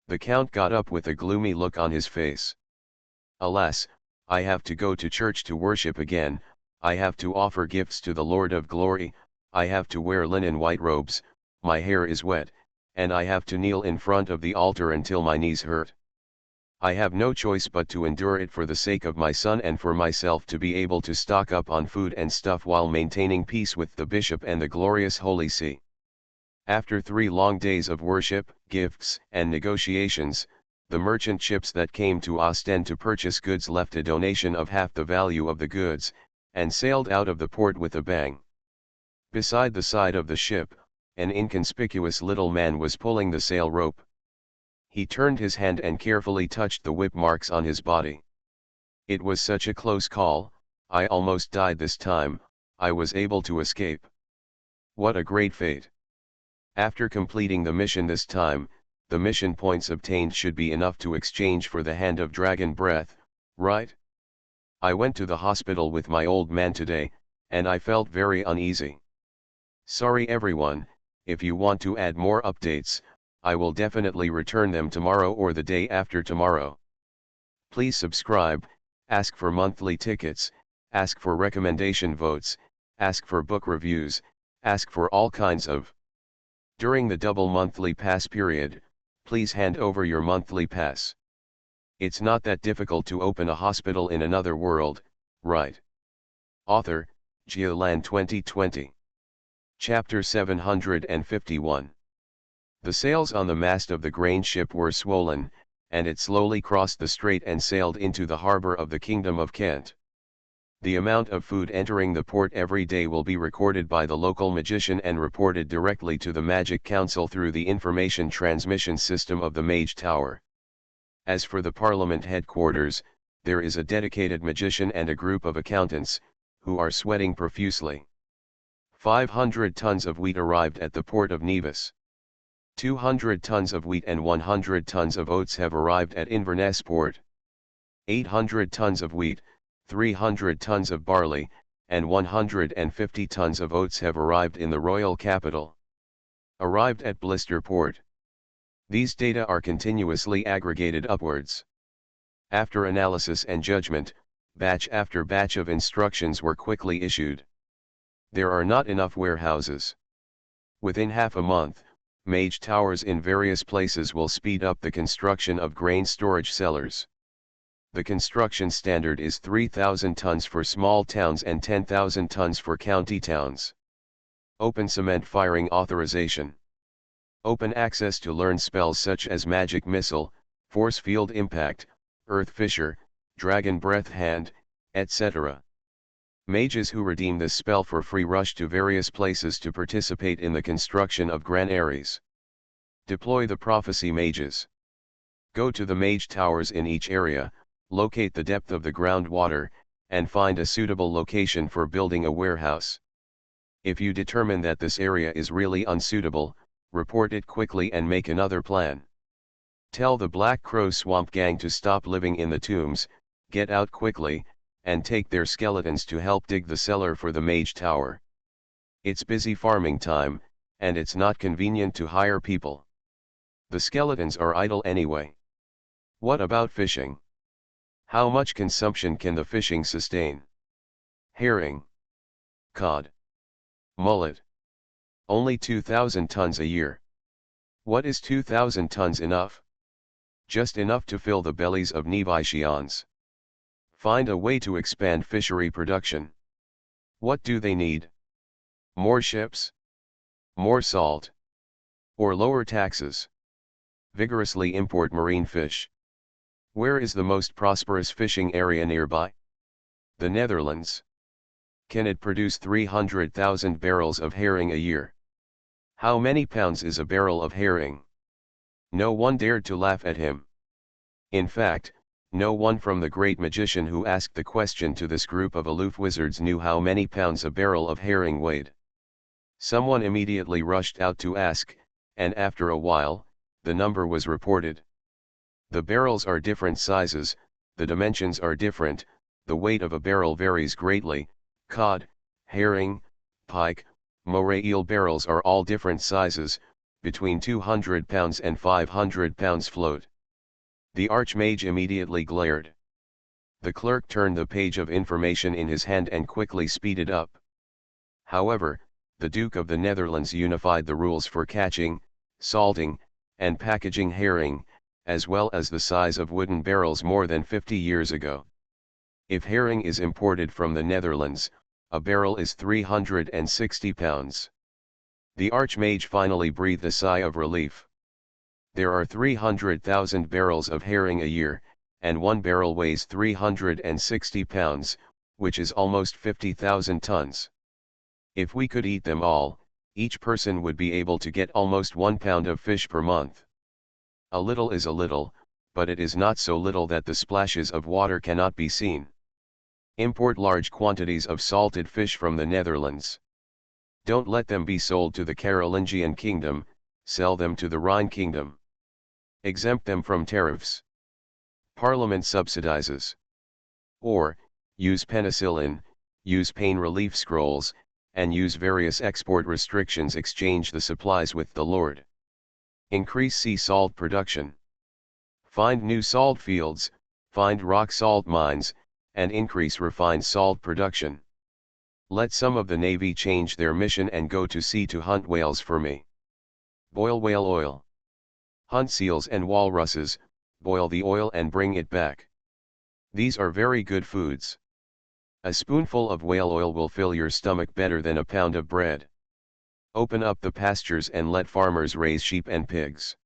The Count got up with a gloomy look on his face. Alas, I have to go to church to worship again, I have to offer gifts to the Lord of Glory, I have to wear linen white robes, my hair is wet, and I have to kneel in front of the altar until my knees hurt. I have no choice but to endure it for the sake of my son and for myself, to be able to stock up on food and stuff while maintaining peace with the bishop and the glorious Holy See. After 3 long days of worship, gifts, and negotiations, the merchant ships that came to Ostend to purchase goods left a donation of half the value of the goods, and sailed out of the port with a bang. Beside the side of the ship, an inconspicuous little man was pulling the sail rope. He turned his hand and carefully touched the whip marks on his body. It was such a close call, I almost died this time, I was able to escape. What a great fate. After completing the mission this time, the mission points obtained should be enough to exchange for the hand of dragon breath, right? I went to the hospital with my old man today, and I felt very uneasy. Sorry everyone, if you want to add more updates, I will definitely return them tomorrow or the day after tomorrow. Please subscribe, ask for monthly tickets, ask for recommendation votes, ask for book reviews, ask for all kinds of. During the double monthly pass period, please hand over your monthly pass. It's not that difficult to open a hospital in another world, right? Author, Geoland 2020. Chapter 751. The sails on the mast of the grain ship were swollen, and it slowly crossed the strait and sailed into the harbor of the Kingdom of Kent. The amount of food entering the port every day will be recorded by the local magician and reported directly to the Magic Council through the information transmission system of the Mage Tower. As for the Parliament headquarters, there is a dedicated magician and a group of accountants, who are sweating profusely. 500 tons of wheat arrived at the port of Nevis. 200 tons of wheat and 100 tons of oats have arrived at Inverness port. 800 tons of wheat, 300 tons of barley, and 150 tons of oats have arrived in the royal capital. Arrived at Blister port. These data are continuously aggregated upwards. After analysis and judgment, batch after batch of instructions were quickly issued. There are not enough warehouses. Within half a month, Mage towers in various places will speed up the construction of grain storage cellars. The construction standard is 3,000 tons for small towns and 10,000 tons for county towns. Open cement firing authorization. Open access to learn spells such as Magic Missile, Force Field Impact, Earth Fissure, Dragon Breath Hand, etc. Mages who redeem this spell for free rush to various places to participate in the construction of granaries. Deploy the Prophecy Mages. Go to the Mage Towers in each area, locate the depth of the groundwater, and find a suitable location for building a warehouse. If you determine that this area is really unsuitable, report it quickly and make another plan. Tell the Black Crow Swamp Gang to stop living in the tombs, get out quickly, and take their skeletons to help dig the cellar for the Mage Tower. It's busy farming time, and it's not convenient to hire people. The skeletons are idle anyway. What about fishing? How much consumption can the fishing sustain? Herring. Cod. Mullet. Only 2,000 tons a year. What is 2,000 tons enough? Just enough to fill the bellies of Nevisians. Find a way to expand fishery production. What do they need? More ships? More salt? Or lower taxes? Vigorously import marine fish. Where is the most prosperous fishing area nearby? The Netherlands. Can it produce 300,000 barrels of herring a year? How many pounds is a barrel of herring? No one dared to laugh at him. In fact, no one from the great magician who asked the question to this group of aloof wizards knew how many pounds a barrel of herring weighed. Someone immediately rushed out to ask, and after a while, the number was reported. The barrels are different sizes, the dimensions are different, the weight of a barrel varies greatly. Cod, herring, pike, moray eel barrels are all different sizes, between 200 pounds and 500 pounds float. The Archmage immediately glared. The clerk turned the page of information in his hand and quickly speeded up. However, the Duke of the Netherlands unified the rules for catching, salting, and packaging herring, as well as the size of wooden barrels more than 50 years ago. If herring is imported from the Netherlands, a barrel is 360 pounds. The Archmage finally breathed a sigh of relief. There are 300,000 barrels of herring a year, and one barrel weighs 360 pounds, which is almost 50,000 tons. If we could eat them all, each person would be able to get almost 1 pound of fish per month. A little is a little, but it is not so little that the splashes of water cannot be seen. Import large quantities of salted fish from the Netherlands. Don't let them be sold to the Carolingian kingdom, sell them to the Rhine kingdom. Exempt them from tariffs. Parliament subsidizes. Or, use penicillin, use pain relief scrolls, and use various export restrictions. Exchange the supplies with the Lord. Increase sea salt production. Find new salt fields, find rock salt mines, and increase refined salt production. Let some of the Navy change their mission and go to sea to hunt whales for me. Boil whale oil. Hunt seals and walruses, boil the oil and bring it back. These are very good foods. A spoonful of whale oil will fill your stomach better than a pound of bread. Open up the pastures and let farmers raise sheep and pigs.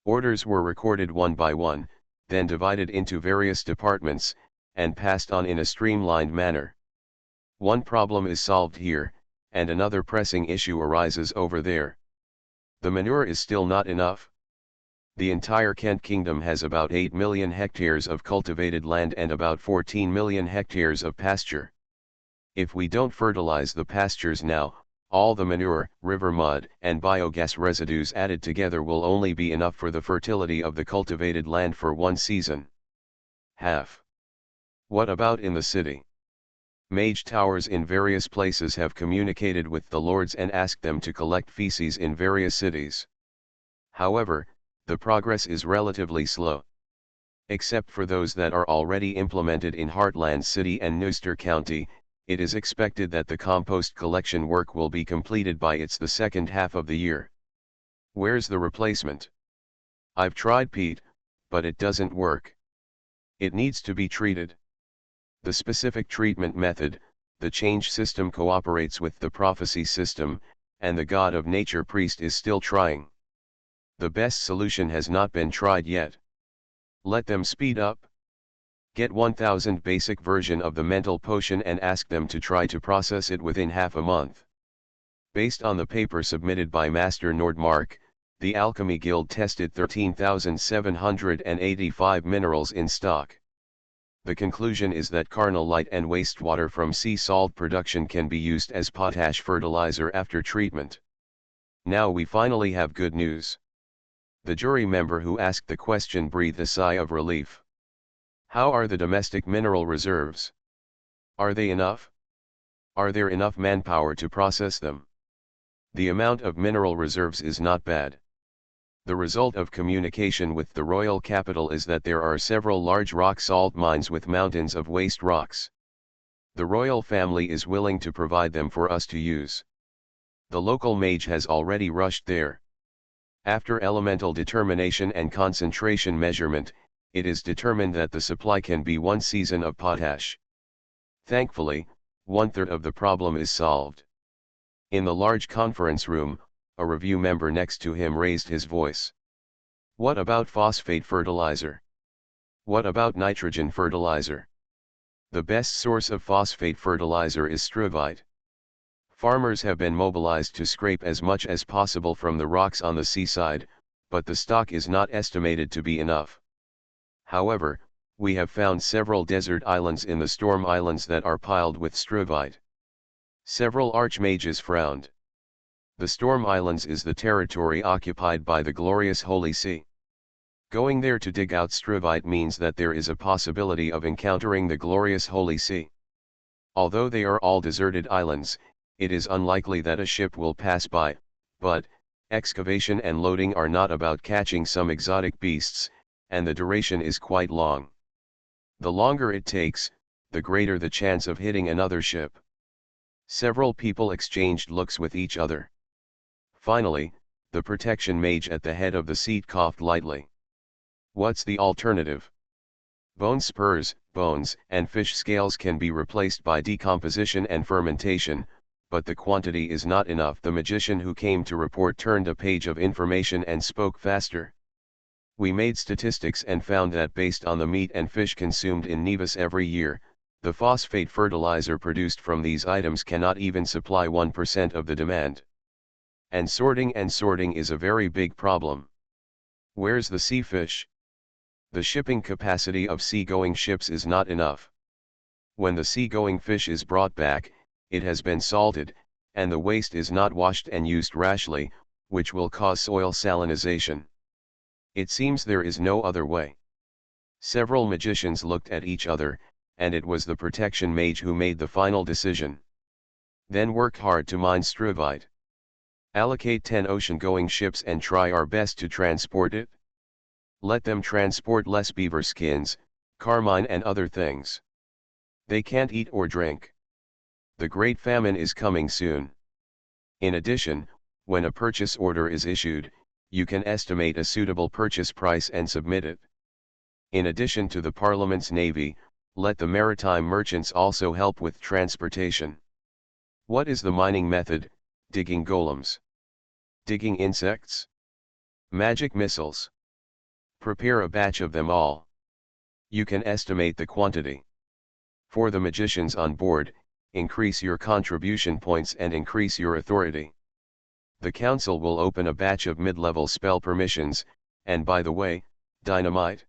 Orders were recorded one by one, then divided into various departments, and passed on in a streamlined manner. One problem is solved here, and another pressing issue arises over there. The manure is still not enough. The entire Kent Kingdom has about 8 million hectares of cultivated land and about 14 million hectares of pasture. If we don't fertilize the pastures now, all the manure, river mud, and biogas residues added together will only be enough for the fertility of the cultivated land for one season. Half. What about in the city? Mage towers in various places have communicated with the lords and asked them to collect feces in various cities. However, the progress is relatively slow. Except for those that are already implemented in Heartland City and Neuster County, it is expected that the compost collection work will be completed by the second half of the year. Where's the replacement? I've tried peat, but it doesn't work. It needs to be treated. The specific treatment method, the change system, cooperates with the prophecy system, and the God of Nature priest is still trying. The best solution has not been tried yet. Let them speed up. Get 1000 basic version of the mental potion and ask them to try to process it within half a month. Based on the paper submitted by Master Nordmark, the Alchemy Guild tested 13,785 minerals in stock. The conclusion is that carnallite and wastewater from sea salt production can be used as potash fertilizer after treatment. Now we finally have good news. The jury member who asked the question breathed a sigh of relief. How are the domestic mineral reserves? Are they enough? Are there enough manpower to process them? The amount of mineral reserves is not bad. The result of communication with the royal capital is that there are several large rock salt mines with mountains of waste rocks. The royal family is willing to provide them for us to use. The local mage has already rushed there. After elemental determination and concentration measurement, it is determined that the supply can be 1 season of potash. Thankfully, 1/3 of the problem is solved. In the large conference room, a review member next to him raised his voice. What about phosphate fertilizer? What about nitrogen fertilizer? The best source of phosphate fertilizer is struvite. Farmers have been mobilized to scrape as much as possible from the rocks on the seaside, but the stock is not estimated to be enough. However, we have found several desert islands in the Storm Islands that are piled with struvite. Several archmages frowned. The Storm Islands is the territory occupied by the glorious Holy See. Going there to dig out struvite means that there is a possibility of encountering the glorious Holy See. Although they are all deserted islands, it is unlikely that a ship will pass by, but, excavation and loading are not about catching some exotic beasts, and the duration is quite long. The longer it takes, the greater the chance of hitting another ship. Several people exchanged looks with each other. Finally, the protection mage at the head of the seat coughed lightly. What's the alternative? Bone spurs, bones, and fish scales can be replaced by decomposition and fermentation, but the quantity is not enough. The magician who came to report turned a page of information and spoke faster. We made statistics and found that based on the meat and fish consumed in Nevis every year, the phosphate fertilizer produced from these items cannot even supply 1% of the demand. And sorting is a very big problem. Where's the sea fish? The shipping capacity of sea-going ships is not enough. When the sea-going fish is brought back, it has been salted, and the waste is not washed and used rashly, which will cause soil salinization. It seems there is no other way. Several magicians looked at each other, and it was the protection mage who made the final decision. Then work hard to mine struvite. Allocate 10 ocean-going ships and try our best to transport it. Let them transport less beaver skins, carmine and other things. They can't eat or drink. The Great Famine is coming soon. In addition, when a purchase order is issued, you can estimate a suitable purchase price and submit it. In addition to the Parliament's navy, let the maritime merchants also help with transportation. What is the mining method? Digging golems. Digging insects? Magic missiles. Prepare a batch of them all. You can estimate the quantity. For the magicians on board, increase your contribution points and increase your authority. The council will open a batch of mid-level spell permissions, and by the way, dynamite.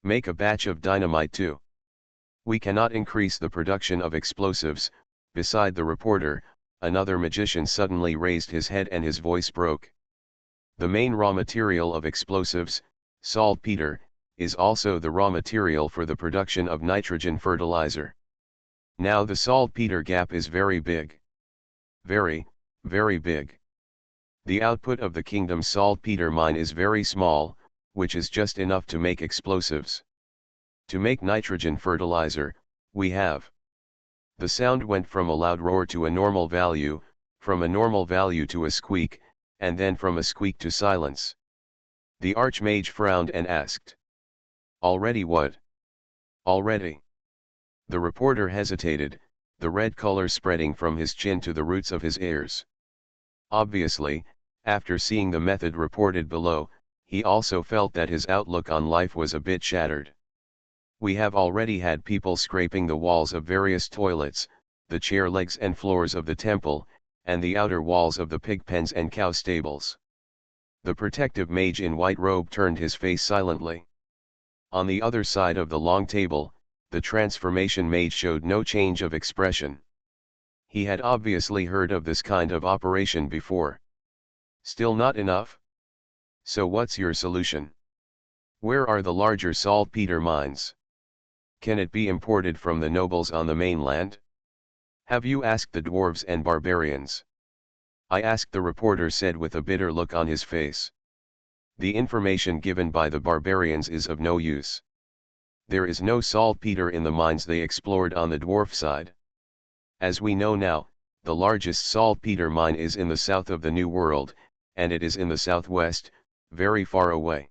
Make a batch of dynamite too. We cannot increase the production of explosives. Beside the reporter, another magician suddenly raised his head and his voice broke. The main raw material of explosives, saltpeter, is also the raw material for the production of nitrogen fertilizer. Now the saltpeter gap is very big. Very, very big. The output of the kingdom's saltpeter mine is very small, which is just enough to make explosives. To make nitrogen fertilizer, we have. The sound went from a loud roar to a normal value, from a normal value to a squeak, and then from a squeak to silence. The archmage frowned and asked. Already what? Already. The reporter hesitated, the red color spreading from his chin to the roots of his ears. Obviously, after seeing the method reported below, he also felt that his outlook on life was a bit shattered. We have already had people scraping the walls of various toilets, the chair legs and floors of the temple, and the outer walls of the pig pens and cow stables. The protective mage in white robe turned his face silently. On the other side of the long table, the transformation mage showed no change of expression. He had obviously heard of this kind of operation before. Still not enough? So what's your solution? Where are the larger saltpeter mines? Can it be imported from the nobles on the mainland? Have you asked the dwarves and barbarians? I asked, the reporter said with a bitter look on his face. The information given by the barbarians is of no use. There is no saltpeter in the mines they explored on the dwarf side. As we know now, the largest saltpeter mine is in the south of the New World, and it is in the southwest, very far away.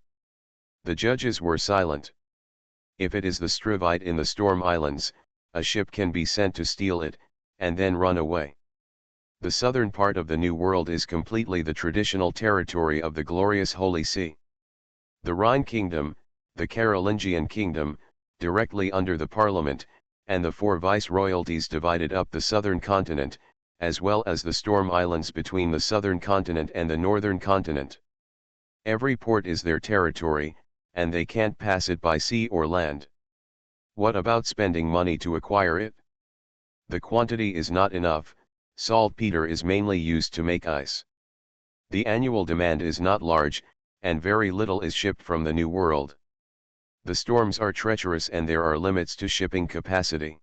The judges were silent. If it is the Strivite in the Storm Islands, a ship can be sent to steal it, and then run away. The southern part of the New World is completely the traditional territory of the glorious Holy See. The Rhine Kingdom, the Carolingian Kingdom, directly under the Parliament, and the 4 viceroyalties divided up the southern continent, as well as the Storm Islands between the southern continent and the northern continent. Every port is their territory, and they can't pass it by sea or land. What about spending money to acquire it? The quantity is not enough. Saltpeter is mainly used to make ice. The annual demand is not large, and very little is shipped from the New World. The storms are treacherous and there are limits to shipping capacity.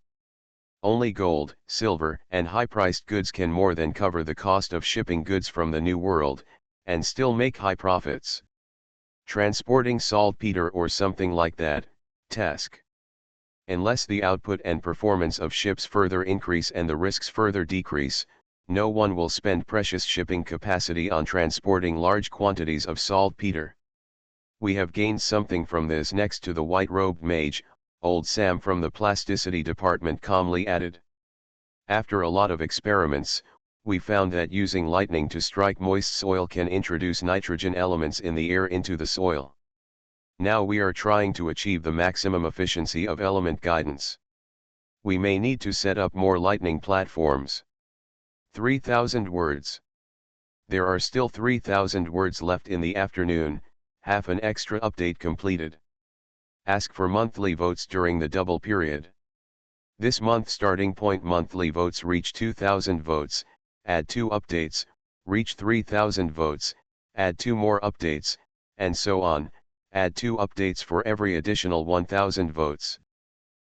Only gold, silver, and high-priced goods can more than cover the cost of shipping goods from the New World, and still make high profits. Transporting saltpeter or something like that, task. Unless the output and performance of ships further increase and the risks further decrease, no one will spend precious shipping capacity on transporting large quantities of saltpeter. We have gained something from this. Next to the white-robed mage, old Sam from the plasticity department calmly added. After a lot of experiments, we found that using lightning to strike moist soil can introduce nitrogen elements in the air into the soil. Now we are trying to achieve the maximum efficiency of element guidance. We may need to set up more lightning platforms. 3,000 words. There are still 3,000 words left in the afternoon, half an extra update completed. Ask for monthly votes during the double period. This month starting point monthly votes reach 2,000 votes, add 2 updates, reach 3,000 votes, add 2 more updates, and so on, add 2 updates for every additional 1,000 votes.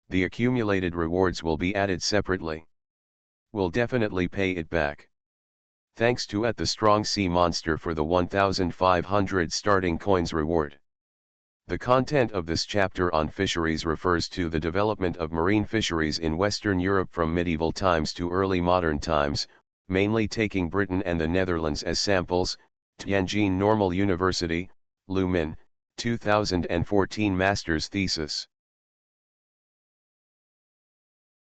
The accumulated rewards will be added separately. We'll definitely pay it back. Thanks to the Strong Sea Monster for the 1,500 starting coins reward. The content of this chapter on fisheries refers to the development of marine fisheries in Western Europe from medieval times to early modern times, mainly taking Britain and the Netherlands as samples. Tianjin Normal University, Lumin, 2014 Master's Thesis.